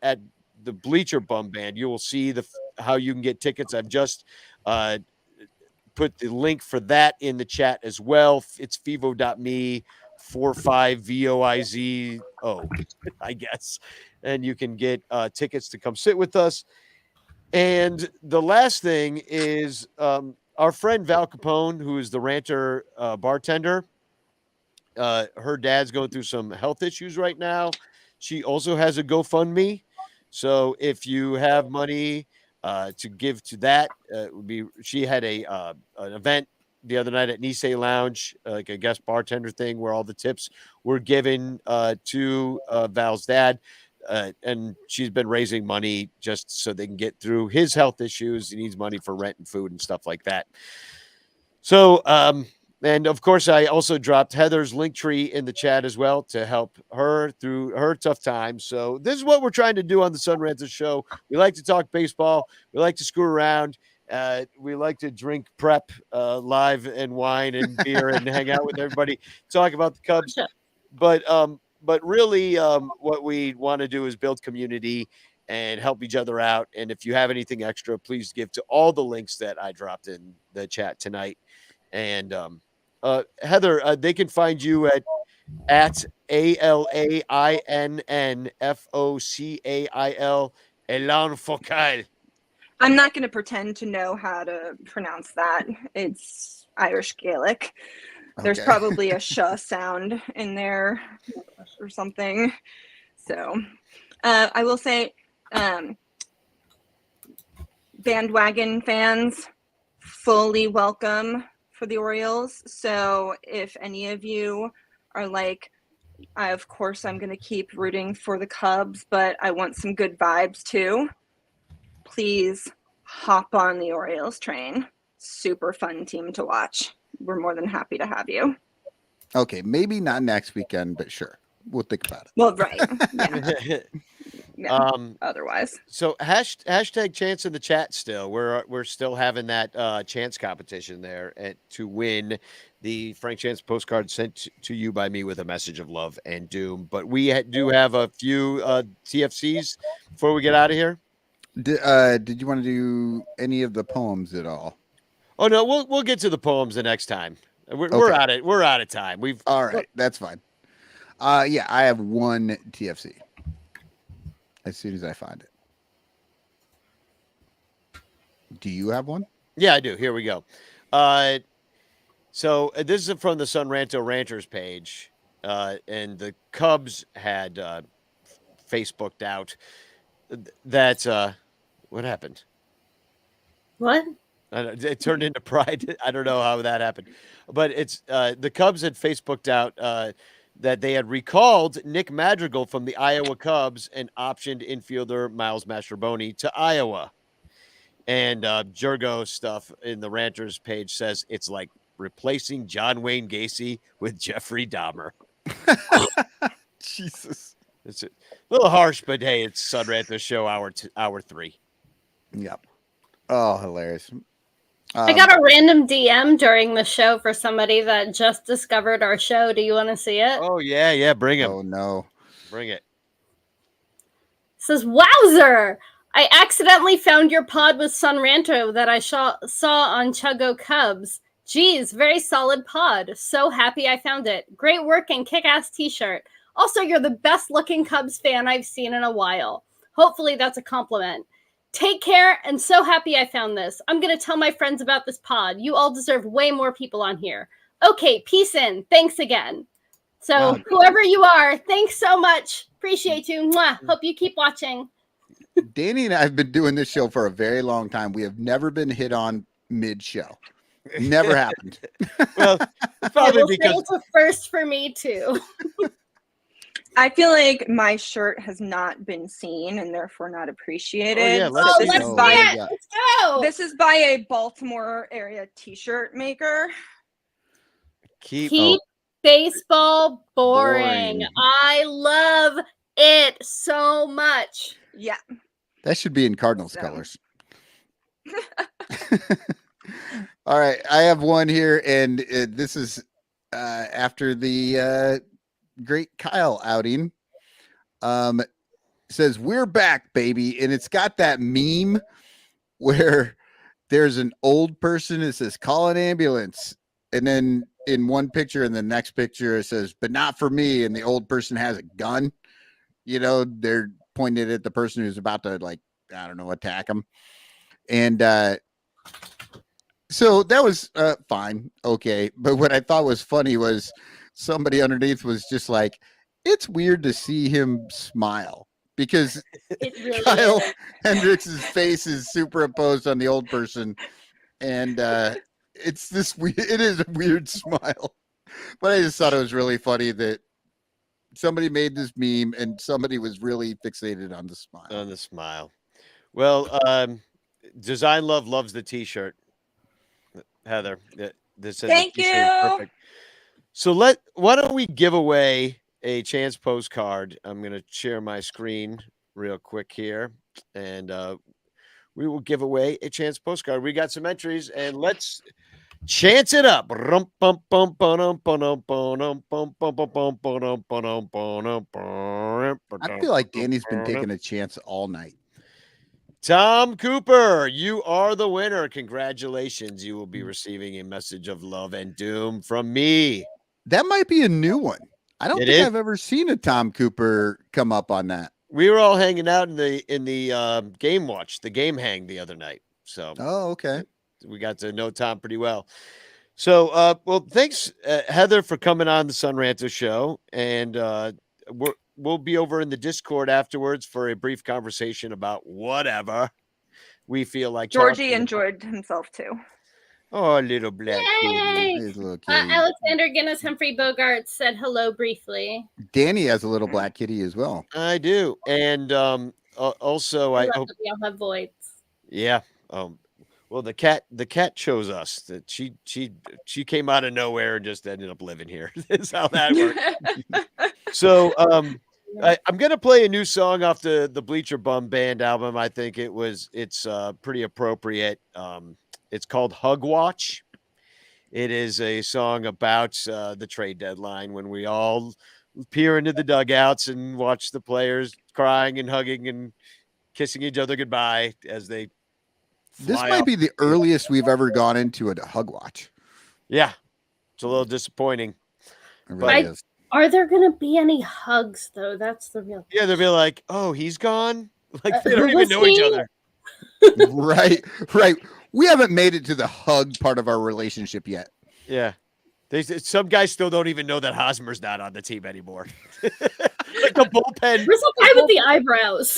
at the Bleacher Bum Band, you will see how you can get tickets. I've just put the link for that in the chat as well. It's fivo.me 45VOIZO, I guess. And you can get tickets to come sit with us. And the last thing is our friend Val Capone, who is the Ranter bartender. Her dad's going through some health issues right now. She also has a GoFundMe. So if you have money to give to that, it would be, she had an event the other night at Nisei Lounge, like a guest bartender thing where all the tips were given to Val's dad. And she's been raising money just so they can get through his health issues. He needs money for rent and food and stuff like that. So, and of course, I also dropped Heather's link tree in the chat as well to help her through her tough time. So this is what we're trying to do on the Sun Ranto Show. We like to talk baseball. We like to screw around. We like to drink prep live and wine and beer and hang out with everybody, talk about the Cubs. But really, what we want to do is build community and help each other out. And if you have anything extra, please give to all the links that I dropped in the chat tonight. And Heather, they can find you at ALAINNFOCAIL Elan Focal. I'm not going to pretend to know how to pronounce that. It's Irish Gaelic. There's probably a sh sound in there or something. So I will say bandwagon fans fully welcome for the Orioles. So if any of you are like, of course, I'm going to keep rooting for the Cubs, but I want some good vibes too, please hop on the Orioles train. Super fun team to watch. We're more than happy to have you. Okay, maybe not next weekend, but sure. We'll think about it. Well, right. Yeah. Yeah, otherwise. So hashtag chance in the chat still. We're still having that chance competition there to win the Frank Chance postcard sent to you by me with a message of love and doom. But we do have a few TFCs before we get out of here. Did you want to do any of the poems at all? Oh no, we'll get to the poems the next time. We're out of time. All right, that's fine. Yeah, I have one TFC. As soon as I find it. Do you have one? Yeah, I do. Here we go. So this is from the Sun Ranto Ranchers page, and the Cubs had Facebooked out that what happened? What? It turned into pride. I don't know how that happened, but it's the Cubs had Facebooked out that they had recalled Nick Madrigal from the Iowa Cubs and optioned infielder Miles Mastrobuoni to Iowa. And Jurgo stuff in the Ranters page says it's like replacing John Wayne Gacy with Jeffrey Dahmer. Jesus. It's a little harsh, but hey, it's Sun Ranto Show hour 3. Yep. Oh, hilarious. I got a random DM during the show for somebody that just discovered our show. Do you want to see it? Oh, yeah. Bring him. Oh, no. Bring it. It says, wowzer! I accidentally found your pod with Sun Ranto that I saw on Chuggo Cubs. Geez, very solid pod. So happy I found it. Great work and kick-ass t-shirt. Also, you're the best looking Cubs fan I've seen in a while. Hopefully that's a compliment. Take care, and so happy I found this. I'm going to tell my friends about this pod. You all deserve way more people on here. Okay, peace in. Thanks again. So, Wow. whoever you are, thanks so much. Appreciate you. Mwah. Hope you keep watching. Danny and I have been doing this show for a very long time. We have never been hit on mid-show. Never happened. Well, probably because it's a first for me, too. I feel like my shirt has not been seen and therefore not appreciated. Oh, yeah, let's So see this it. is by Let's go. this is by a Baltimore area t-shirt maker. keep baseball boring. Boring. I love it so much. Yeah. That should be in Cardinals So. colors. All right. I have one here, and this is after the great Kyle outing. Says, we're back, baby. And it's got that meme where there's an old person that says, call an ambulance. And then in one picture, and the next picture it says, "But not for me," and the old person has a gun. They're pointed at the person who's about to, like, I don't know, attack them. And so that was fine. Okay. But what I thought was funny was somebody underneath was just like, it's weird to see him smile, because It really Kyle is. Hendricks' face is superimposed on the old person. And it's this weird, it is a weird smile. But I just thought it was really funny that somebody made this meme and somebody was really fixated on the smile. On the smile. Well, Design Love loves the T-shirt, Heather. That says Thank the T-shirt is you. perfect. So why don't we give away a chance postcard? I'm going to share my screen real quick here, and we will give away a chance postcard. We got some entries, and let's chance it up. I feel like Danny's been taking a chance all night. Tom Cooper, you are the winner. Congratulations. You will be receiving a message of love and doom from me. That might be a new one. I don't It think is. I've ever seen a Tom Cooper come up on that. We were all hanging out in the game watch, the game hang the other night. So okay. We got to know Tom pretty well. So well, thanks, Heather, for coming on the Sun Ranto show. And we'll be over in the Discord afterwards for a brief conversation about whatever we feel like. Georgie enjoyed himself too. Oh, little black Yay! kitty. Alexander Guinness Humphrey Bogart said hello briefly. Danny has a little black kitty as well. I do. And also I hope we all have voids. Yeah. Well, the cat chose us. That she came out of nowhere and just ended up living here. That's how that works. So I'm gonna play a new song off the Bleacher Bum Band album. I think it's pretty appropriate. It's called Hug Watch. It is a song about the trade deadline, when we all peer into the dugouts and watch the players crying and hugging and kissing each other goodbye as they This fly might off. be the earliest we've ever gone into a hug watch. Yeah, it's a little disappointing. It really is. Are there going to be any hugs, though? That's the real. Yeah, they'll be like, "Oh, he's gone." Like they who don't even was know each he? other. Right. We haven't made it to the hug part of our relationship yet. Yeah, some guys still don't even know that Hosmer's not on the team anymore. Like the bullpen. Where's the guy with the eyebrows?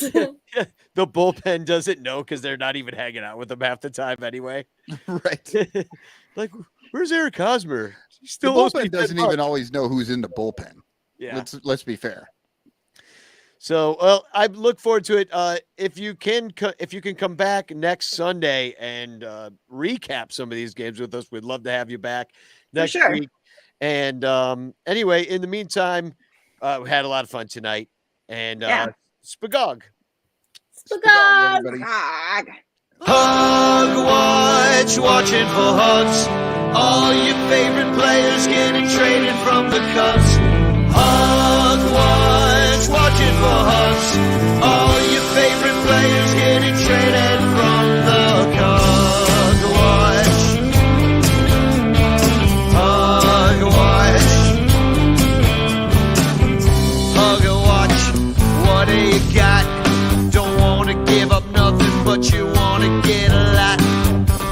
The bullpen doesn't know because they're not even hanging out with him half the time anyway. Right. Like, where's Eric Hosmer? He The still owes me bullpen doesn't $10. even always know who's in the bullpen. Yeah. Let's be fair. So, well, I look forward to it. If you can come back next Sunday and recap some of these games with us, we'd love to have you back next sure. week. And anyway, in the meantime, we had a lot of fun tonight. And Spagog. Spagog. Everybody. Hug Watch, watching for hugs. All your favorite players getting traded from the Cubs. Hug Watch, watching for hugs. All your favorite players getting traded from the Cubs. Hug Watch. Hug Watch, what do you got? Don't want to give up nothing, but you want to get a lot.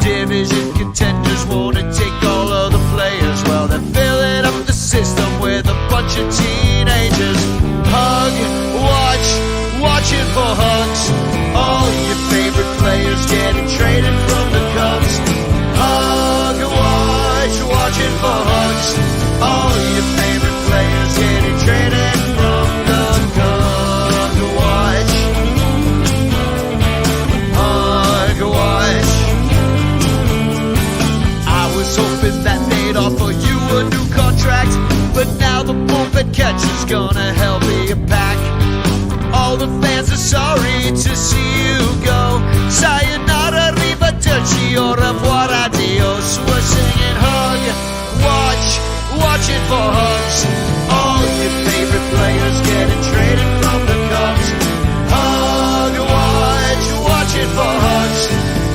Division contenders want to take all of the players. Well, they're filling up the system with a bunch of teenagers. Hug Watch, watching for hugs. All your favorite players getting traded from the Cubs. Hug Watch, watching for hugs. All your favorite players getting traded from the Cubs. Watch. Hug Watch. I was hoping that they'd offer you a new contract, but now the bullpen catcher's gonna help you back. All the fans are sorry to see you go. Sayonara, arrivederci, au revoir, adios. We're singing Hug Watch, watching for hugs. All your favorite players getting traded from the Cubs. Hug Watch, watching for hugs.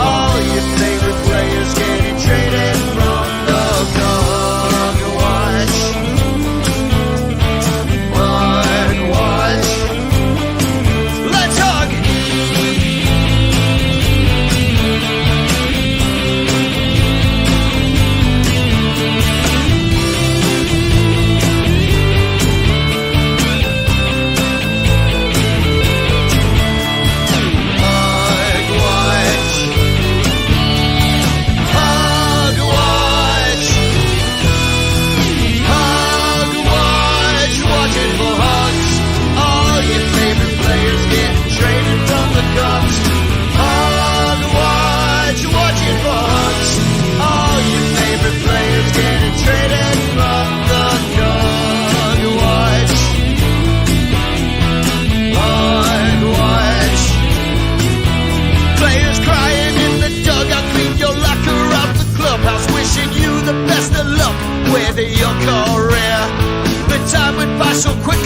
All your favorite players getting traded from the Cubs.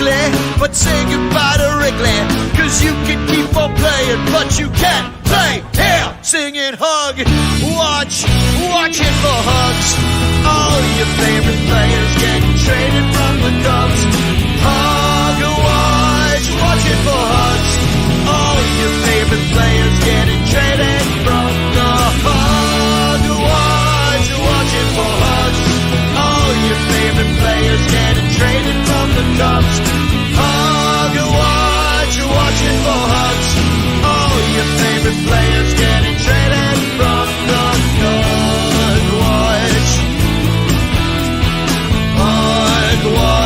quickly, but say goodbye to Wrigley. Cause you can keep on playing, but you can't play here. Singing hug, watching for hugs. All your favorite players getting traded from the Cubs. Hug, watching for hugs. All your favorite players getting traded from the hug, watching for hugs. All your favorite players getting traded from the Cubs. Hug, watching for hugs. All your favorite players getting traded from the Cubs. Watch, watch.